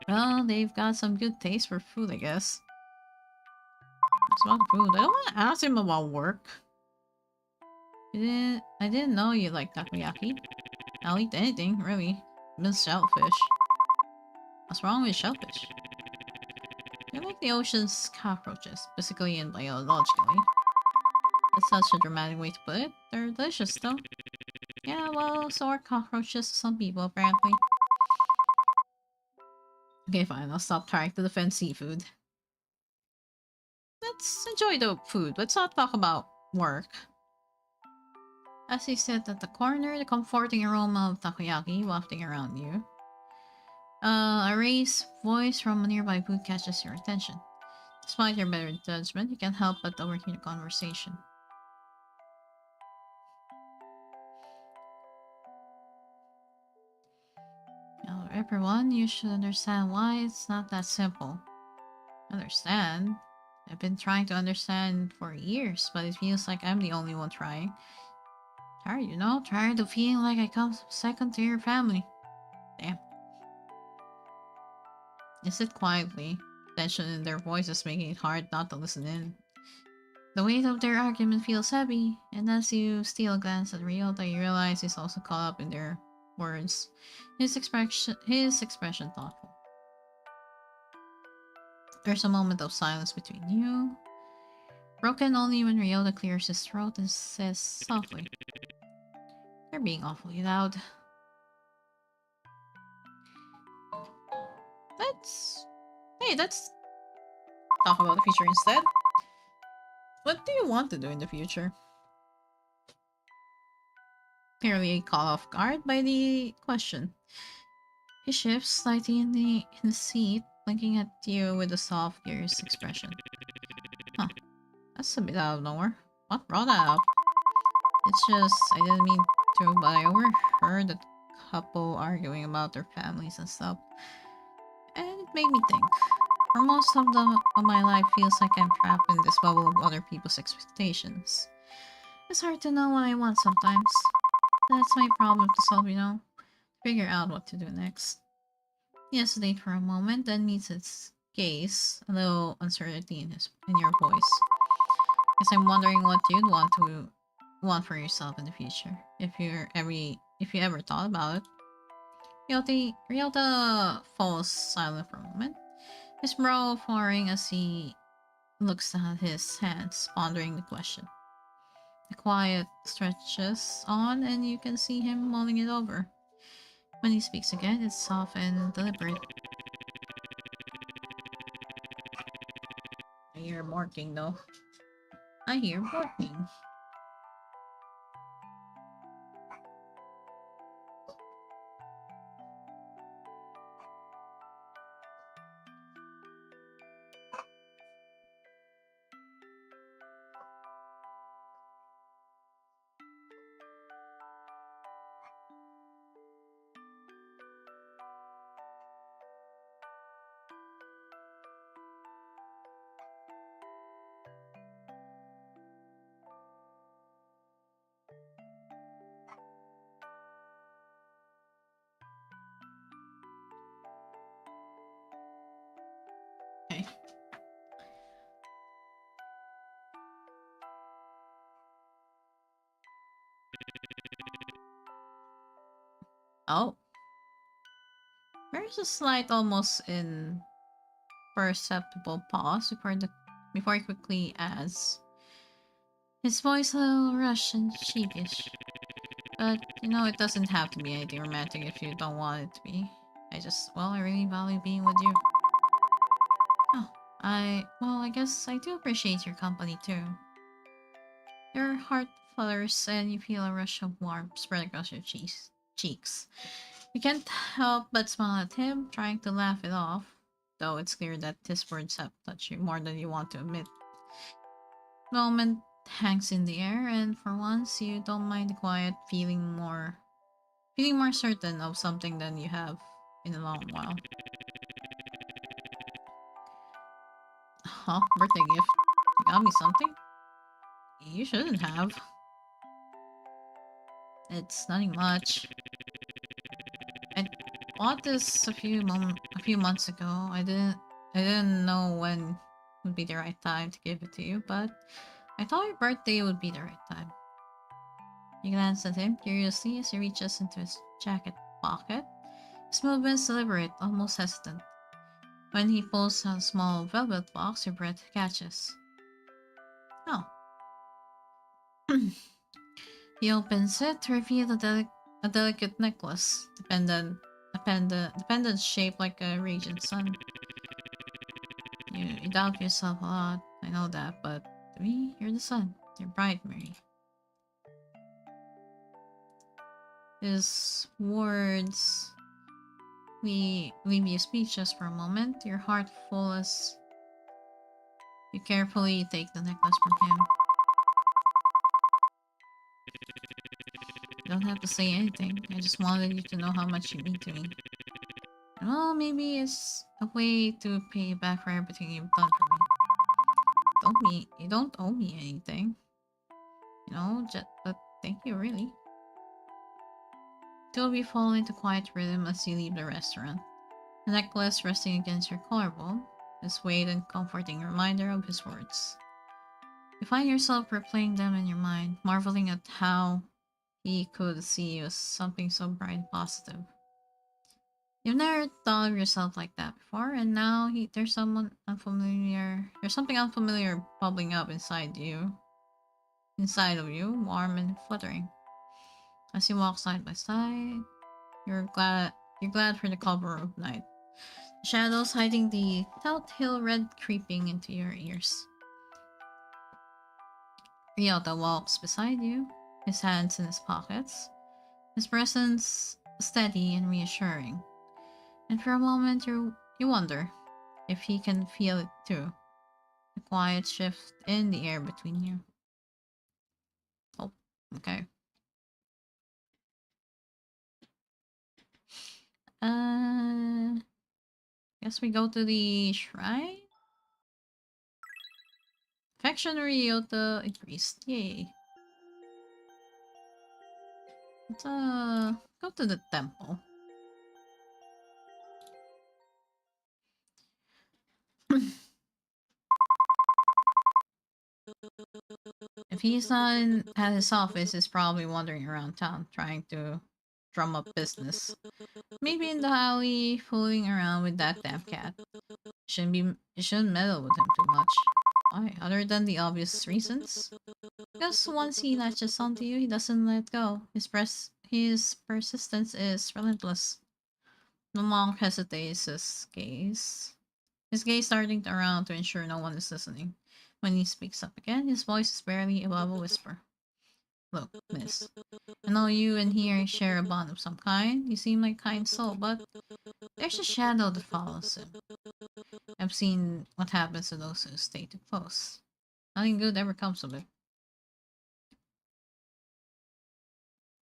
Well, they've got some good taste for food, I guess. It's about food. I don't want to ask him about work. I didn't know you like takoyaki. I'll eat anything, really. Even shellfish. What's wrong with shellfish? They're like the ocean's cockroaches, physically and biologically. That's such a dramatic way to put it. They're delicious, though. Yeah, well, so are cockroaches to some people, apparently. Okay, fine, I'll stop trying to defend seafood. Let's enjoy the food. Let's not talk about work. As he sat at the corner, the comforting aroma of takoyaki wafting around you. A raised voice from a nearby booth catches your attention. Despite your better judgment, you can't help but overhear the conversation. Now, everyone, you should understand why it's not that simple. Understand? I've been trying to understand for years, but it feels like I'm the only one trying. Tired, you know? Tired of feeling like I come second to your family. Damn. They sit quietly, tension in their voices making it hard not to listen in. The weight of their argument feels heavy, and as you steal a glance at Ryota, you realize he's also caught up in their words. His expression thoughtful. There's a moment of silence between you, broken only when Ryota clears his throat and says softly, They're being awfully loud. Let's talk about the future instead. What do you want to do in the future? Clearly caught off guard by the question. He shifts slightly in the seat, blinking at you with a soft, curious expression. Huh, that's a bit out of nowhere. What brought that up? It's just, I didn't mean to, but I overheard a couple arguing about their families and stuff. And it made me think. For most of my life feels like I'm trapped in this bubble of other people's expectations. It's hard to know what I want sometimes. That's my problem to solve, you know? Figure out what to do next. He hesitates for a moment, then meets its gaze, a little uncertainty in your voice. Guess I'm wondering what you'd want for yourself in the future, if you ever thought about it. Ryota falls silent for a moment, his brow furrowing as he looks at his hands, pondering the question. The quiet stretches on, and you can see him mulling it over. When he speaks again, it's soft and deliberate. I hear barking, though. I hear barking. Okay. Oh. There's a slight, almost imperceptible pause before he quickly adds. His voice a little rushed and sheepish. But, you know, it doesn't have to be anything romantic if you don't want it to be. I really value being with you. Oh, I guess I do appreciate your company too. Your heart flutters and you feel a rush of warmth spread across your cheeks. You can't help but smile at him, trying to laugh it off, though it's clear that his words have touched you more than you want to admit. The moment hangs in the air, and for once, you don't mind the quiet, feeling more certain of something than you have in a long while. Huh? Birthday gift? You got me something? You shouldn't have. It's nothing much. I bought this a few months ago. I didn't know when would be the right time to give it to you, but I thought your birthday would be the right time. You glance at him curiously as he reaches into his jacket pocket. His movements deliberate, almost hesitant. When he pulls out a small velvet box, your breath catches. Oh. He opens it to reveal a delicate necklace, the pendant shaped like a radiant sun. You doubt yourself a lot, I know that, but to me, you're the sun. You're bright, Mary. His words leave you speechless for a moment, your heart full as you carefully take the necklace from him. You don't have to say anything, I just wanted you to know how much you mean to me. Well, maybe it's a way to pay you back for everything you've done for me. You don't owe me anything. You know, but thank you, really. Two of you fall into quiet rhythm as you leave the restaurant. The necklace resting against your collarbone, a sweet and comforting reminder of his words. You find yourself replaying them in your mind, marveling at how he could see you as something so bright and positive. You've never thought of yourself like that before, and now there's something unfamiliar bubbling up inside of you, warm and fluttering. As you walk side by side, you're glad for the cover of night. The shadows hiding the telltale red creeping into your ears. Ryota walks beside you, his hands in his pockets, his presence steady and reassuring. And for a moment you wonder if he can feel it too. The quiet shift in the air between you. Oh, okay. Guess we go to the shrine? Affection Ryota increased. Yay. Let's go to the temple. If he's not at his office, he's probably wandering around town trying to drum up business. Maybe in the alley, fooling around with that damn cat. You shouldn't meddle with him too much. Why? Other than the obvious reasons? Because once he latches onto you, he doesn't let go. His persistence is relentless. The monk hesitates his gaze starting around to ensure no one is listening. When he speaks up again, his voice is barely above a whisper. Look, miss, I know you and he share a bond of some kind. You seem like a kind soul, but there's a shadow that follows him. I've seen what happens to those who stay too close. Nothing good ever comes of it.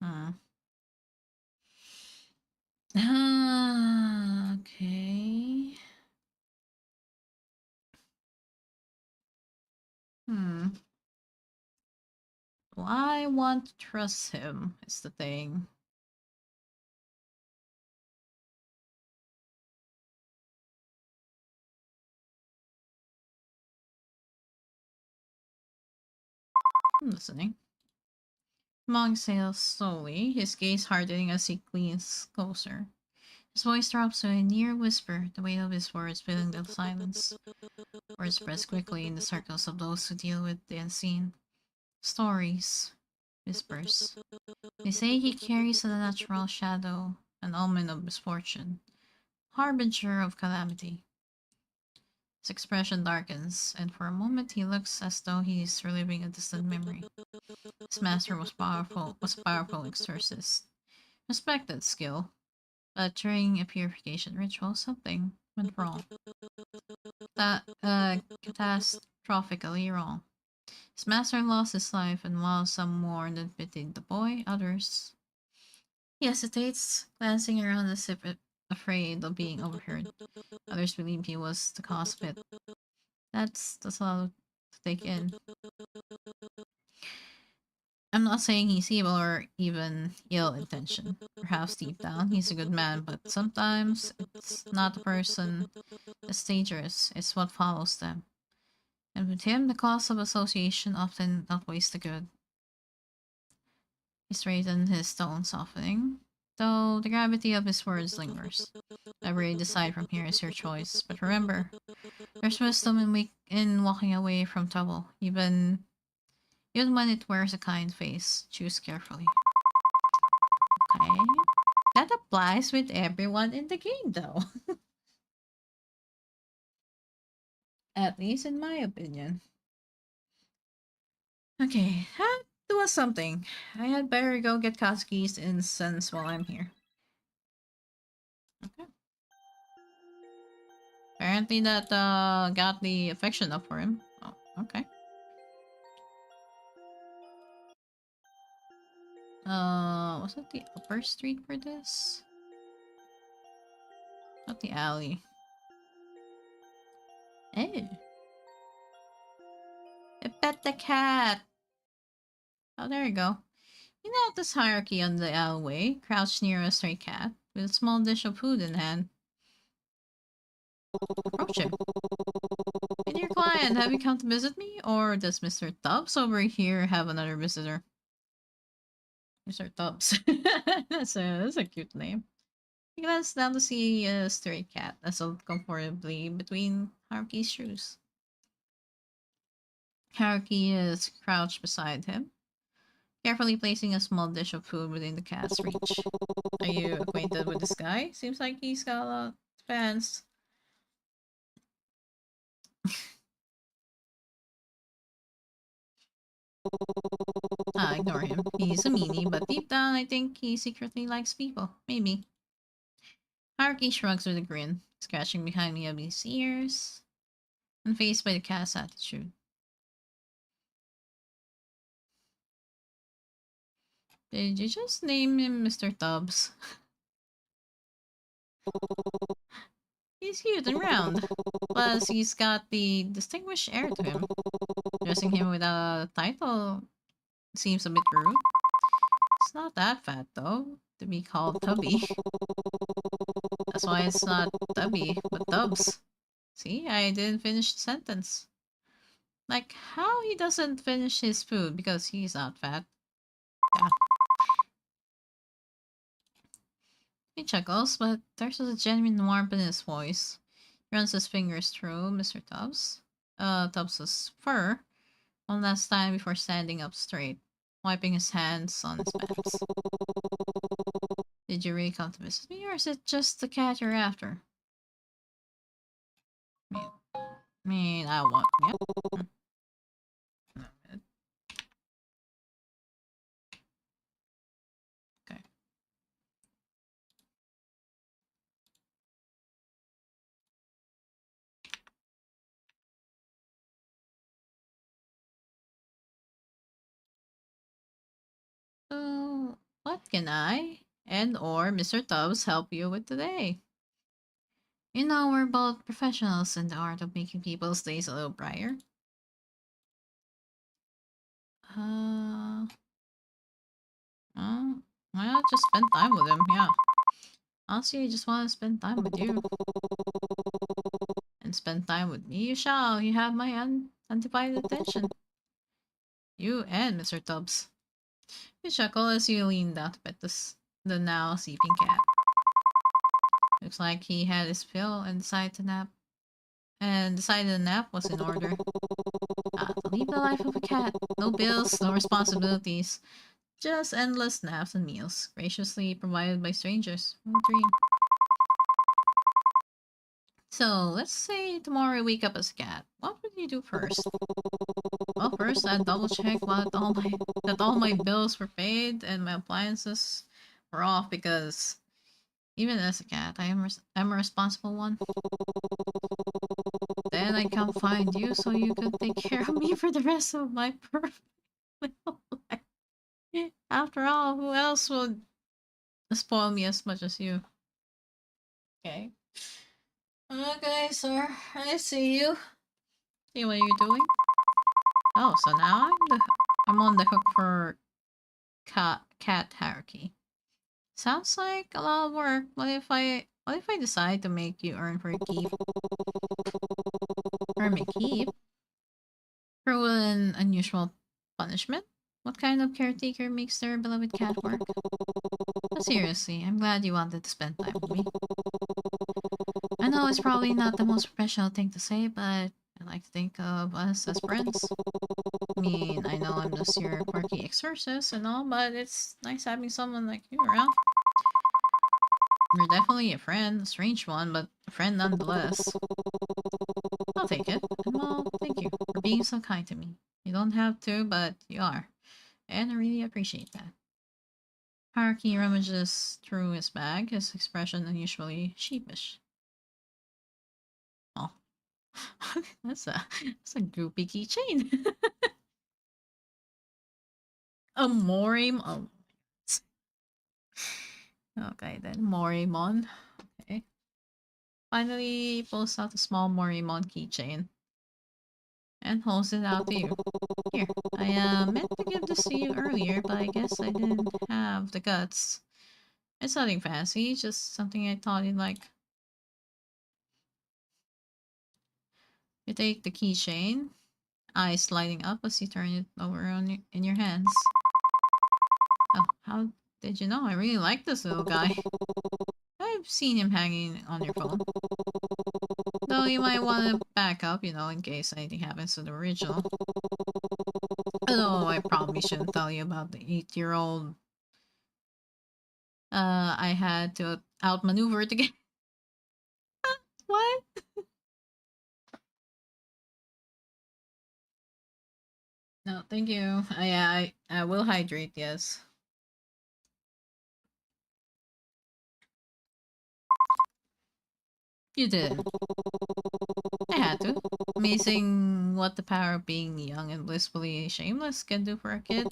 Hmm. Okay. Hmm. Well, I want to trust him, is the thing. I'm listening. Monk sails slowly, his gaze hardening as he leans closer. His voice drops to a near whisper, the weight of his words filling the silence. Words spread quickly in the circles of those who deal with the unseen. Stories. Whispers. They say he carries an unnatural shadow, an omen of misfortune, harbinger of calamity. His expression darkens, and for a moment he looks as though he is reliving a distant memory. His master was a powerful exorcist. Respected skill, but during a purification ritual, something went wrong. Catastrophically wrong. His master lost his life, and while some mourned and pitied the boy, others... He hesitates, glancing around as if afraid of being overheard. Others believe he was the cause of it. That's a lot to take in. I'm not saying he's evil or even ill-intentioned. Perhaps deep down he's a good man, but sometimes it's not the person that's dangerous, it's what follows them. And with him, the cost of association often outweighs the good. He straightened his tone, softening, though the gravity of his words lingers. Whatever you decide from here is your choice, but remember, there's wisdom in walking away from trouble, even when it wears a kind face. Choose carefully. Okay. That applies with everyone in the game, though. At least in my opinion. Okay, that was something. I had better go get Katsuki's incense while I'm here. Okay. Apparently that got the affection up for him. Oh, okay. Was it the upper street for this? Not the alley. Oh. I pet the cat! Oh, there you go. You know this hierarchy on the alleyway, crouched near a stray cat, with a small dish of food in hand. Approach him. Hey, dear client, have you come to visit me? Or does Mr. Tubbs over here have another visitor? Mr. Tubbs. That's a cute name. He glanced down to see a stray cat nestled comfortably between Haruki's shoes. Haruki is crouched beside him, carefully placing a small dish of food within the cat's reach. Are you acquainted with this guy? Seems like he's got a lot of fans. Ignore him. He's a meanie, but deep down I think he secretly likes people. Maybe. Haruki shrugs with a grin, scratching behind Miyabi's ears, unfazed by the cat's attitude. Did you just name him Mr. Tubbs? He's cute and round. Plus, he's got the distinguished air to him. Dressing him with a title seems a bit rude. It's not that fat, though, to be called Tubby. That's why it's not Tubby, but Tubbs. See, I didn't finish the sentence. Like, how he doesn't finish his food because he's not fat. Yeah. He chuckles, but there's a genuine warmth in his voice. He runs his fingers through Mr. Tubbs's fur one last time before standing up straight, wiping his hands on his bags. Did you really come to visit me, or is it just the cat you're after? I want. Yeah. Okay. So, what can I and or Mr. Tubbs help you with today? You know, we're both professionals in the art of making people's days a little brighter. Uh, why not just spend time with him? Yeah. Honestly, I just want to spend time with you. And spend time with me, you shall. You have my undivided attention. You and Mr. Tubbs. You chuckle as you lean down to pet the now sleeping cat. Looks like he had his fill and decided to nap. And decided a nap was in order. To lead the life of a cat. No bills, no responsibilities. Just endless naps and meals, graciously provided by strangers. What a dream. So, let's say tomorrow you wake up as a cat. What would you do first? Well, first I'd double check that all my bills were paid and my appliances were off, because even as a cat, I'm a responsible one. Then I'd come find you so you could take care of me for the rest of my perfect little life. After all, who else would spoil me as much as you? Okay. Okay, sir. I see you. See what you're doing? Oh, so now I'm on the hook for cat hierarchy. Sounds like a lot of work. What if I decide to make you earn for a keep? Earn my keep? Cruel and unusual punishment? What kind of caretaker makes their beloved cat work? But seriously, I'm glad you wanted to spend time with me. I know it's probably not the most professional thing to say, but I like to think of us as friends. I know I'm just your quirky exorcist and all, but it's nice having someone like you around. You're definitely a friend, a strange one, but a friend nonetheless. I'll take it. And well, thank you for being so kind to me. You don't have to, but you are. And I really appreciate that. Haruki rummages through his bag, his expression unusually sheepish. Oh. that's a groupie keychain. A Morimon. Okay, then Morimon. Okay. Finally pulls out a small Morimon keychain and holds it out to you. Here, I meant to give this to you earlier, but I guess I didn't have the guts. It's nothing fancy, just something I thought you'd like. You take the keychain, eyes lighting up as you turn it over in your hands. Oh, how did you know? I really like this little guy. I've seen him hanging on your phone. Though you might want to back up, in case anything happens to the original. Although I probably shouldn't tell you about the 8-year-old I had to outmaneuver to get. What? No, thank you. I will hydrate, yes. You did. I had to. Amazing what the power of being young and blissfully shameless can do for a kid.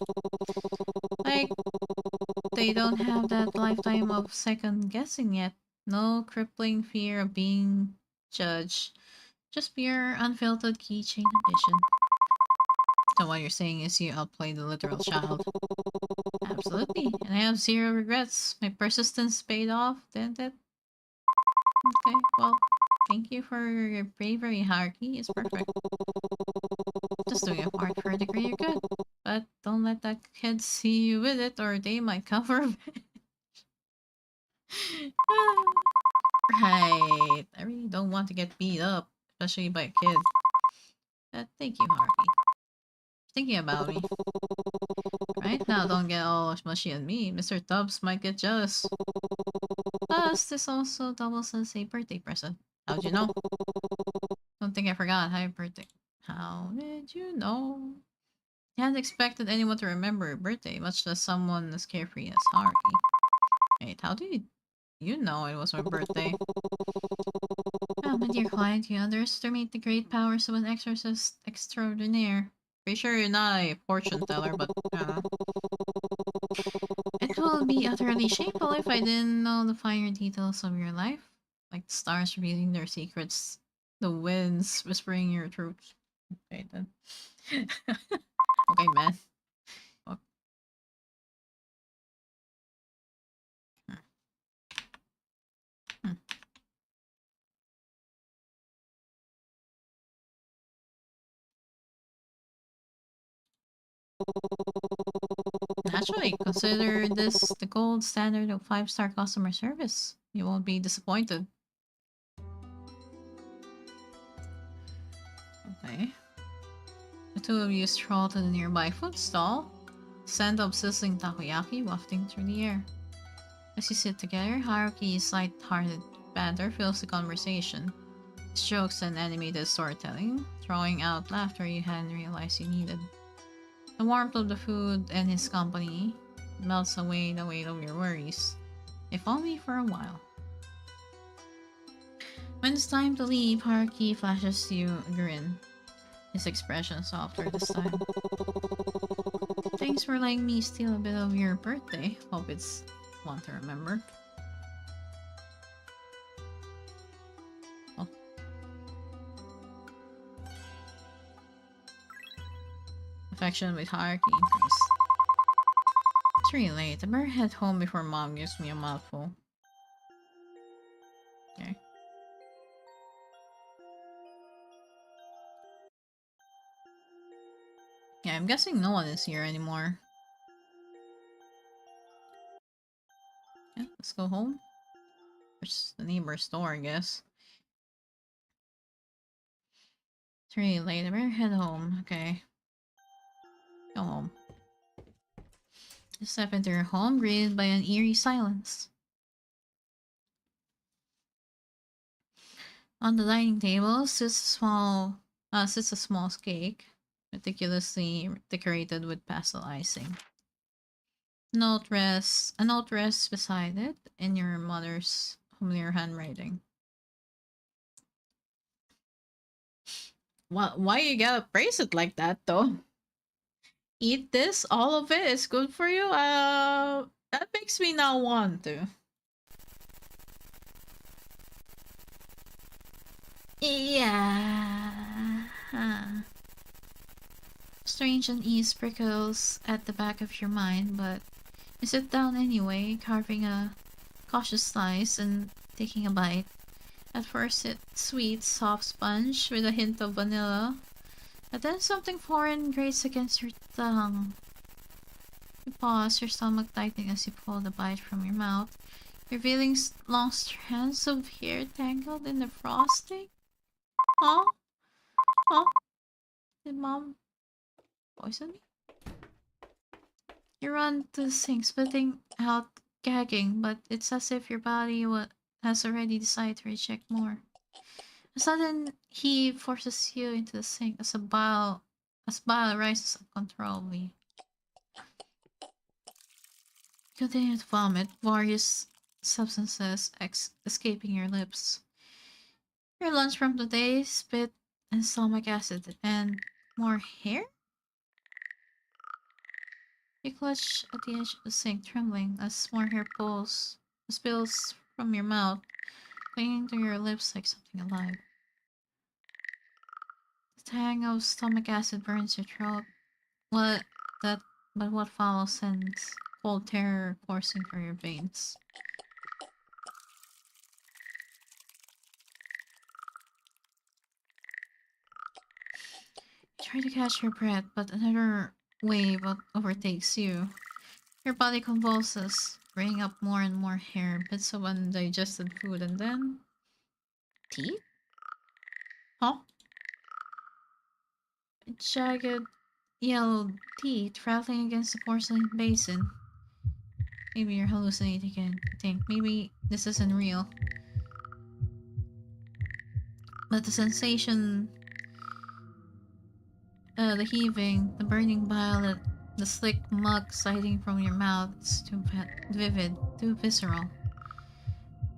Like, they don't have that lifetime of second guessing yet. No crippling fear of being judged. Just pure, unfiltered keychain ambition. So what you're saying is you outplayed the literal child. Absolutely. And I have zero regrets. My persistence paid off, didn't it? Okay, well, thank you for your bravery, Haruki. It's perfect. Just doing your part for a degree, you're good. But don't let that kid see you with it or they might cover it. Right. I really don't want to get beat up, especially by a kid. Thank you, Haruki. Thinking about me. Right now, don't get all mushy on me. Mr. Tubbs might get jealous. Plus, this also doubles as a birthday present. How'd you know? Don't think I forgot. Happy birthday. How did you know? I hadn't expected anyone to remember your birthday, much less someone as carefree as Haruki. Wait, how did you know it was my birthday? Oh, my dear client, you underestimate the great powers of an exorcist extraordinaire. Pretty sure you're not a fortune teller, but it will be utterly shameful if I didn't know the finer details of your life. Like the stars revealing their secrets, the winds whispering your truths. Okay, then. Okay, man. Fuck. Hmm. Naturally, consider this the gold standard of 5-star customer service. You won't be disappointed. Okay. The two of you stroll to the nearby food stall, scent of sizzling takoyaki wafting through the air. As you sit together, Haruki's light-hearted banter fills the conversation. His jokes and animated storytelling, throwing out laughter you hadn't realized you needed. The warmth of the food and his company melts away the weight of your worries, if only for a while. When it's time to leave, Haruki flashes you a grin, his expression softer this time. Thanks for letting me steal a bit of your birthday. Hope it's one to remember. Oh. Affection with Haruki increased. It's really late. I better head home before mom gives me a mouthful. Okay. Yeah, I'm guessing no one is here anymore. Yeah, let's go home. There's the neighbor's store, I guess. It's really late. I better head home. Okay. Go home. Just step into your home, greeted by an eerie silence. On the dining table sits a small cake, meticulously decorated with pastel icing. A note rests beside it in your mother's familiar handwriting. Why you gotta praise it like that, though? Eat this, all of it is good for you? That makes me not want to. Yeah. Strange unease prickles at the back of your mind, but you sit down anyway, carving a cautious slice and taking a bite. At first it's sweet, soft sponge with a hint of vanilla, but then something foreign grates against your tongue. You pause, your stomach tightening as you pull the bite from your mouth, revealing long strands of hair tangled in the frosting. Huh? Huh? Did mom poison me? You run to the sink, spitting out, gagging, but it's as if your body has already decided to reject more. A sudden heave forces you into the sink as bile rises uncontrollably. You continue to vomit, various substances escaping your lips. Your lunch from today, spit and stomach acid, and more hair? You clutch at the edge of the sink, trembling as more hair spills from your mouth, clinging to your lips like something alive. The tang of stomach acid burns your throat. What that but what follows sends cold terror coursing through your veins. You try to catch your breath, but another wave overtakes you. Your body convulses, bringing up more and more hair, bits of undigested food, and then teeth? Huh? Jagged yellow teeth rattling against the porcelain basin. Maybe you're hallucinating again. I think maybe this isn't real. But the sensation, the heaving, the burning bile, the slick muck sliding from your mouth, it's too vivid, too visceral.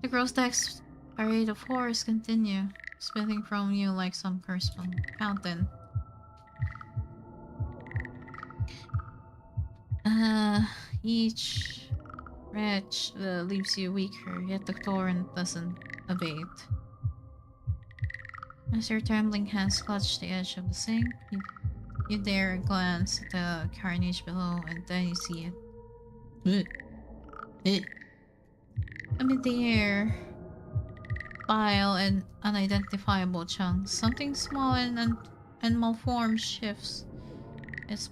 The grotesque parade of horrors continue, spilling from you like some cursed fountain. Uh, each retch leaves you weaker, yet the torrent doesn't abate. As your trembling hands clutch the edge of the sink, you dare glance at the carnage below, and then you see it. Ugh. Ugh. Amid the air, bile and unidentifiable chunks, something small and malformed shifts. It's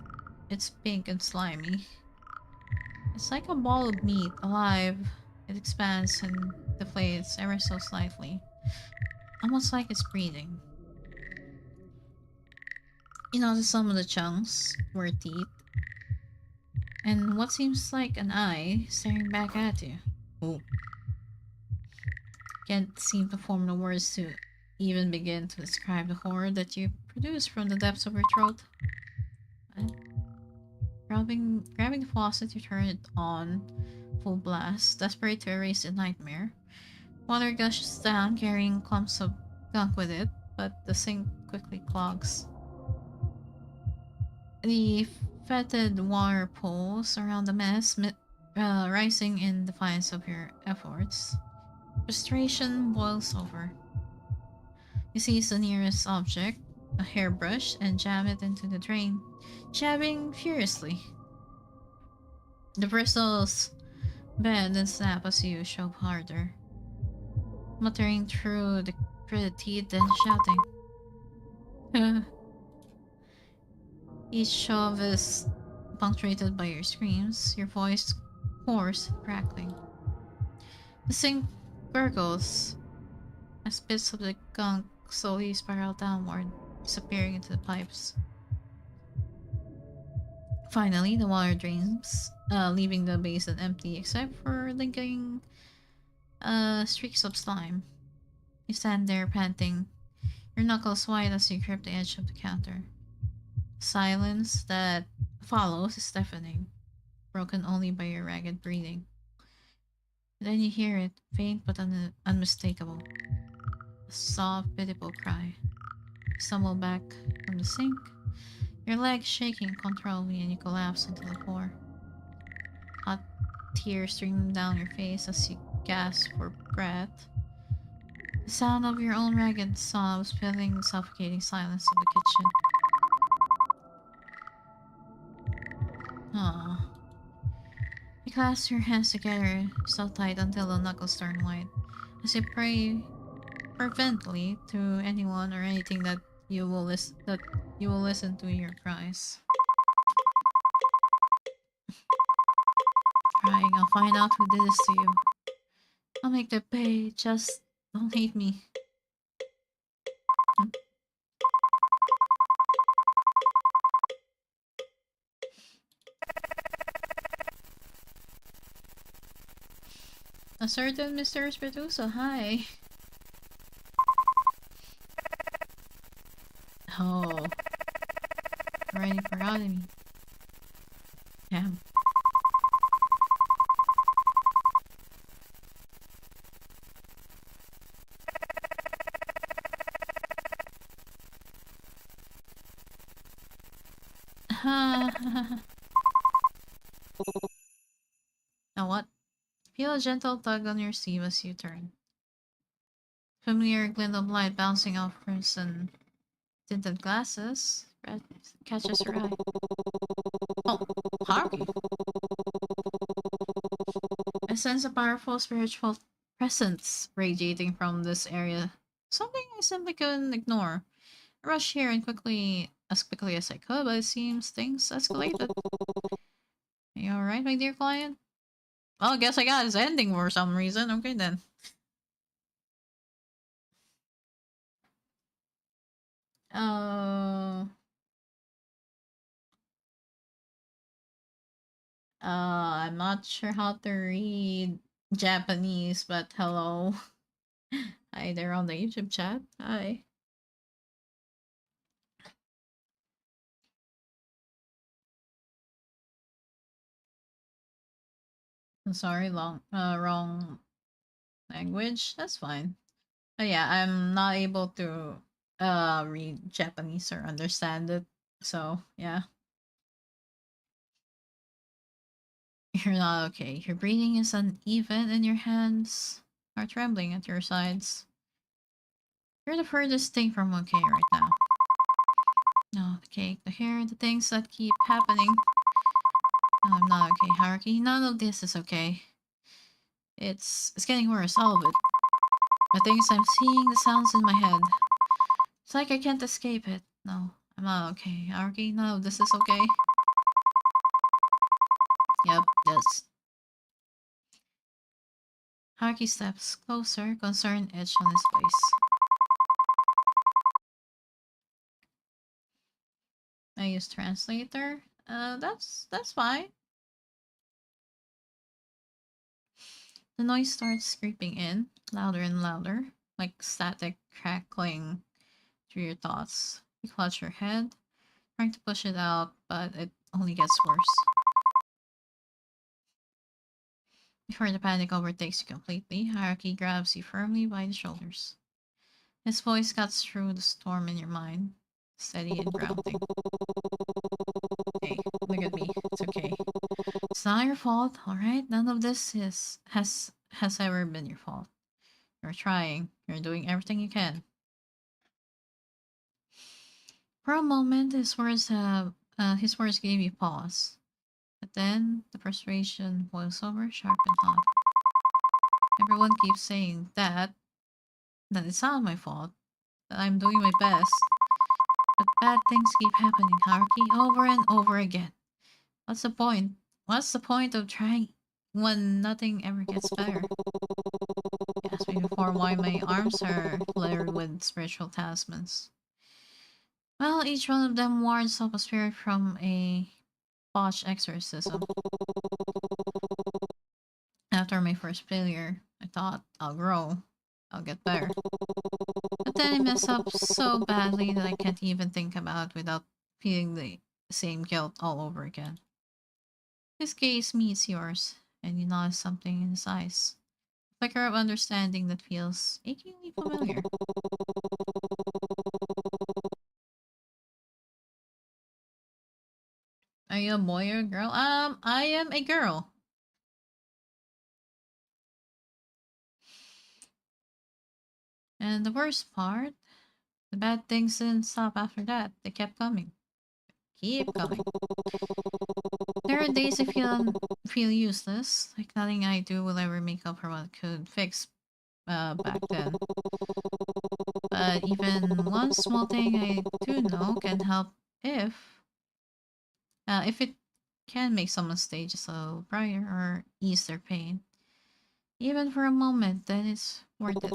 it's pink and slimy. It's like a ball of meat, alive. It expands and deflates ever so slightly, almost like it's breathing. You notice some of the chunks were teeth, and what seems like an eye staring back at you. Oh. Can't seem to form the words to even begin to describe the horror that you produce from the depths of your throat. And grabbing the faucet, you turn it on full blast, desperate to erase the nightmare. Water gushes down, carrying clumps of gunk with it, but the sink quickly clogs. The fetid water pools around the mess, rising in defiance of your efforts. Frustration boils over. You seize the nearest object, a hairbrush, and jam it into the drain, jabbing furiously. The bristles bend and snap as you shove harder, muttering through the gritted teeth and shouting. Each shove is punctuated by your screams, your voice hoarse, crackling. The sink gurgles as bits of the gunk slowly spiral downward, disappearing into the pipes. Finally, the water drains, leaving the basin empty except for lingering streaks of slime. You stand there panting, your knuckles white as you grip the edge of the counter. Silence that follows is deafening, broken only by your ragged breathing. Then you hear it, faint but unmistakable. A soft, pitiful cry. You stumble back from the sink, your legs shaking uncontrollably, and you collapse onto the floor. Hot tears stream down your face as you gasp for breath. The sound of your own ragged sobs filling the suffocating silence of the kitchen. Ah. You clasp your hands together, so tight until the knuckles turn white, as you pray fervently to anyone or anything that you will listen to your cries. Crying, I'll find out who did this to you. I'll make them pay. Just don't hate me. Hmm. A certain Mr. Spirituoso, hi. Oh, already forgotten me. Damn. Now what? Feel a gentle tug on your sleeve as you turn. Familiar glint of light bouncing off crimson tinted glasses. Red catches your eye. Oh, Haruki. I sense a powerful spiritual presence radiating from this area. Something I simply couldn't ignore. I rushed here and quickly as I could, but it seems things escalated. Are you alright, my dear client? Well, I guess I got his ending for some reason. Okay then. Uh, I'm not sure how to read Japanese, but hello. Hi there on the YouTube chat. Hi. I'm sorry, wrong language. That's fine. But yeah, I'm not able to read Japanese or understand it. So yeah, you're not okay. Your breathing is uneven and your hands are trembling at your sides. You're the furthest thing from okay right now. No, the cake, the hair, the things that keep happening. No, I'm not okay, Haruki. None of this is okay. It's getting worse, all of it. The things I'm seeing, the sounds in my head. It's like I can't escape it. No, I'm not okay, Haruki. None of this is okay. Yep, yes. Haruki steps closer, concern etched on his face. I use translator. That's fine. The noise starts creeping in, louder and louder, like static crackling through your thoughts. You clutch your head, trying to push it out, but it only gets worse. Before the panic overtakes you completely, Haruki grabs you firmly by the shoulders. His voice cuts through the storm in your mind, steady and grounding. Hey, look at me. It's okay. It's not your fault, alright? None of this has ever been your fault. You're trying. You're doing everything you can. For a moment, his words gave you pause. But then the frustration boils over, sharp and hot. Everyone keeps saying that it's not my fault, that I'm doing my best. But bad things keep happening, Haruki, over and over again. What's the point? What's the point of trying when nothing ever gets better? You asked me before why my arms are littered with spiritual talismans. Well, each one of them wards off a spirit from a botched exorcism. After my first failure, I thought I'll grow, I'll get better. But then I mess up so badly that I can't even think about it without feeling the same guilt all over again. His gaze meets yours, and you notice something in his eyes. A flicker of understanding that feels achingly familiar. Are you a boy or a girl? I am a girl. And the worst part, the bad things didn't stop after that. They kept coming. Keep coming. There are days I feel useless, like nothing I do will ever make up for what I could fix back then. But even one small thing I do know can help if it can make someone's day just a little brighter or ease their pain. Even for a moment, then it's worth it.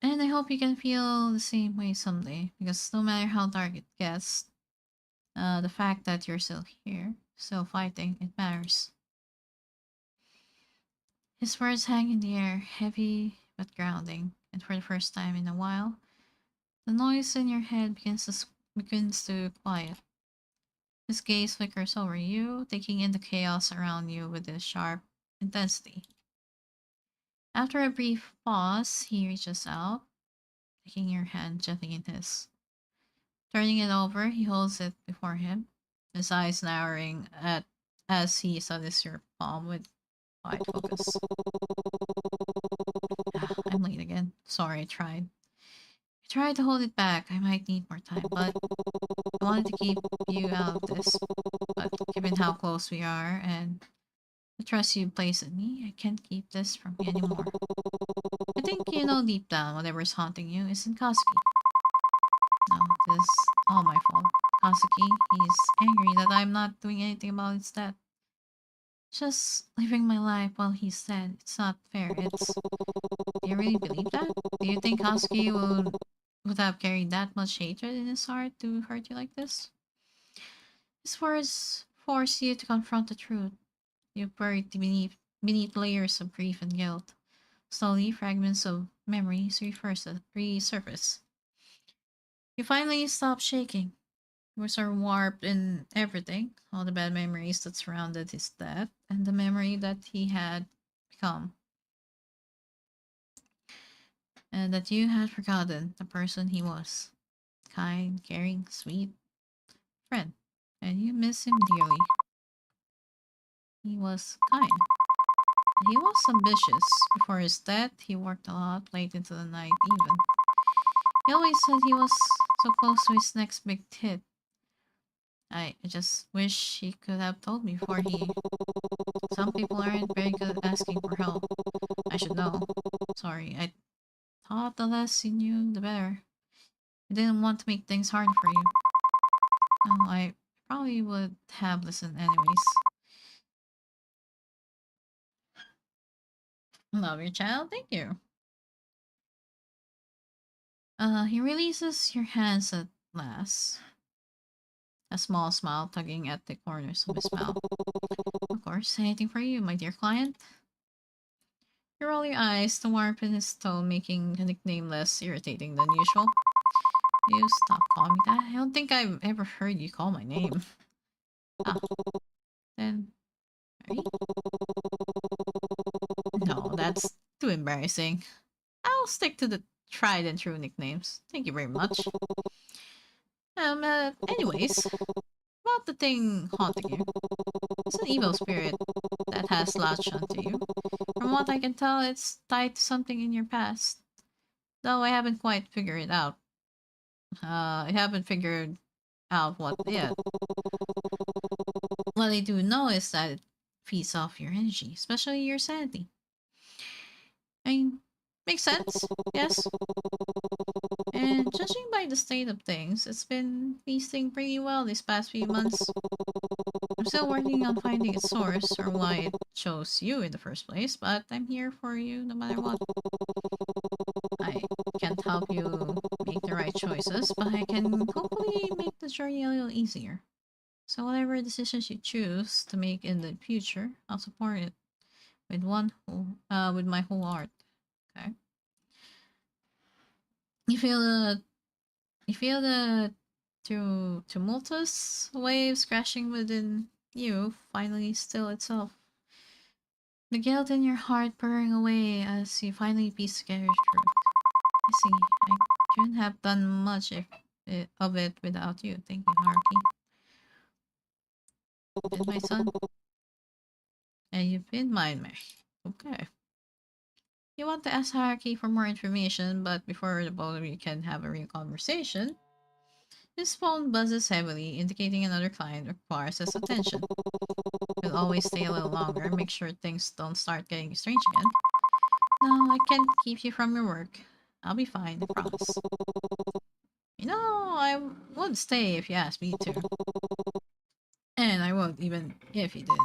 And I hope you can feel the same way someday, because no matter how dark it gets, the fact that you're still here, Still fighting, it matters. His words hang in the air, heavy but grounding, and for the first time in a while, the noise in your head begins to quiet. His gaze flickers over you, taking in the chaos around you with a sharp intensity. After a brief pause, he reaches out, taking your hand gently in his. Turning it over, he holds it before him, his eyes narrowing at as he studies your palm with wide focus. I'm late again. Sorry, I tried. I tried to hold it back. I might need more time, but I wanted to keep you out of this. But given how close we are and the trust you place in me, I can't keep this from you anymore. I think you know deep down whatever's haunting you isn't Kazuki. No, it is all my fault. Kazuki, he's angry that I'm not doing anything about his death. Just living my life while he's dead. It's not fair. It's... Do you really believe that? Do you think Kazuki would have carried that much hatred in his heart to hurt you like this? His words force you to confront the truth. You've buried beneath layers of grief and guilt. Slowly, fragments of memories resurface. You finally stop shaking. Words are warped in everything, all the bad memories that surrounded his death, and the memory that he had become, and that you had forgotten the person he was. Kind, caring, sweet friend. And you miss him dearly. He was kind. He was ambitious. Before his death, he worked a lot, late into the night even. He always said he was so close to his next big hit. I just wish he could have told me before he... Some people aren't very good at asking for help. I should know. Sorry, I thought the less you knew, the better. I didn't want to make things hard for you. No, I probably would have listened anyways. Love your child, thank you. He releases your hands at last. A small smile tugging at the corners of his mouth. Of course, anything for you, my dear client. You roll your eyes, the warmth in his tone making the nickname less irritating than usual. You stop calling me that. I don't think I've ever heard you call my name. Ah, then... Mary? No, that's too embarrassing. I'll stick to the tried and true nicknames. Thank you very much. Anyways, about the thing haunting you. It's an evil spirit that has latched onto you. From what I can tell, it's tied to something in your past. Though I haven't quite figured it out. I haven't figured out what yet. What I do know is that it feeds off your energy, especially your sanity. I mean, makes sense, yes? And judging by the state of things, it's been feasting pretty well these past few months. I'm still working on finding its source or why it chose you in the first place, but I'm here for you no matter what. I can't help you make the right choices, but I can hopefully make the journey a little easier. So whatever decisions you choose to make in the future, I'll support it with my whole heart. Okay. You feel the tumultuous waves crashing within you finally still itself. The guilt in your heart burning away as you finally piece together the truth. I see. I couldn't have done much of it without you. Thank you, Haruki. And my son. And you've been mine, Mary. Okay. You want to ask Haruki for more information, but before the both of you can have a real conversation, his phone buzzes heavily, indicating another client requires his attention. He'll always stay a little longer, make sure things don't start getting strange again. No, I can't keep you from your work. I'll be fine, I promise. You know, I would stay if you asked me to. And I would, even if you did.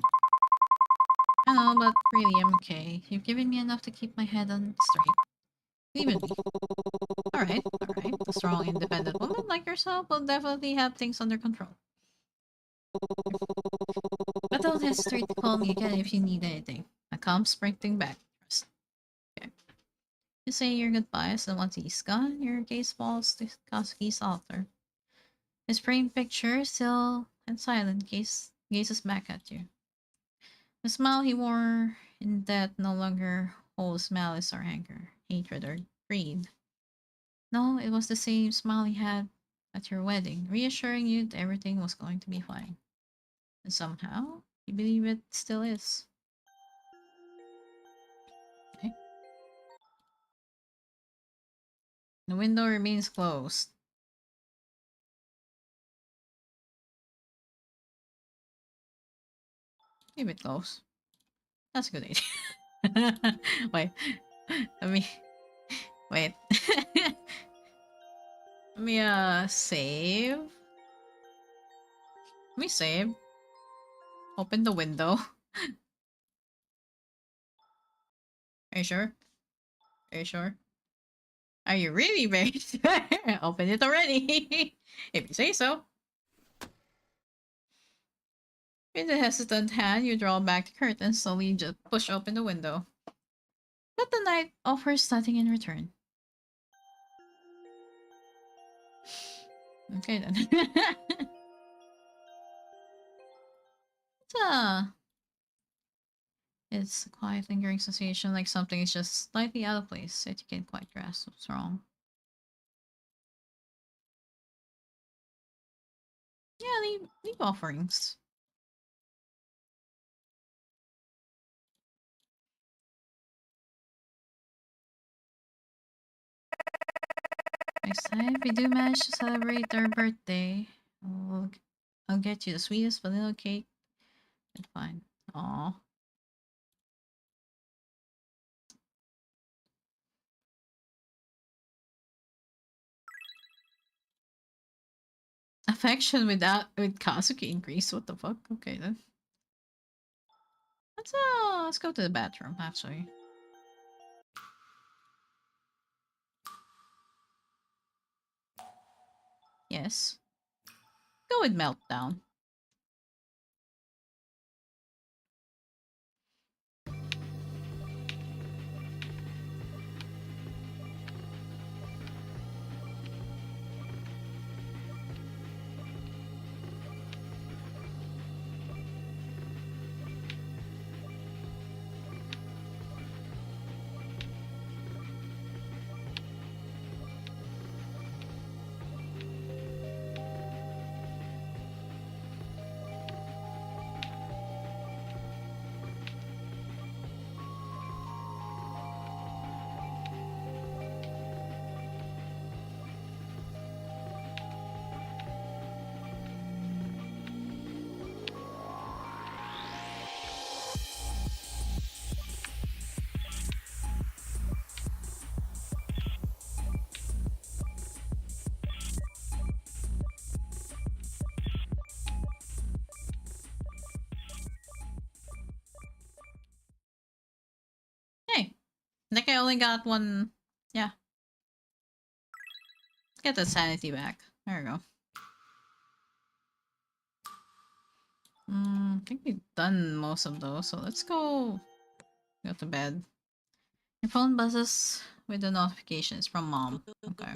I know, but really, I'm okay. You've given me enough to keep my head on straight. Leave it be. Alright, alright. A strong, independent woman like yourself will definitely have things under control. But don't hesitate to call me again if you need anything. I come sprinting back. Trust. Okay. You say your goodbyes, and once he's gone, your gaze falls to Kazuki's altar. His framed picture, still and silent, gazes back at you. The smile he wore in death no longer holds malice or anger, hatred or greed. No, it was the same smile he had at your wedding, reassuring you that everything was going to be fine. And somehow, you believe it still is. Okay. The window remains closed. Keep it closed. That's a good idea. Wait. Let me... Wait. Let me, save. Let me save. Open the window. Are you sure? Are you sure? Are you really very sure? Open it already. If you say so. With a hesitant hand, you draw back the curtain, slowly just push open the window. But the night offers nothing in return. Okay then. It's a quiet, lingering sensation, like something is just slightly out of place, yet you can't quite grasp what's wrong. Yeah, leave offerings. Next time, if we do manage to celebrate our birthday, I'll get you the sweetest vanilla cake. And fine. Aww. Affection with Kazuki increase. What the fuck? Okay then. Let's go to the bathroom. Actually, yes. Go with meltdown. Hey, I think I only got one. Yeah, get the sanity back. There we go. I think we've done most of those, so let's go to bed. Your phone buzzes with the notifications from mom. Okay.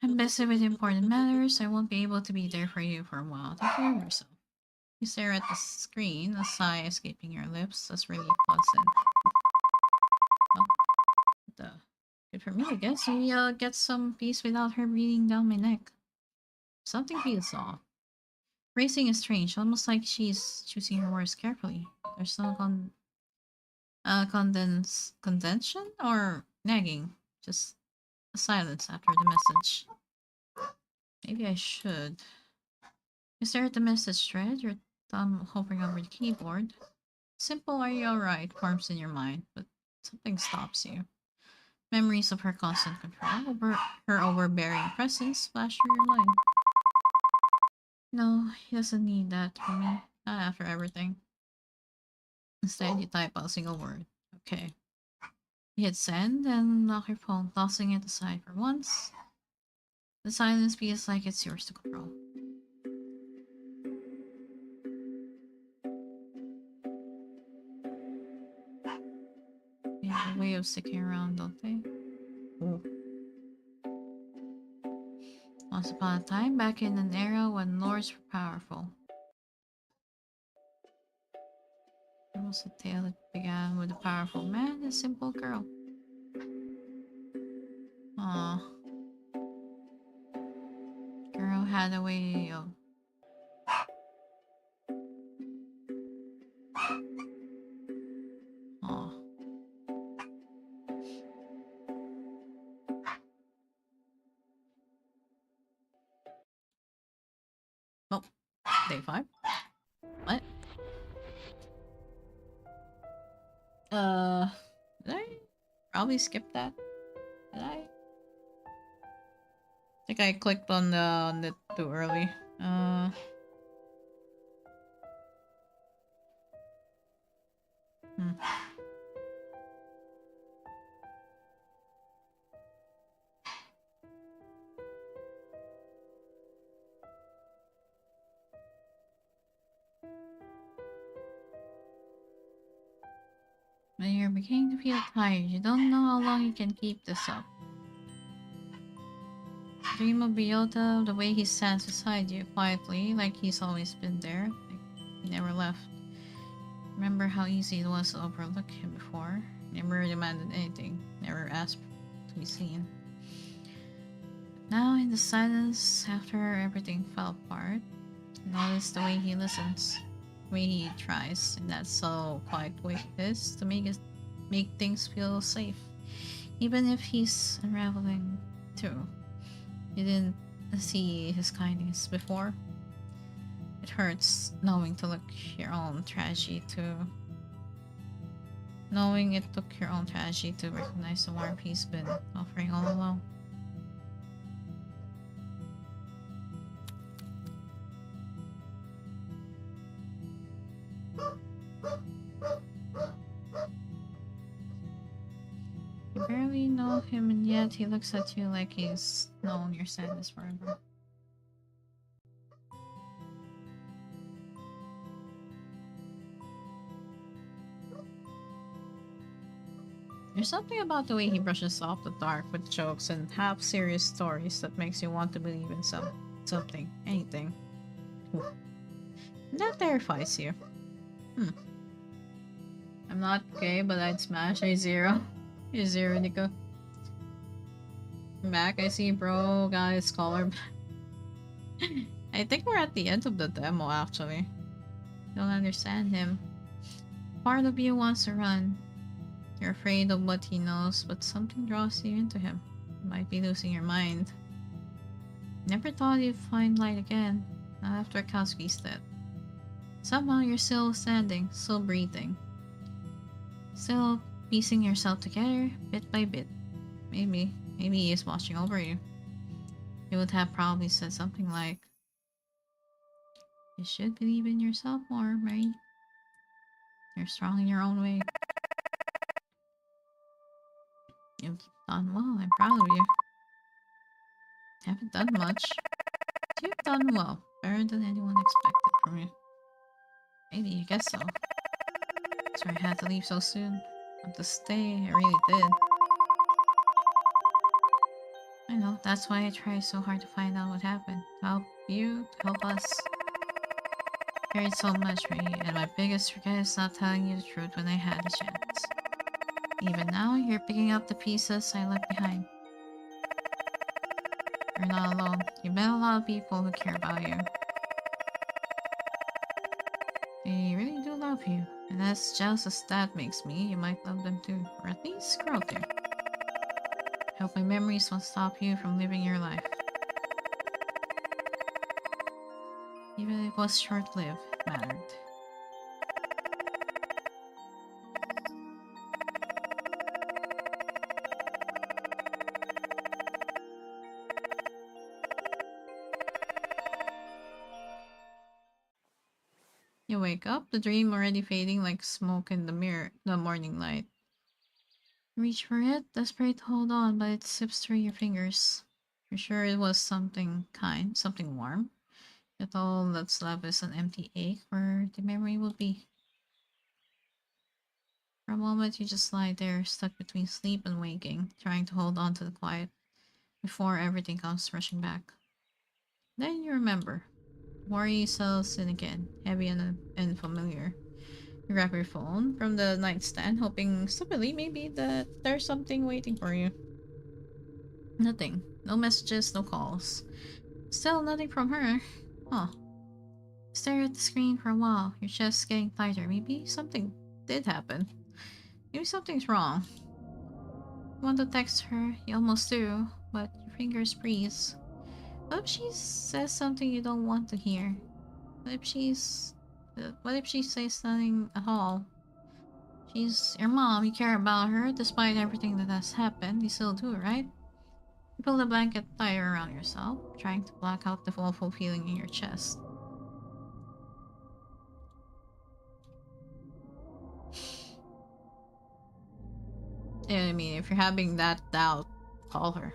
I'm busy with important matters. I won't be able to be there for you for a while. Take care of yourself. You stare at the screen, a sigh escaping your lips as relief floods in. Well, good for me, I guess. We get some peace without her breathing down my neck. Something feels off. Racing is strange, almost like she's choosing her words carefully. There's no contention or nagging, just a silence after the message. Maybe I should. You stare at the message thread, your thumb hovering over the keyboard. Simple "Are you alright?" forms in your mind, but something stops you. Memories of her constant control, her overbearing presence flash through your mind. No, he doesn't need that from me. Not after everything. Instead, you type out a single word. Okay. You hit send and lock your phone, tossing it aside for once. The silence feels like it's yours to control. of sticking around, don't they? Ooh. Once upon a time, back in an era when lords were powerful, there was a tale that began with a powerful man and a simple girl. Aw. Girl had a way of... Aw. Oh, day 5? What? Did I probably skip that? Did I? Think I clicked on it too early. Hmm. When you're beginning to feel tired, you don't know how long you can keep this up. Dream of Ryota, the way he stands beside you quietly, like he's always been there, like he never left. Remember how easy it was to overlook him before? Never demanded anything, never asked to be seen. Now, in the silence, after everything fell apart, notice the way he listens, the way he tries, in that so quiet way it is to make things feel safe, even if he's unraveling too. You didn't see his kindness before. It hurts knowing to look your own tragedy to knowing it took your own tragedy to recognize the warmth he's been offering all along. You barely know him, and yet he looks at you like he's known your sadness forever. There's something about the way he brushes off the dark with jokes and half-serious stories that makes you want to believe in something, anything. Ooh. And that terrifies you. I'm not gay, but I'd smash A0. A0, Nico. I'm back, I see bro got his collar back. I think we're at the end of the demo, actually. Don't understand him. Part of you wants to run. You're afraid of what he knows, but something draws you into him. You might be losing your mind. Never thought you'd find light again, not after Kowski's death. Somehow you're still standing, still breathing. Still piecing yourself together, bit by bit. Maybe he is watching over you. He would have probably said something like, "You should believe in yourself more, right? You're strong in your own way. You've done well, I'm proud of you. Haven't done much. But you've done well. Better than anyone expected from you. Maybe, I guess so. Sorry I had to leave so soon. But to stay, I really did. I know, that's why I try so hard to find out what happened. To help you, to help us. I cared so much, Ray, and my biggest regret is not telling you the truth when I had the chance. Even now, you're picking up the pieces I left behind. You're not alone. You met a lot of people who care about you. They really do love you, and as jealous as that makes me, you might love them too, or at least grow to. I hope my memories won't stop you from living your life. Even if it was short-lived, it mattered. You wake up, the dream already fading like smoke in the morning light. Reach for it, desperate to hold on, but it slips through your fingers. You're sure it was something kind, something warm. Yet all that's left is an empty ache where the memory will be. For a moment, you just lie there, stuck between sleep and waking, trying to hold on to the quiet before everything comes rushing back. Then you remember. Worry settles in again, heavy and familiar. You grab your phone from the nightstand, hoping stupidly maybe that there's something waiting for you. Nothing. No messages, no calls. Still nothing from her. Huh. Stare at the screen for a while, your chest getting tighter. Maybe something did happen. Maybe something's wrong. You want to text her, you almost do, but your fingers freeze. What if she says something you don't want to hear? What if what if she says nothing at all? She's your mom, you care about her, despite everything that has happened, you still do, right? You pull the blanket tighter around yourself, trying to block out the awful feeling in your chest. I mean, if you're having that doubt, call her.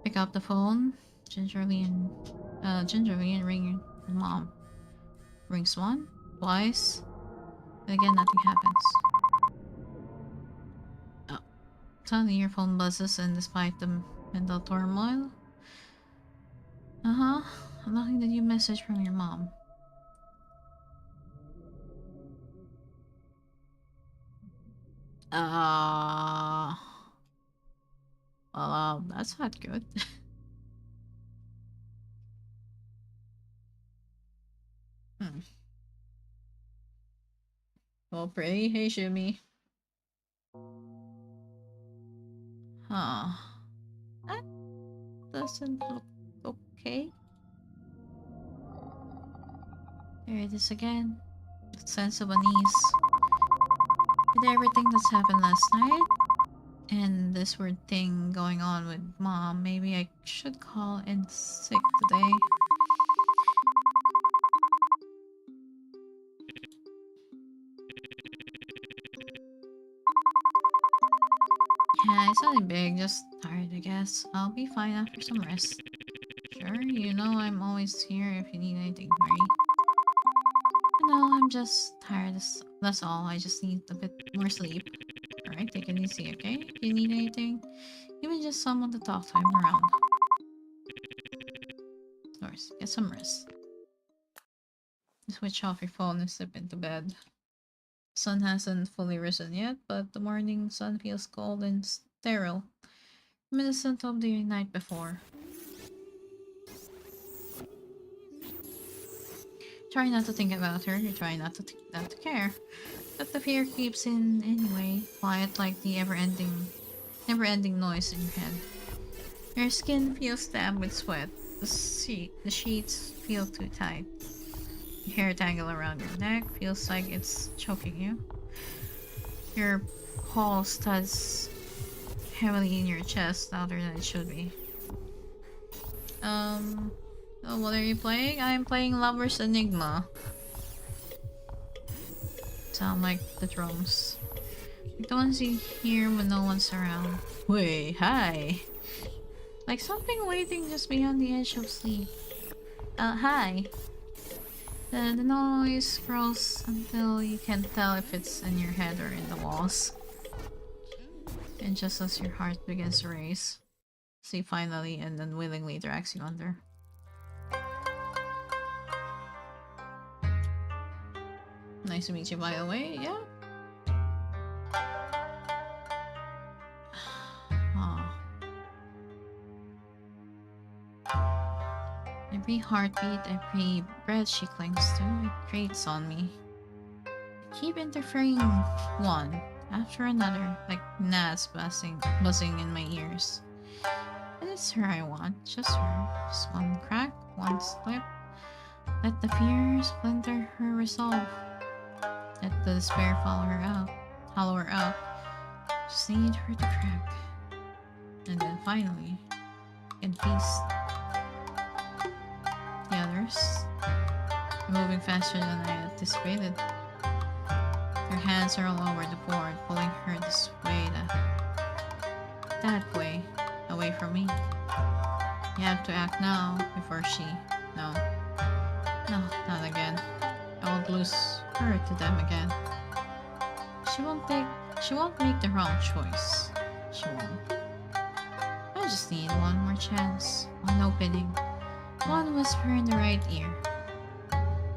Pick up the phone, gingerly and ring your mom. Rings one, twice, and again nothing happens. Oh. Suddenly your phone buzzes and despite the mental turmoil. Uh-huh. Nothing that you message from your mom. Uh well, that's not good. Hmm. Well, pretty. Hey, Shimmy. Huh. That doesn't look okay. There it is again. That sense of unease. With everything that's happened last night, and this weird thing going on with mom, maybe I should call in sick today. Yeah, it's nothing big, just tired, I guess. I'll be fine after some rest. Sure, you know I'm always here if you need anything, Marie. No, I'm just tired, that's all. I just need a bit more sleep. Alright, take it easy, okay? If you need anything, even just someone to talk to, I'm around. Of course, get some rest. Switch off your phone and slip into bed. Sun hasn't fully risen yet, but the morning sun feels cold and sterile, reminiscent of the night before. Try not to think about her, you try not to care. But the fear creeps in anyway, quiet like the never-ending noise in your head. Your skin feels damp with sweat. The sheets feel too tight. Your hair tangle around your neck feels like it's choking you. Your pulse studs heavily in your chest, louder than it should be. Oh, what are you playing? I'm playing Lover's Enigma. Sound like the drums. Like the ones you hear when no one's around. Wait, hi. Like something waiting just beyond the edge of sleep. Hi. The noise grows until you can't tell if it's in your head or in the walls. And just as your heart begins to race, she finally and unwillingly drags you under. Nice to meet you, by the way. Yeah. Oh. Every heartbeat, every breath she clings to, it grates on me. I keep interfering one after another, like gnats buzzing in my ears. And it's her I want, just her. Just one crack, one slip. Let the fear splinter her resolve. Let the despair hollow her out. Just need her to crack. And then finally, in peace. The others are moving faster than I anticipated. Their hands are all over the board, pulling her this way, that way, away from me. You have to act now before she... No, not again. I won't lose her to them again. She won't take. She won't make the wrong choice. She won't. I just need one more chance. One opening. One whisper in the right ear.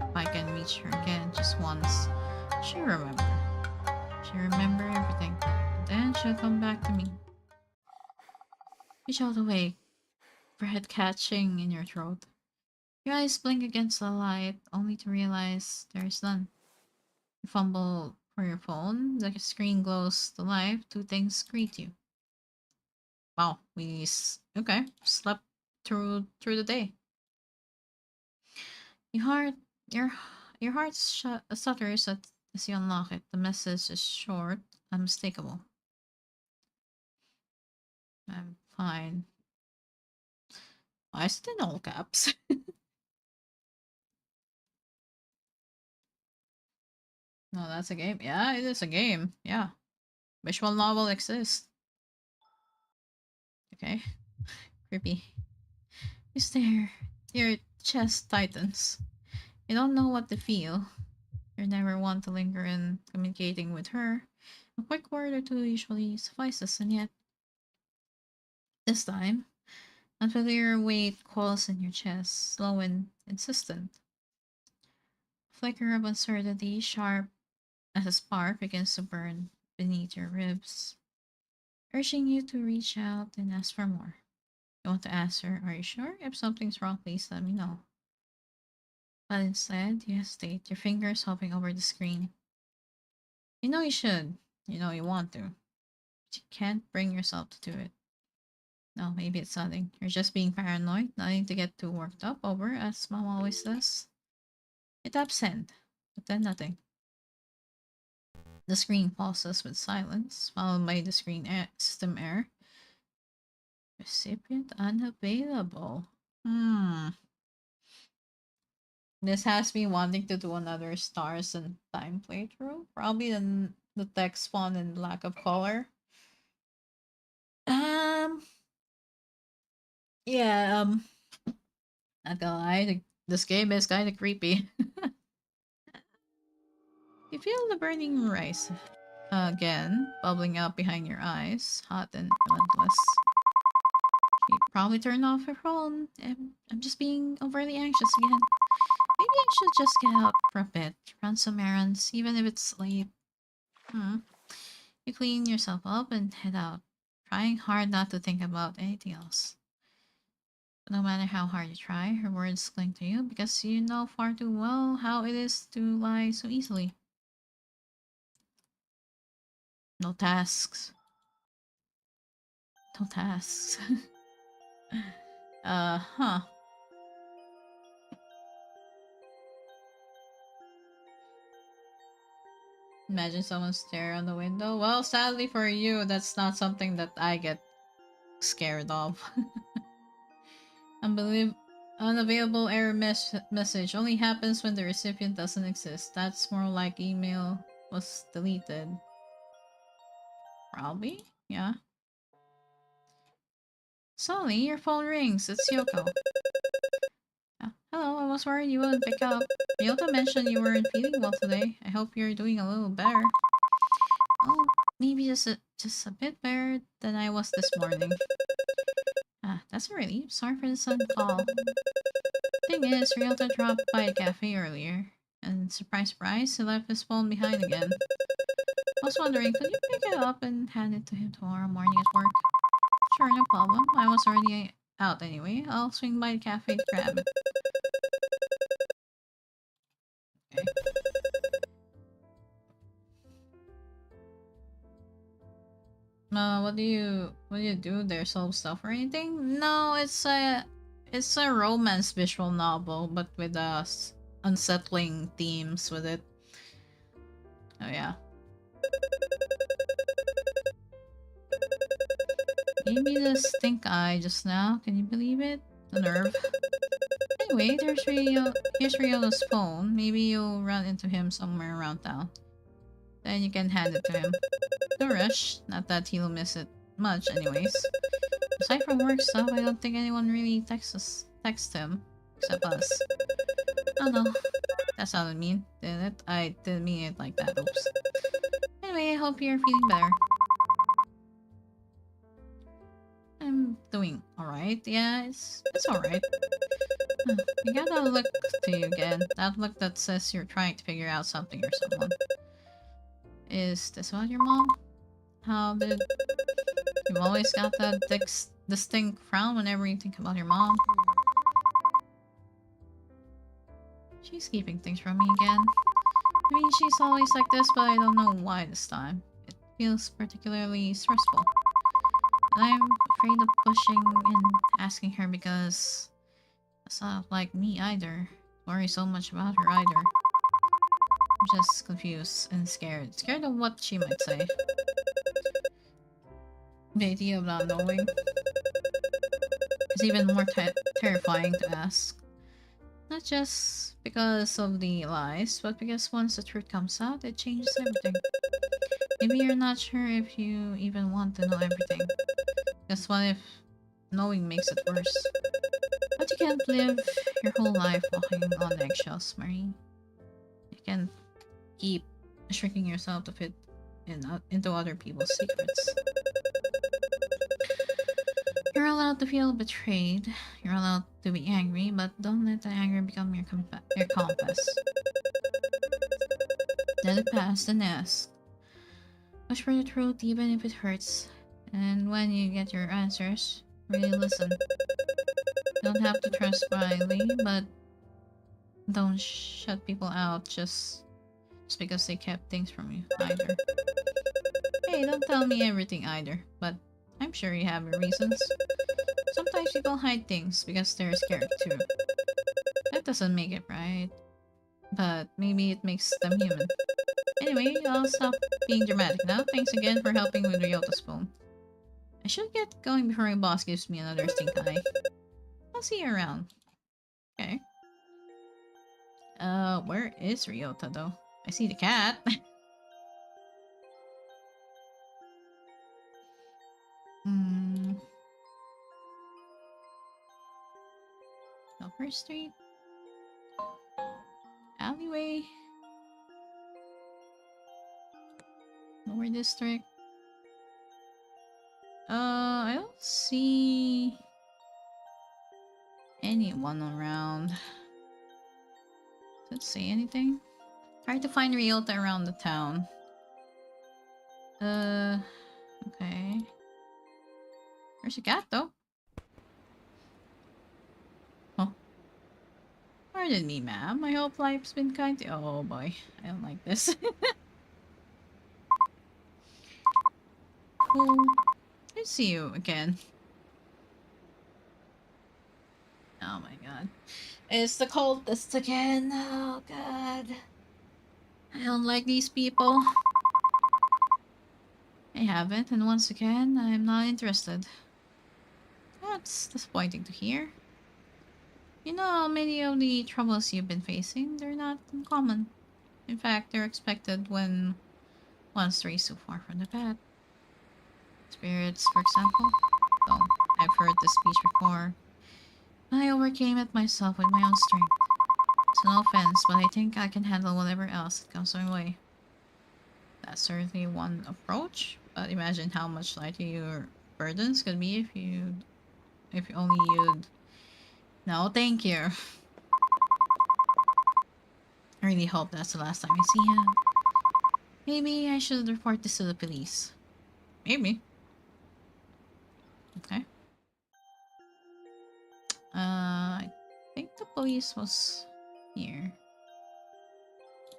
If I can reach her again just once, she'll remember. She'll remember everything. And then she'll come back to me. You shout awake, breath catching in your throat. Your eyes blink against the light, only to realize there is none. You fumble for your phone, the screen glows to life, two things greet you. Wow, okay, slept through the day. Your heart, your your heart stutters as you unlock it. The message is short, unmistakable. I'm fine. Why is it in all caps? No, that's a game. Yeah, it is a game. Yeah, visual novel exists. Okay, creepy. You stare. Your chest tightens. You don't know what to feel. You're never one to linger in communicating with her. A quick word or two usually suffices, and yet, this time, unfamiliar weight coils in your chest, slow and insistent. A flicker of uncertainty, sharp as a spark, begins to burn beneath your ribs, urging you to reach out and ask for more. You want to ask her, "Are you sure? If something's wrong, please let me know." But instead, you hesitate, your fingers hopping over the screen. You know you should. You know you want to. But you can't bring yourself to do it. No, maybe it's nothing. You're just being paranoid, nothing to get too worked up over, as mom always does. You tap send, but then nothing. The screen pauses with silence, followed by the system error. Recipient unavailable. Hmm. This has me wanting to do another Stars and Time playthrough. Probably the text font and lack of color. Um, yeah, not gonna lie, this game is kind of creepy. You feel the burning rice again, bubbling up behind your eyes, hot and relentless. She probably turned off her phone. I'm just being overly anxious again. Maybe I should just get out for a bit, run some errands, even if it's late. Hmm. You clean yourself up and head out, trying hard not to think about anything else. But no matter how hard you try, her words cling to you because you know far too well how it is to lie so easily. No tasks. No tasks. Huh. Imagine someone stare on the window. Well, sadly for you, that's not something that I get scared of. Unbelievable. Unavailable error message only happens when the recipient doesn't exist. That's more like email was deleted. Probably? Yeah. Suddenly, your phone rings. It's Yoko. Hello, I was worried you wouldn't pick up. Ryota mentioned you weren't feeling well today. I hope you're doing a little better. Oh, maybe just a bit better than I was this morning. That's a relief. Sorry for the sudden call. Thing is, Ryota dropped by a cafe earlier, and surprise, surprise, he left his phone behind again. I was wondering, could you pick it up and hand it to him tomorrow morning at work? Sure, no problem. I was already out anyway. I'll swing by the cafe to grab it. Okay. What do you do there? Solve stuff or anything? No, it's a romance visual novel, but with unsettling themes with it. Oh yeah. Maybe the stink eye just now. Can you believe it? The nerve. Anyway, here's Rio's phone. Maybe you'll run into him somewhere around town. Then you can hand it to him. No rush. Not that he'll miss it much anyways. Aside from work stuff, I don't think anyone really text him. Except us. Oh no. That sounded mean, didn't it? I didn't mean it like that, oops. Anyway, hope you're feeling better. I'm doing alright. Yeah, it's alright. I got that look to you again. That look that says you're trying to figure out something or someone. Is this about your mom? How did... You've always got that distinct frown whenever you think about your mom. She's keeping things from me again. I mean, she's always like this, but I don't know why this time. It feels particularly stressful. And I'm afraid of pushing and asking her because it's not like me either. Worry so much about her either. I'm just confused and scared. Scared of what she might say. The idea of not knowing is even more terrifying to ask. Not just because of the lies, but because once the truth comes out, it changes everything. Maybe you're not sure if you even want to know everything. Because what if knowing makes it worse? But you can't live your whole life walking on eggshells, Marie. You can't keep shrinking yourself to fit into other people's secrets. You're allowed to feel betrayed. You're allowed to be angry, but don't let the anger become your compass. Let it pass, then ask. Push for the truth even if it hurts. And when you get your answers, really listen. You don't have to trust blindly, but don't shut people out just because they kept things from you either. Hey, don't tell me everything either, but I'm sure you have your reasons. Sometimes people hide things because they're scared too. That doesn't make it right, but maybe it makes them human. Anyway, I'll stop being dramatic now. Thanks again for helping with Ryota Spoon. I should get going before my boss gives me another stink eye. I'll see you around. Okay. Where is Ryota though? I see the cat. Upper Street? Alleyway? Lower District? I don't see anyone around. Does it say anything? Try to find Ryota around the town. Okay. Where's the cat though? Oh. Pardon me, ma'am. I hope life's been kind to you. Oh boy, I don't like this. Oh, I see you again. Oh my god. It's the cultist again. Oh god. I don't like these people. I haven't, and once again, I'm not interested. That's disappointing to hear. You know, many of the troubles you've been facing, they're not uncommon. In fact, they're expected when one strays too far from the path. Spirits, for example. So, I've heard this speech before. I overcame it myself with my own strength. It's no offense, but I think I can handle whatever else that comes my way. That's certainly one approach, but imagine how much lighter your burdens could be if only you'd... No, thank you. I really hope that's the last time I see him. Maybe I should report this to the police. Maybe. Okay. I think the police was here.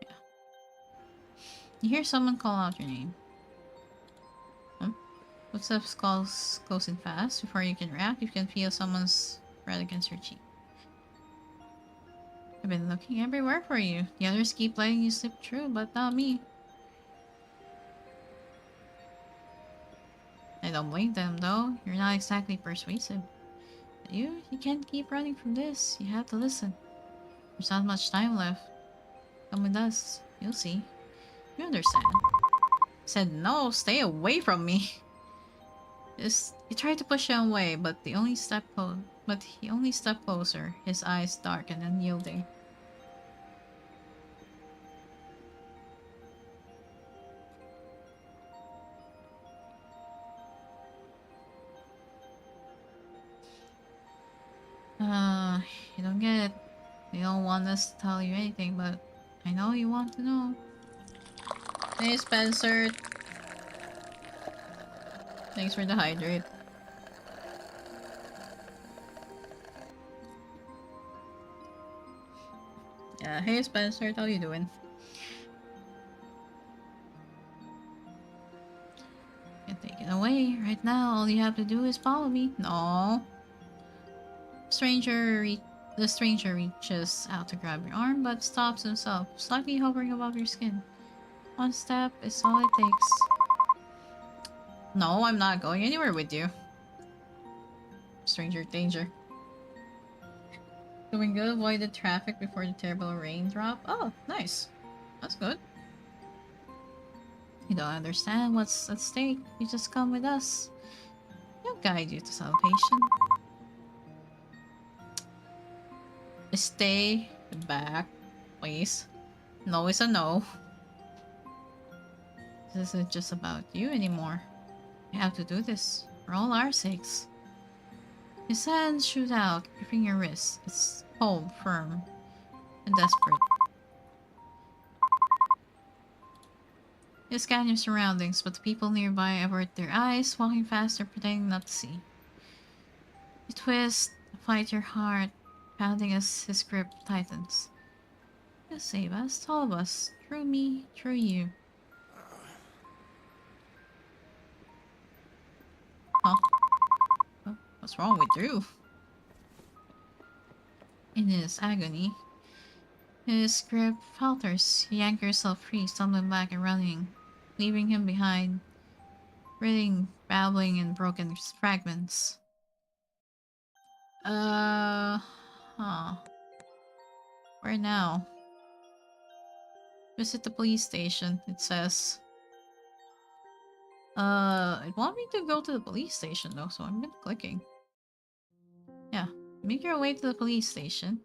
Yeah. You hear someone call out your name. Footsteps closing fast. Before you can react, you can feel someone's breath against your cheek. I've been looking everywhere for you. The others keep letting you slip through, but not me. I don't blame them, though. You're not exactly persuasive. But you can't keep running from this. You have to listen. There's not much time left. Come with us. You'll see. You understand. I said no, stay away from me. He tried to push him away, but he only stepped closer, his eyes dark and unyielding. You don't get it. They don't want us to tell you anything, but I know you want to know. Hey, Spencer. Thanks for the hydrate. Yeah, hey, Spencer. How you doing? Can't take it away. Right now, all you have to do is follow me. No. Stranger re- the stranger reaches out to grab your arm, but stops himself, slightly hovering above your skin. One step is all it takes. No, I'm not going anywhere with you. Stranger danger. Doing good, avoided traffic before the terrible raindrop. Oh, nice. That's good. You don't understand what's at stake. You just come with us. We'll guide you to salvation. Stay back, please. No is a no. This isn't just about you anymore. You have to do this for all our sakes. His hands shoot out, gripping your wrist. It's cold, firm, and desperate. You scan your surroundings, but the people nearby avert their eyes, walking faster, pretending not to see. You twist, fight your heart, pounding as his grip tightens. You save us, all of us. Through me, through you. Huh? Oh, what's wrong with Drew? In his agony, his grip falters. You yank yourself free, stumbling back and running, leaving him behind, breathing, babbling in broken fragments. Huh. Where now? Visit the police station, it says. It want me to go to the police station though, so I'm clicking. Yeah. Make your way to the police station.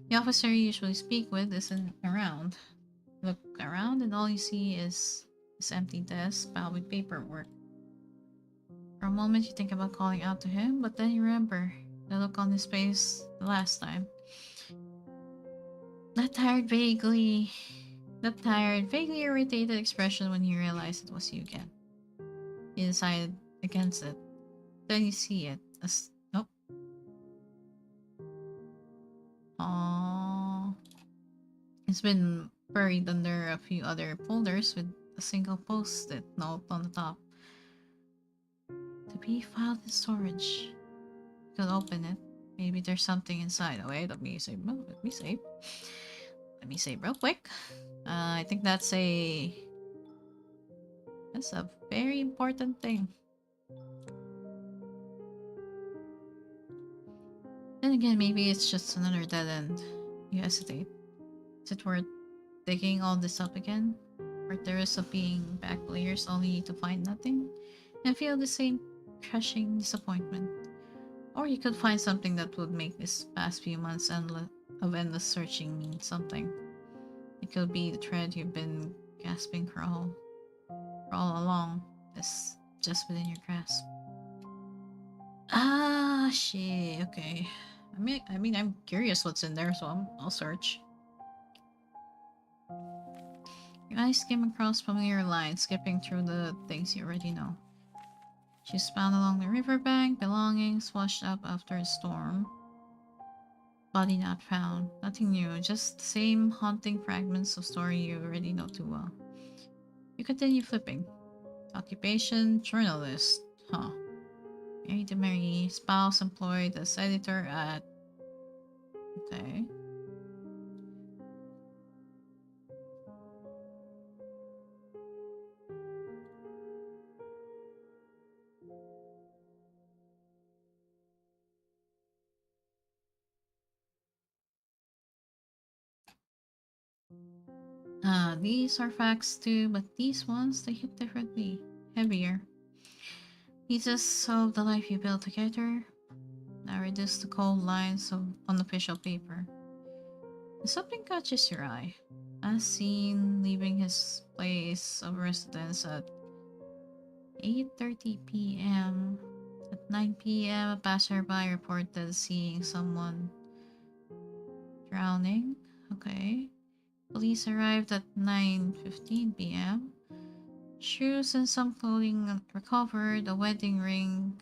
The officer you usually speak with isn't around. Look around and all you see is this empty desk piled with paperwork. For a moment you think about calling out to him, but then you remember the look on his face the last time. That vaguely irritated expression when you realized it was you again. You decided against it. Then you see it. Nope. Aww. It's been buried under a few other folders with a single post-it note on the top. To be filed in storage. You could open it. Maybe there's something inside. Oh wait, let me save. Let me save. Let me save real quick. I think that's a very important thing. Then again, maybe it's just another dead end. You hesitate. Is it worth digging all this up again? Or the risk of being back layers only to find nothing? And feel the same crushing disappointment? Or you could find something that would make this past few months of endless searching mean something. It could be the thread you've been gasping for all along. It's just within your grasp. Ah, shit. Okay. I'm curious what's in there, so I'll search. Your eyes skim across familiar lines, skipping through the things you already know. She's found along the riverbank, belongings washed up after a storm. Body not found. Nothing new, just the same haunting fragments of story you already know too well. You continue flipping. Occupation, journalist. Huh. Married to Mary, spouse employed as editor at... Okay. These are facts too, but these ones, they hit differently. Heavier. Pieces of the life you built together, now reduced to cold lines of unofficial paper. And something catches your eye. As seen leaving his place of residence at 8:30 p.m. At 9 p.m., a passerby reported seeing someone Drowning. Okay. Police arrived at 9:15 p.m. Shoes and some clothing recovered. A wedding ring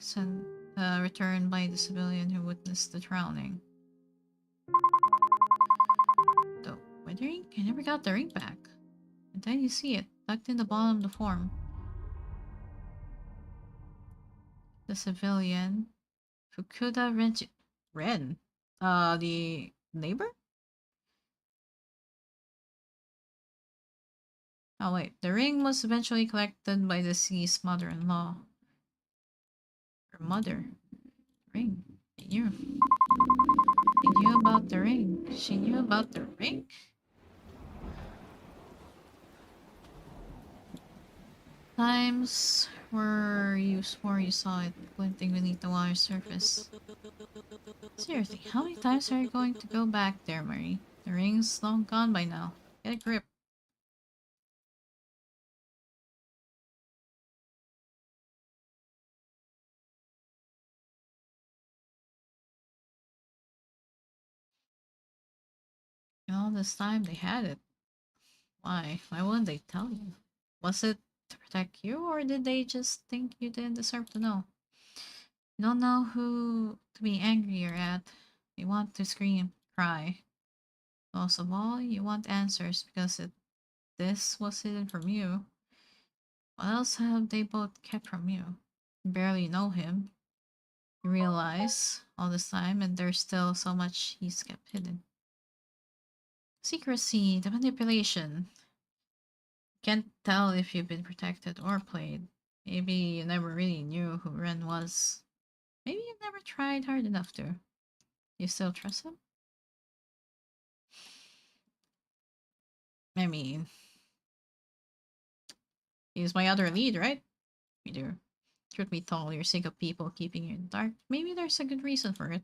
returned by the civilian who witnessed the drowning. The wedding ring? I never got the ring back. And then you see it, tucked in the bottom of the form. The civilian Fukuda Ren. The neighbor? Oh wait, the ring was eventually collected by the deceased mother-in-law. Her mother. Ring. She knew. She knew about the ring. She knew about the ring? Times where you swore you saw it glinting beneath the water's surface. Seriously, how many times are you going to go back there, Marie? The ring's long gone by now. Get a grip. And all this time they had it. Why? Why wouldn't they tell you? Was it to protect you, or did they just think you didn't deserve to know? You don't know who to be angrier at. You want to scream, cry. Most of all, you want answers because this was hidden from you. What else have they both kept from you? You barely know him. You realize all this time, and there's still so much he's kept hidden. Secrecy, the manipulation. Can't tell if you've been protected or played. Maybe you never really knew who Ren was. Maybe you never tried hard enough to. You still trust him? I mean, he's my other lead, right? You do. Truth be told, you're sick of people keeping you in the dark. Maybe there's a good reason for it.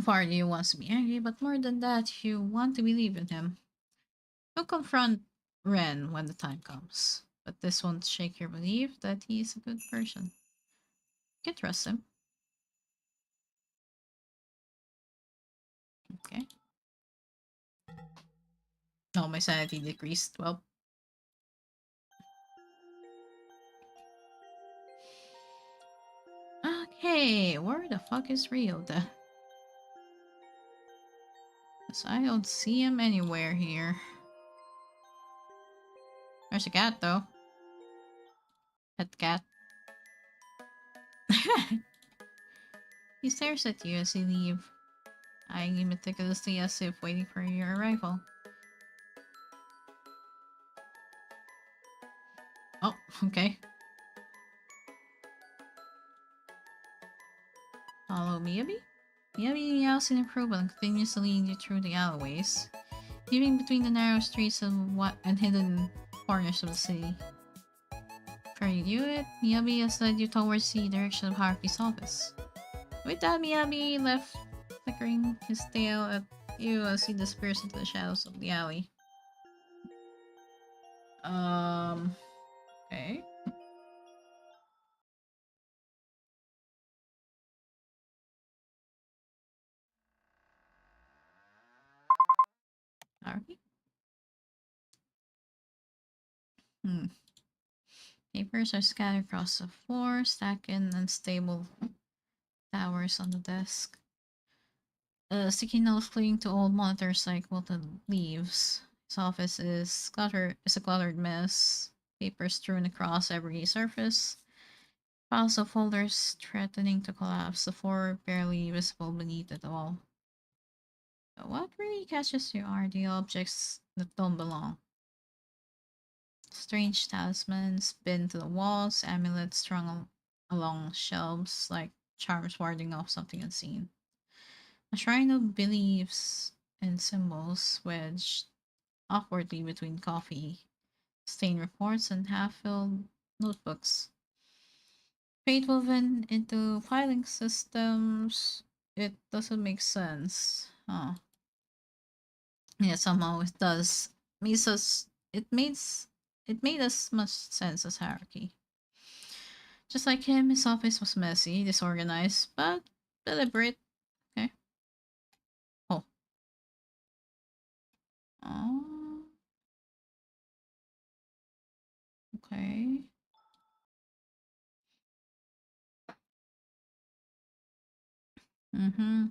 Part of you wants to be angry, but more than that, you want to believe in him. You'll confront Ren when the time comes. But this won't shake your belief that he's a good person. You can trust him. Okay. Oh, my sanity decreased. Well, okay, where the fuck is Ryota? Because I don't see him anywhere here. There's a cat, though. Pet cat. He stares at you as you leave, eyeing you meticulously as if waiting for your arrival. Oh, okay. Follow Miyabi? Miyabi meows in approval and continues to lead you through the alleyways, leaving between the narrow streets and hidden corners of the city. Before you knew it, Miyabi has led you towards the direction of Haruki's office. With that, Miyabi left, flickering his tail at you as he disappears into the shadows of the alley. Okay. Haruki? Hmm. Papers are scattered across the floor, stacked in unstable towers on the desk. Sticky notes clinging to old monitors like wilted leaves. His office is a cluttered mess. Papers strewn across every surface. Piles of folders threatening to collapse. The floor barely visible beneath it all. But what really catches you are the objects that don't belong. Strange talismans pinned to the walls, amulets strung along shelves like charms warding off something unseen. A shrine of beliefs and symbols wedged awkwardly between coffee stained reports and half-filled notebooks. Fate woven into filing systems. It doesn't make sense. Huh. Yeah, somehow it does. Makes us it made as much sense as hierarchy. Just like him, his office was messy, disorganized, but deliberate. Okay. Oh, Oh, okay. Mm-hmm.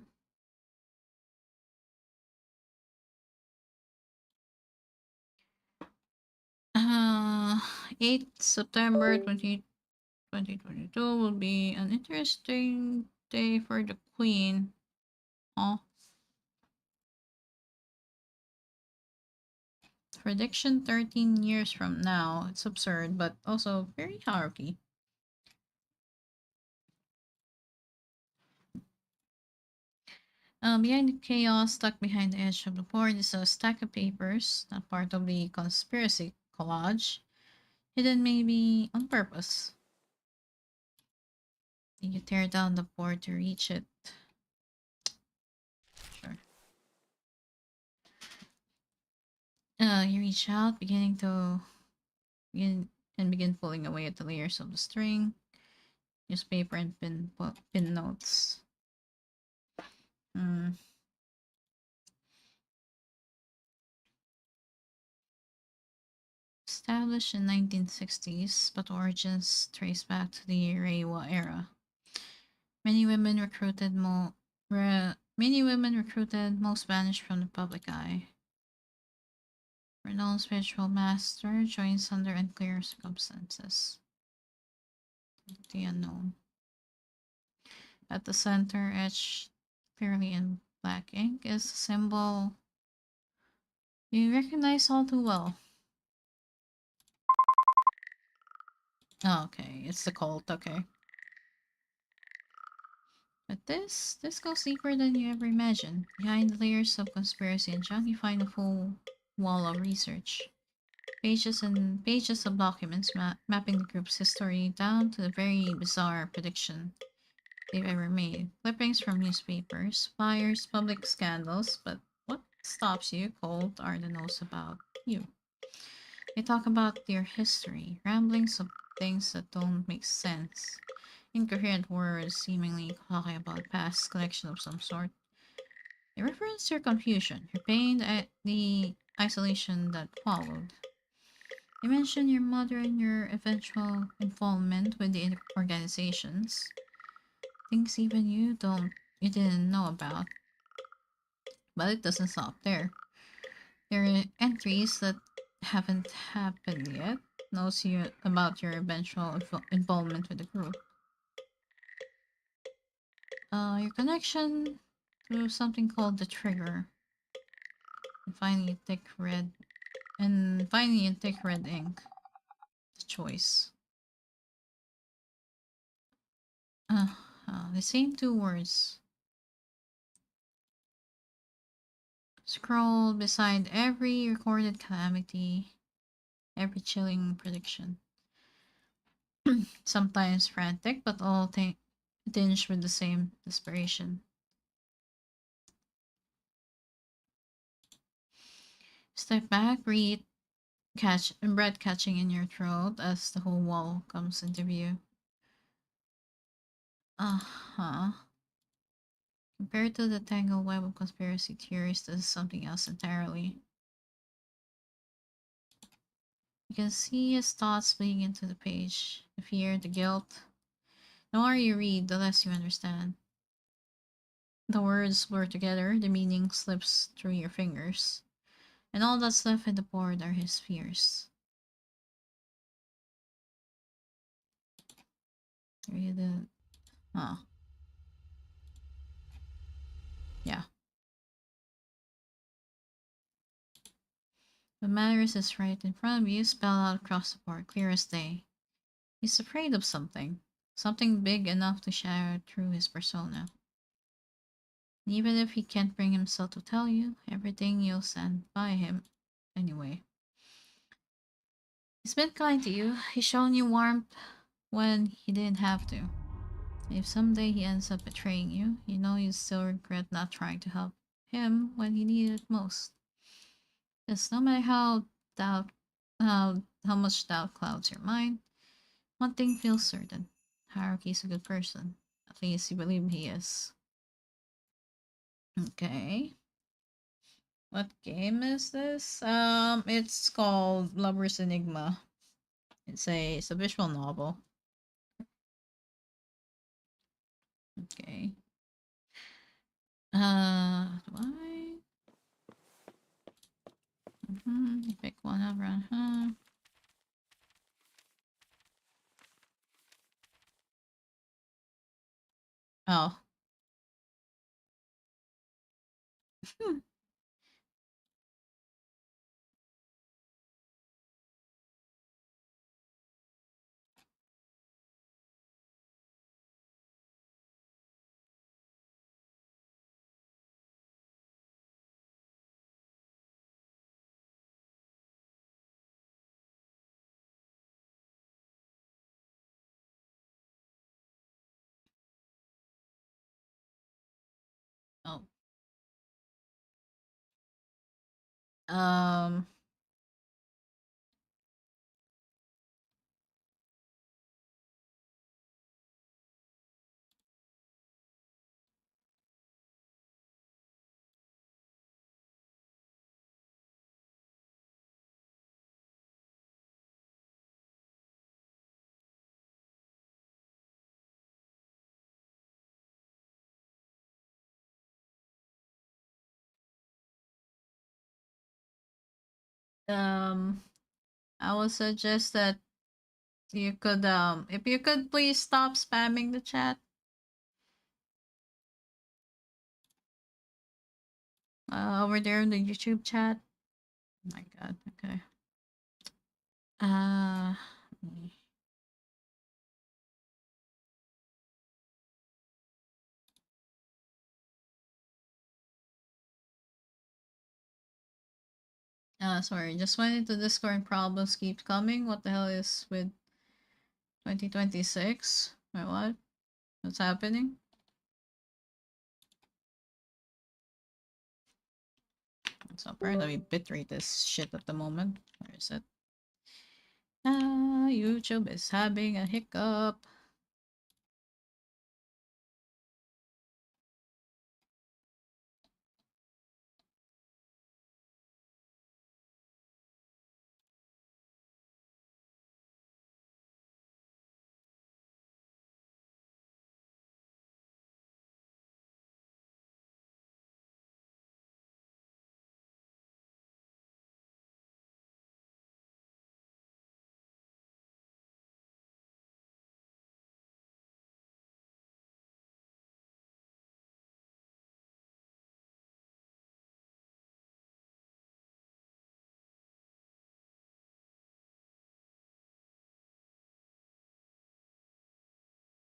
8th September 2022 will be an interesting day for the Queen. Oh, prediction 13 years from now. It's absurd, but also very hierarchy. Behind the chaos, stuck behind the edge of the board is a stack of papers, not part of the conspiracy collage, hidden maybe on purpose. You tear down the board to reach it. Sure. You reach out, begin begin pulling away at the layers of the string, newspaper and pin notes. Hmm. Established in 1960s, but origins trace back to the Reiwa era. Many women recruited many women recruited, most banished from the public eye. Renowned spiritual master joins under unclear circumstances. The unknown. At the center, etched clearly in black ink, is a symbol you recognize all too well. Oh, okay, it's the cult, okay. But this goes deeper than you ever imagined. Behind the layers of conspiracy and junk, you find a full wall of research. Pages and pages of documents mapping the group's history down to the very bizarre prediction they've ever made. Clippings from newspapers, flyers, public scandals, but what stops you cold are the notes about you. They talk about their history, ramblings of things that don't make sense, incoherent words seemingly talking about past collection of some sort. They reference your confusion, your pain, the isolation that followed. They mention your mother and your eventual involvement with the organizations, things even you didn't know about. But it doesn't stop there. There are entries that haven't happened yet. Knows you about your eventual involvement with the group. Your connection to something called the trigger. And finally in thick red ink. The choice. The same two words. Scrolled beside every recorded calamity, every chilling prediction. Sometimes frantic, but all tinged with the same desperation. Step back, breathe, breath catching in your throat as the whole wall comes into view. Uh-huh. Compared to the tangled web of conspiracy theories, this is something else entirely. You can see his thoughts bleeding into the page. The fear, the guilt. The more you read, the less you understand. The words blur together, the meaning slips through your fingers. And all that's left in the board are his fears. Read it. Oh, yeah. The matters is right in front of you, spelled out across the board, clear as day. He's afraid of something. Something big enough to shatter through his persona. And even if he can't bring himself to tell you everything, you'll stand by him anyway. He's been kind to you. He's shown you warmth when he didn't have to. If someday he ends up betraying you, you know you still regret not trying to help him when he needed it most. Because no matter how much doubt clouds your mind, one thing feels certain. Haruki's a good person. At least you believe he is. Okay. What game is this? It's called Lover's Enigma. It's a visual novel. Okay. Do I? Pick one up, huh? Oh. Oh. Um. Um. I would suggest that you could if you could please stop spamming the chat over there in the YouTube chat. Oh my god. Okay. Uh. Sorry. Just went into Discord. Problems keep coming. What the hell is with 2026? Wait, what? What's happening? So apparently bitrate is shit at the moment. Where is it? YouTube is having a hiccup.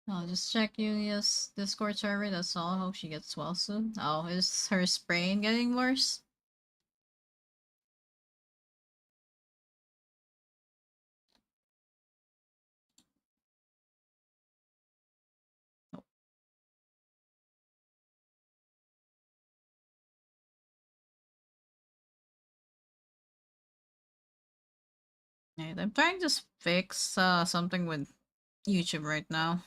I'll just check Yulia's Discord server. That's all. I hope she gets well soon. Oh, is her sprain getting worse? Oh. Right, I'm trying to fix something with YouTube right now.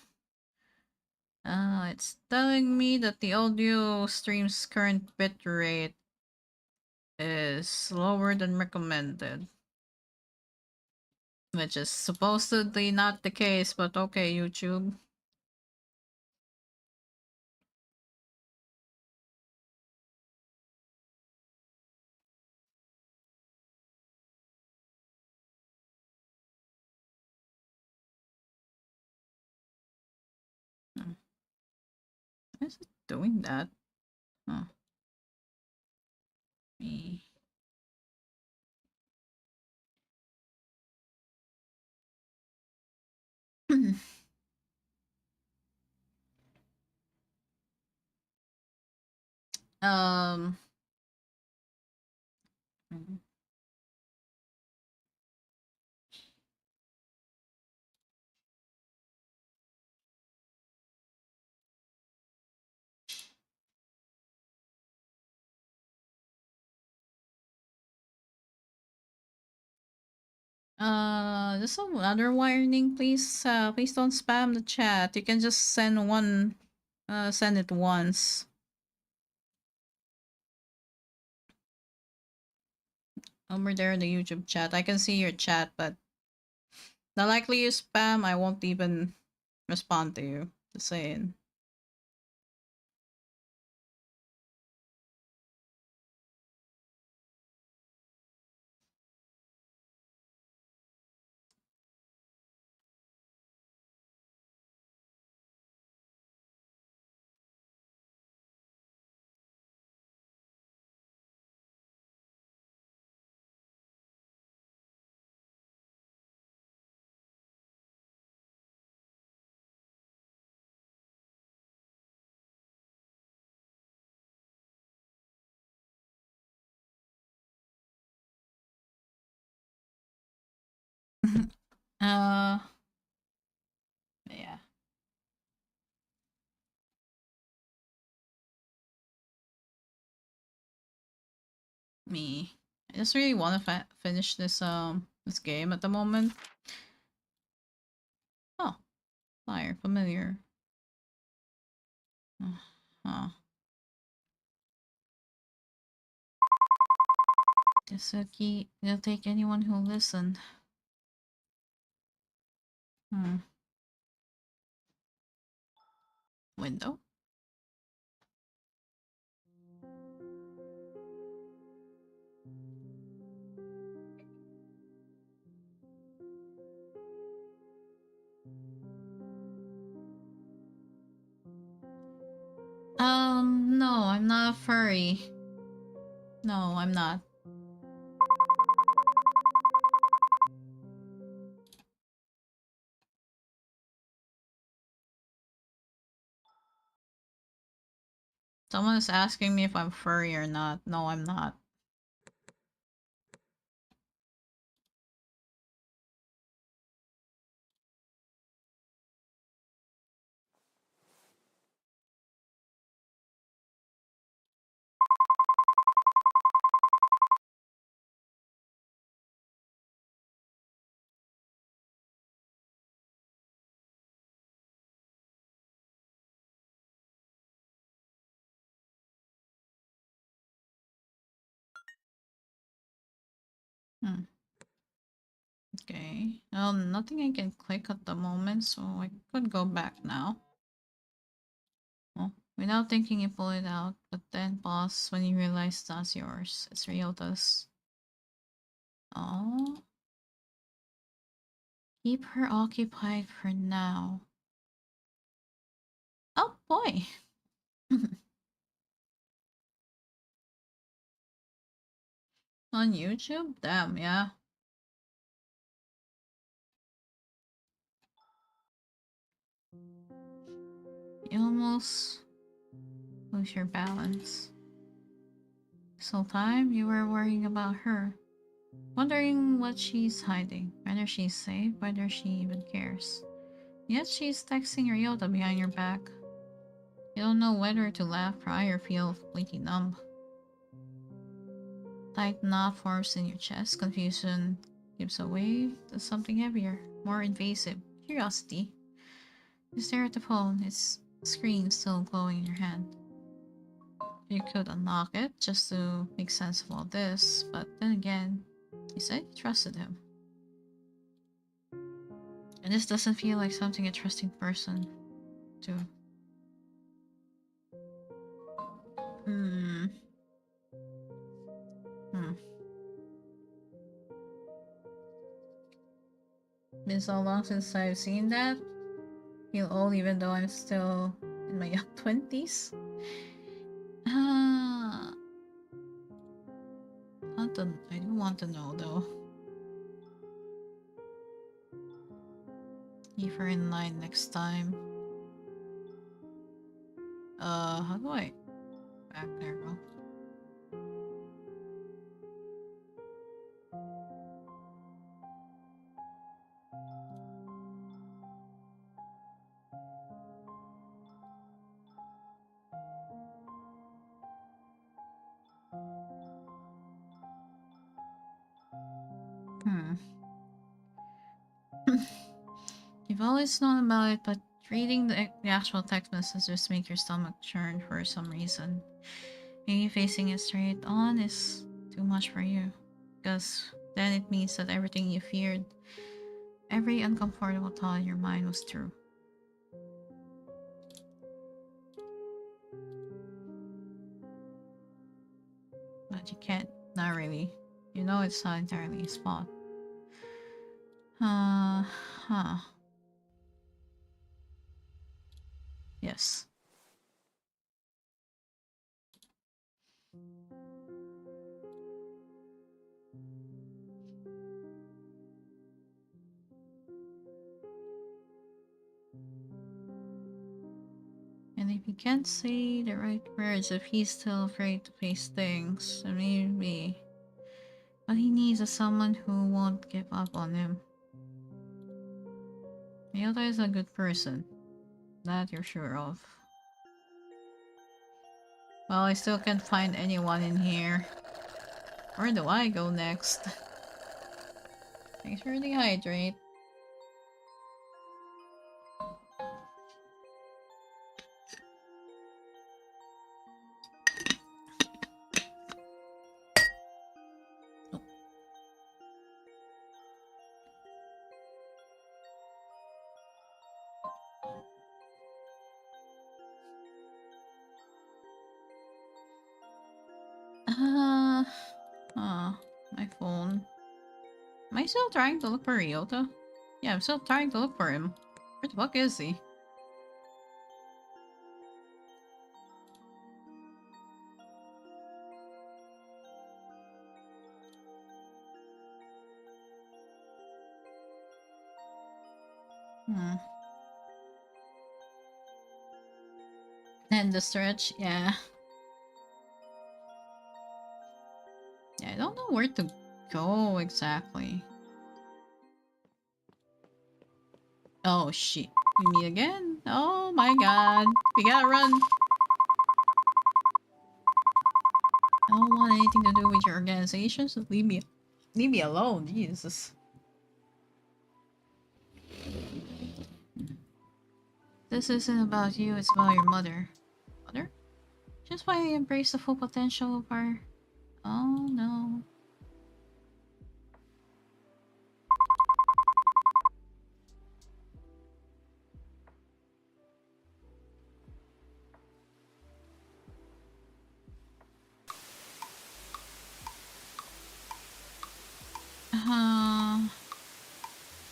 It's telling me that the audio stream's current bitrate is lower than recommended. Which is supposedly not the case, but okay, YouTube. Hmm. Why is it doing that? Huh. Me. um. Just another warning, please. Please don't spam the chat. You can just send one. Send it once. Over there in the YouTube chat. I can see your chat, but the likely you spam, I won't even respond to you. Just saying. uh, yeah. Me. I just really want to finish this game at the moment. Oh, fire, familiar. Huh. Guess it'll take anyone who'll listen. Hmm. Window? No, I'm not a furry. No, I'm not. Someone is asking me if I'm furry or not. No, I'm not. Hmm. Okay. Well, nothing I can click at the moment, so I could go back now. Oh, without thinking, you pull it out, but then pause when you realize that's yours. It's Ryota's. Oh. Keep her occupied for now. Oh boy. On YouTube? Damn, yeah. You almost lose your balance. This whole time, you were worrying about her. Wondering what she's hiding. Whether she's safe, whether she even cares. Yet she's texting Ryota behind your back. You don't know whether to laugh, cry, or feel completely numb. Tight knot forms in your chest. Confusion gives away to something heavier, more invasive. Curiosity. You stare at the phone, its screen still glowing in your hand. You could unlock it just to make sense of all this, but then again, you said you trusted him. And this doesn't feel like something a trusting person do. Hmm. Hmm. Been so long since I've seen that. Feel old even though I'm still in my young 20s. Ah, I do want to know though. Keep her in line next time. How do I back there, bro? Hmm. You've always known about it, but reading the actual text messages make your stomach churn for some reason. Maybe facing it straight on is too much for you. Because then it means that everything you feared, every uncomfortable thought in your mind was true. But you can't, not really. You know it's not entirely a spot. Huh. Yes. And if he can't say the right words, if he's still afraid to face things, then maybe what he needs is someone who won't give up on him. Ryota is a good person. That you're sure of. Well, I still can't find anyone in here. Where do I go next? Make sure to hydrate. My phone. Am I still trying to look for Ryota? Yeah, I'm still trying to look for him. Where the fuck is he? And the stretch, yeah. Yeah, I don't know where to go exactly. Oh shit. We meet again? Oh my god. We gotta run. I don't want anything to do with your organization, so leave me alone, Jesus. This isn't about you, it's about your mother. Mother? Just why I embrace the full potential of our... Oh no.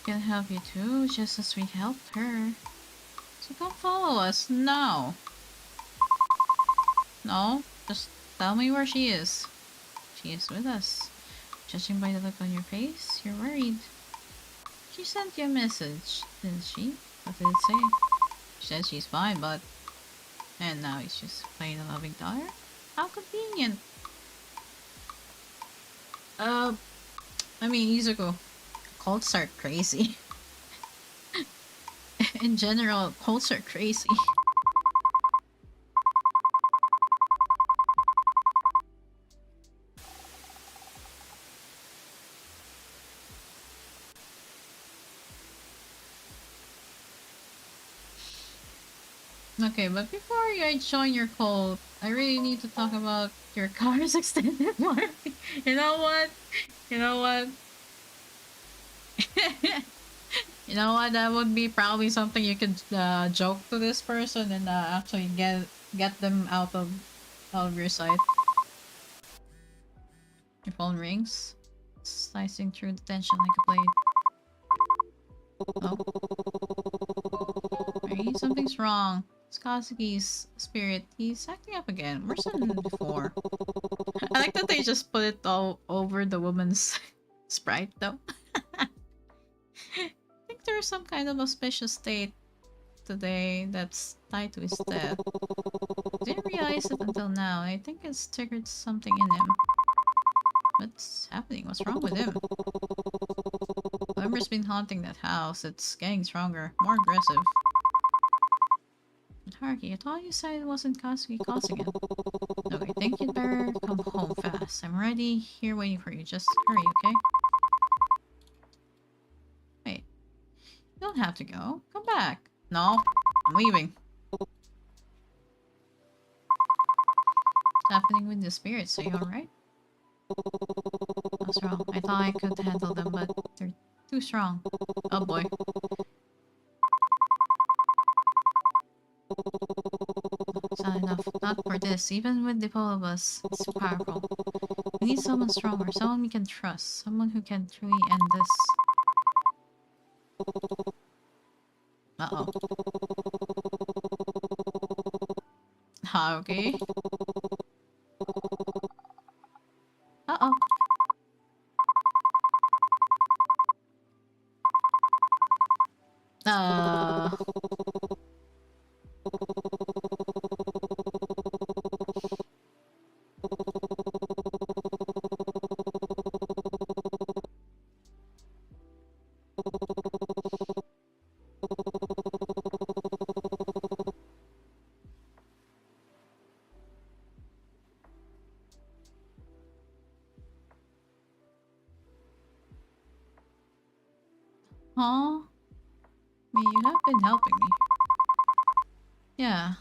Can help you too, just as we helped her. So come follow us now. No, just tell me where she is. She is with us. Judging by the look on your face, you're worried. She sent you a message, didn't she? What did it say? She said she's fine, but... And now he's just playing a loving daughter? How convenient. I mean, Izuku, cults are crazy. In general, cults are crazy. Okay, but before I join your cult, I really need to talk about your car's extended warranty. You know what? You know what? You know what? That would be probably something you could joke to this person and actually get them out of your sight. Your phone rings, slicing through the tension like a blade. Oh. Right? Something's wrong. It's Kazuki's spirit. He's acting up again. Worse than before. I like that they just put it all over the woman's sprite, though. I think there's some kind of auspicious state today that's tied to his death. I didn't realize it until now. I think it's triggered something in him. What's happening? What's wrong with him? Whoever's been haunting that house, it's getting stronger, more aggressive. But Haruki, I thought you said it wasn't Kazuki causing it. Look, I think you'd better come home fast. I'm already here waiting for you. Just hurry, okay? Wait. You don't have to go. Come back. No, I'm leaving. What's happening with the spirits? Are you alright? What's wrong? I thought I could handle them, but they're too strong. Oh boy. It's not enough. Not for this. Even with the both of us, it's too powerful. We need someone stronger, someone we can trust, someone who can truly end this. Uh-oh. Okay. Uh-oh. Uh... Huh? You have been helping me. Yeah.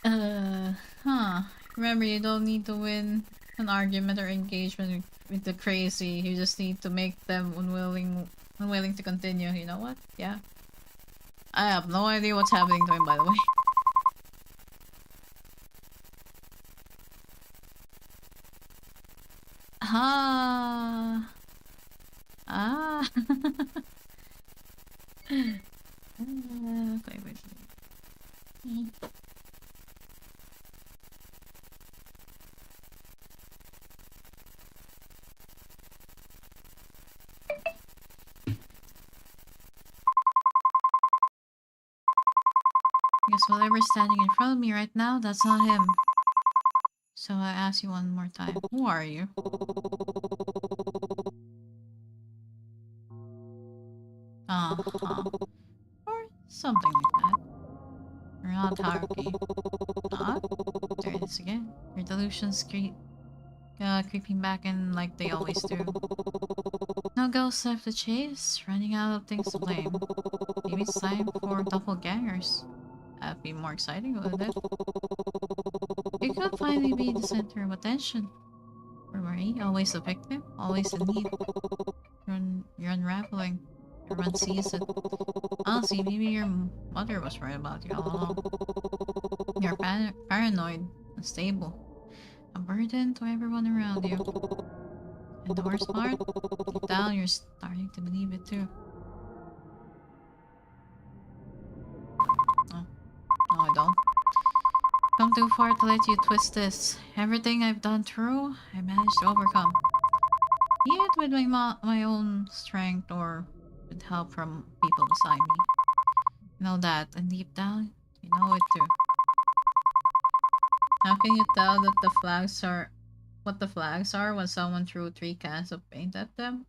Uh... Huh. Remember, you don't need to win an argument or engagement with the crazy. You just need to make them unwilling to continue. You know what? Yeah. I have no idea what's happening to him, by the way. Ah. Ah. Okay, wait. Because whatever's standing in front of me right now, that's not him. So I ask you one more time. Who are you? Uh-huh. Or something like that. You're not hierarchy. There it is again. Your delusions creeping back in like they always do. No ghosts left to chase, running out of things to blame. Maybe it's time for doppelgangers. That'd be more exciting, wouldn't it? You could finally be the center of attention. Or worry, always a victim, always in need. You're unraveling. Everyone sees it. Honestly, maybe your mother was right about you all along. You're paranoid, unstable, a burden to everyone around you. And the worst part? Deep down, you're starting to believe it too. Oh, no, I don't. Come too far to let you twist this. Everything I've done through, I managed to overcome. Be it with my own strength or with help from people beside me. You know that, and deep down, you know it too. How can you tell that the flags are what the flags are when someone threw 3 cans of paint at them?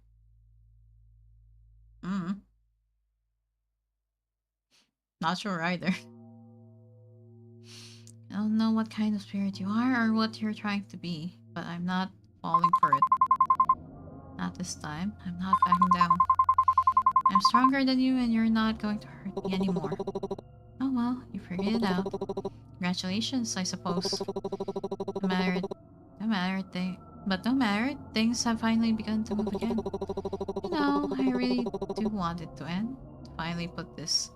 Not sure either. I don't know what kind of spirit you are or what you're trying to be, but I'm not falling for it. Not this time. I'm not backing down. I'm stronger than you and you're not going to hurt me anymore. Oh well, you figured it out. Congratulations, I suppose. No matter, things have finally begun to move again. You know, I really do want it to end. finally put this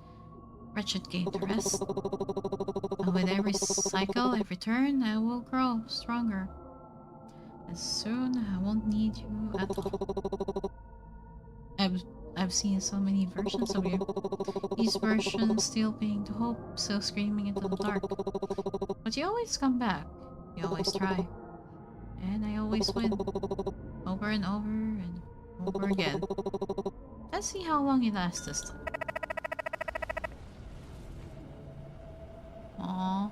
wretched game to rest. And with every cycle, every turn, I will grow stronger. And soon, I won't need you at all. I've seen so many versions of you. Each version still paying to hope, still screaming into the dark. But you always come back. You always try. And I always win. Over and over and over again. Let's see how long it lasts this time. Aww.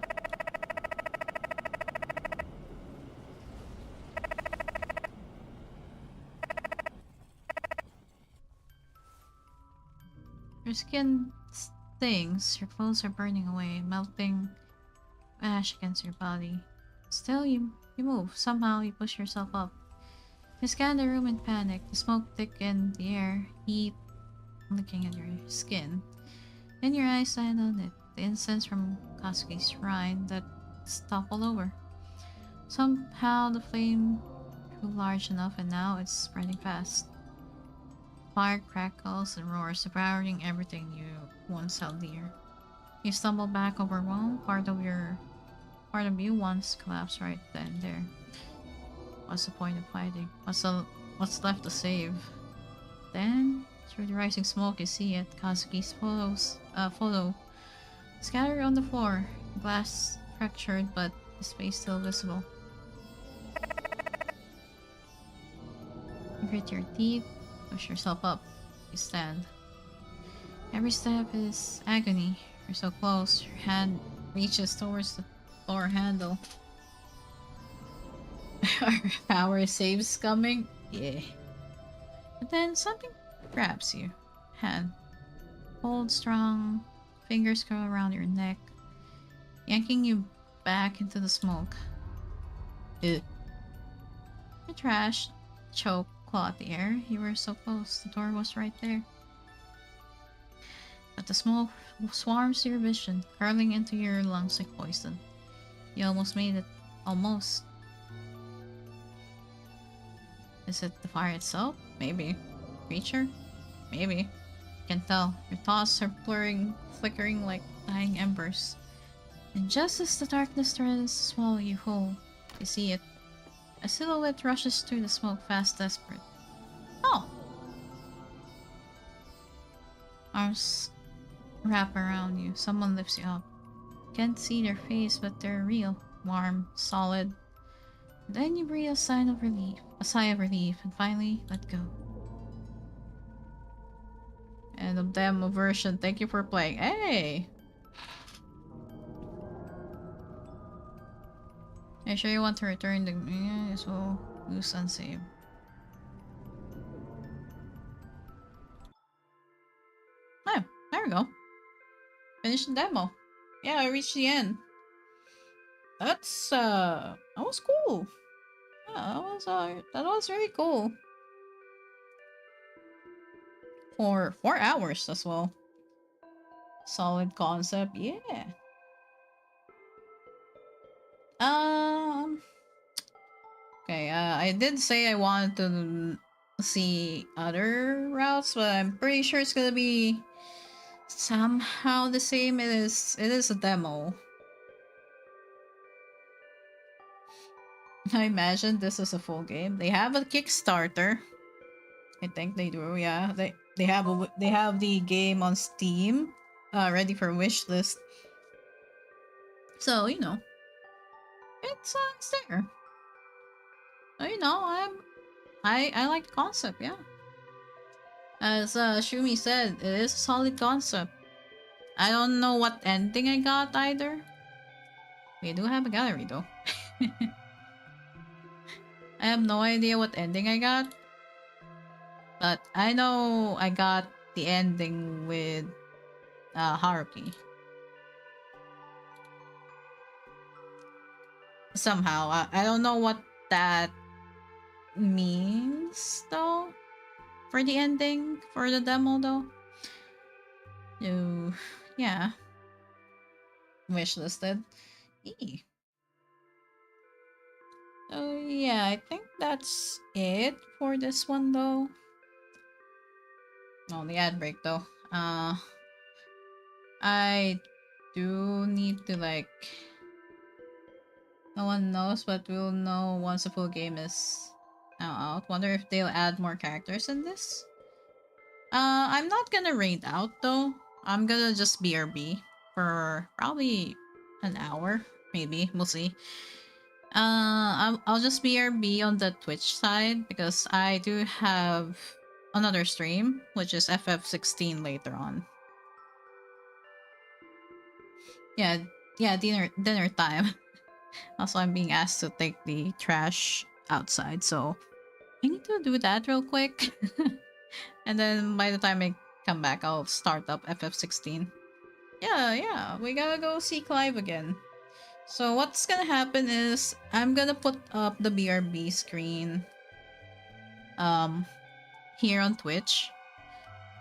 Your skin stings, your clothes are burning away, melting ash against your body. Still, you move. Somehow, you push yourself up. You scan the room in panic, the smoke thick in the air, heat licking at your skin. Then your eyes land on it, the incense from Kasuki's shrine that's toppled over. Somehow, the flame grew large enough and now it's spreading fast. Fire crackles and roars, devouring everything you once held dear. You stumble back overwhelmed, part of you once collapsed right then and there. What's the point of fighting? What's left to save? Then, through the rising smoke, you see it. Kazuki's photo scattered on the floor, glass fractured, but his face still visible. You grit your teeth, push yourself up. You stand. Every step is agony. You're so close. Your hand reaches towards the door handle. Are power saves coming? Yeah. But then something grabs you. Hand. Hold strong. Fingers go around your neck, yanking you back into the smoke. Ugh. The trash choke clawed the air. You were so close. The door was right there. But the smoke swarms to your vision, curling into your lungs like poison. You almost made it. Almost. Is it the fire itself? Maybe. Creature? Maybe. You can tell. Your thoughts are blurring, flickering like dying embers. And just as the darkness threatens to swallow you whole, you see it. A silhouette rushes through the smoke, fast, desperate. Oh! Arms wrap around you. Someone lifts you up. You can't see their face, but they're real. Warm, solid. Then you breathe a sigh of relief, and finally let go. And the demo version. Thank you for playing. Hey! Are you sure you want to return the... Yeah, as well. Lose and save. Oh, there we go. Finish the demo. Yeah, I reached the end. That was cool. Yeah, that was really cool. For 4 hours as well. Solid concept, yeah. Okay, I did say I wanted to see other routes, but I'm pretty sure it's gonna be somehow the same. It is a demo. I imagine this is a full game. They have a Kickstarter. I think they do. Yeah, they have the game on Steam, ready for wishlist. So you know, it's there. So, you know, I like the concept. Yeah, as Shumi said, it is a solid concept. I don't know what ending I got either. We do have a gallery though. I have no idea what ending I got. But I know I got the ending with Haruki. Somehow. I don't know what that means though. For the ending, for the demo though. So, yeah. Wishlisted. Eee. So yeah, I think that's it for this one though. Oh, the ad break though. Uh, I do need to like. No one knows, but we'll know once the full game is now out. Wonder if they'll add more characters in this. I'm not gonna raid out though. I'm gonna just BRB for probably an hour, maybe. We'll see. I'll just BRB on the Twitch side because I do have another stream, which is FF16 later on. Yeah, yeah, dinner time. Also, I'm being asked to take the trash outside, so I need to do that real quick. And then by the time I come back, I'll start up FF16. Yeah, we gotta go see Clive again. So what's gonna happen is I'm gonna put up the BRB screen um here on Twitch,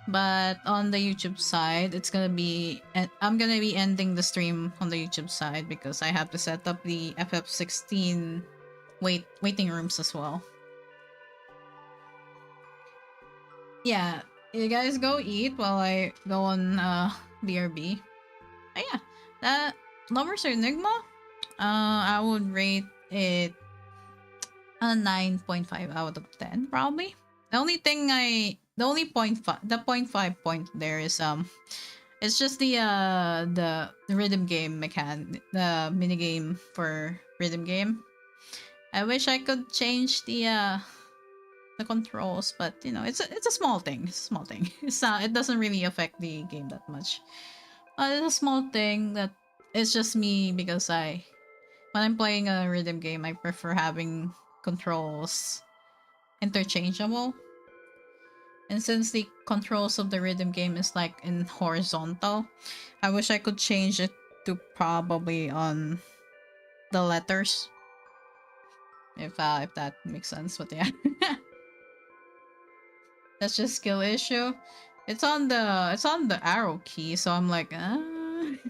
but on the YouTube side it's gonna be I'm gonna be ending the stream on the YouTube side because I have to set up the FF16 waiting rooms as well. Yeah, you guys go eat while I go on BRB. Oh yeah, that Lovers Enigma. I would rate it a 9.5 out of 10 probably. The only point 5 point there is it's just the rhythm game the mini game for rhythm game. I wish I could change the controls, but you know, it's a small thing. It's a small thing. It's not, it doesn't really affect the game that much. It's a small thing that it's just me because when I'm playing a rhythm game, I prefer having controls interchangeable. And since the controls of the rhythm game is like in horizontal, I wish I could change it to probably on the letters. If that makes sense, but yeah. That's just skill issue. It's on the arrow key, so I'm like, like,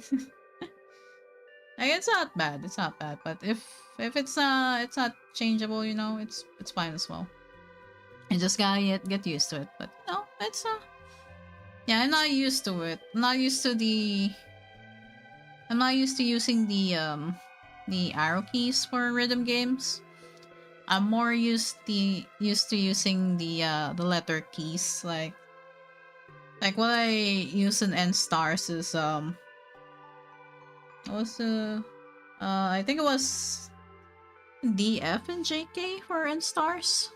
it's not bad. It's not bad, but if it's not changeable, you know, it's fine as well. I just gotta get used to it. But no, it's yeah, I'm not used to it. I'm not used to using the arrow keys for rhythm games. I'm more used to using the letter keys. Like what I use in N stars is what was I think it was DF and JK for N stars.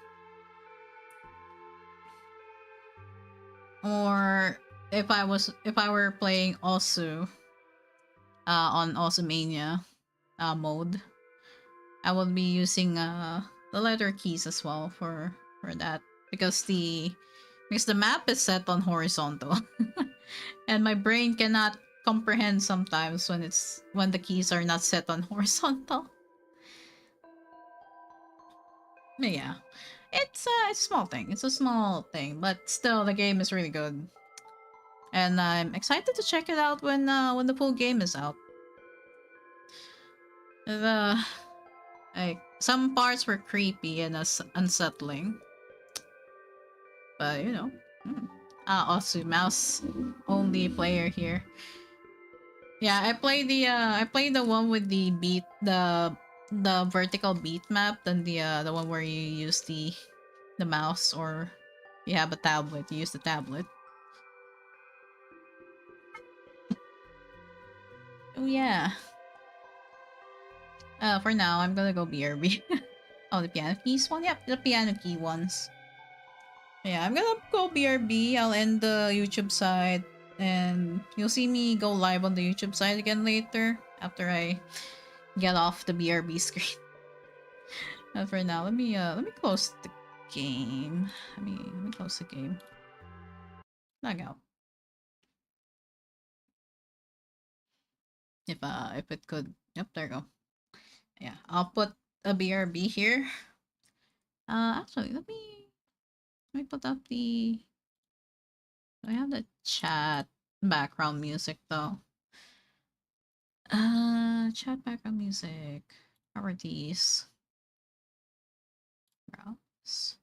Or if I were playing also on Osmania mode, I would be using the letter keys as well for that because the map is set on horizontal and my brain cannot comprehend sometimes when the keys are not set on horizontal. But yeah, it's a small thing. It's a small thing, but still the game is really good. And I'm excited to check it out when the full game is out. The like some parts were creepy and unsettling, but you know, also mouse only player here. Yeah, I play the one with the vertical beat map than the one where you use the mouse, or you have a tablet, you use the tablet. Oh yeah. For now, I'm gonna go BRB. Oh, the piano keys one? Yep, the piano key ones. Yeah, I'm gonna go BRB. I'll end the YouTube side, and you'll see me go live on the YouTube side again later after I get off the BRB screen. And for now, let me close the game. Let me close the game. Log out. If it could. Yep, there you go. Yeah, I'll put a BRB here. Actually, let me put up the. I have the chat background music though. Chat background music. How are these? Browse.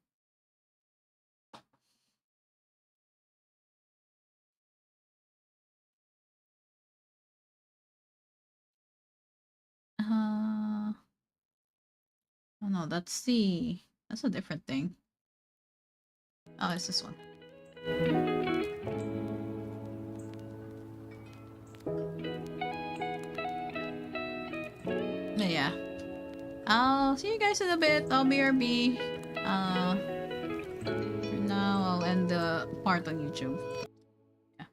Oh no, that's a different thing. Oh, it's this one. But yeah. I'll see you guys in a bit. I'll BRB. For now, I'll end the part on YouTube. Yeah.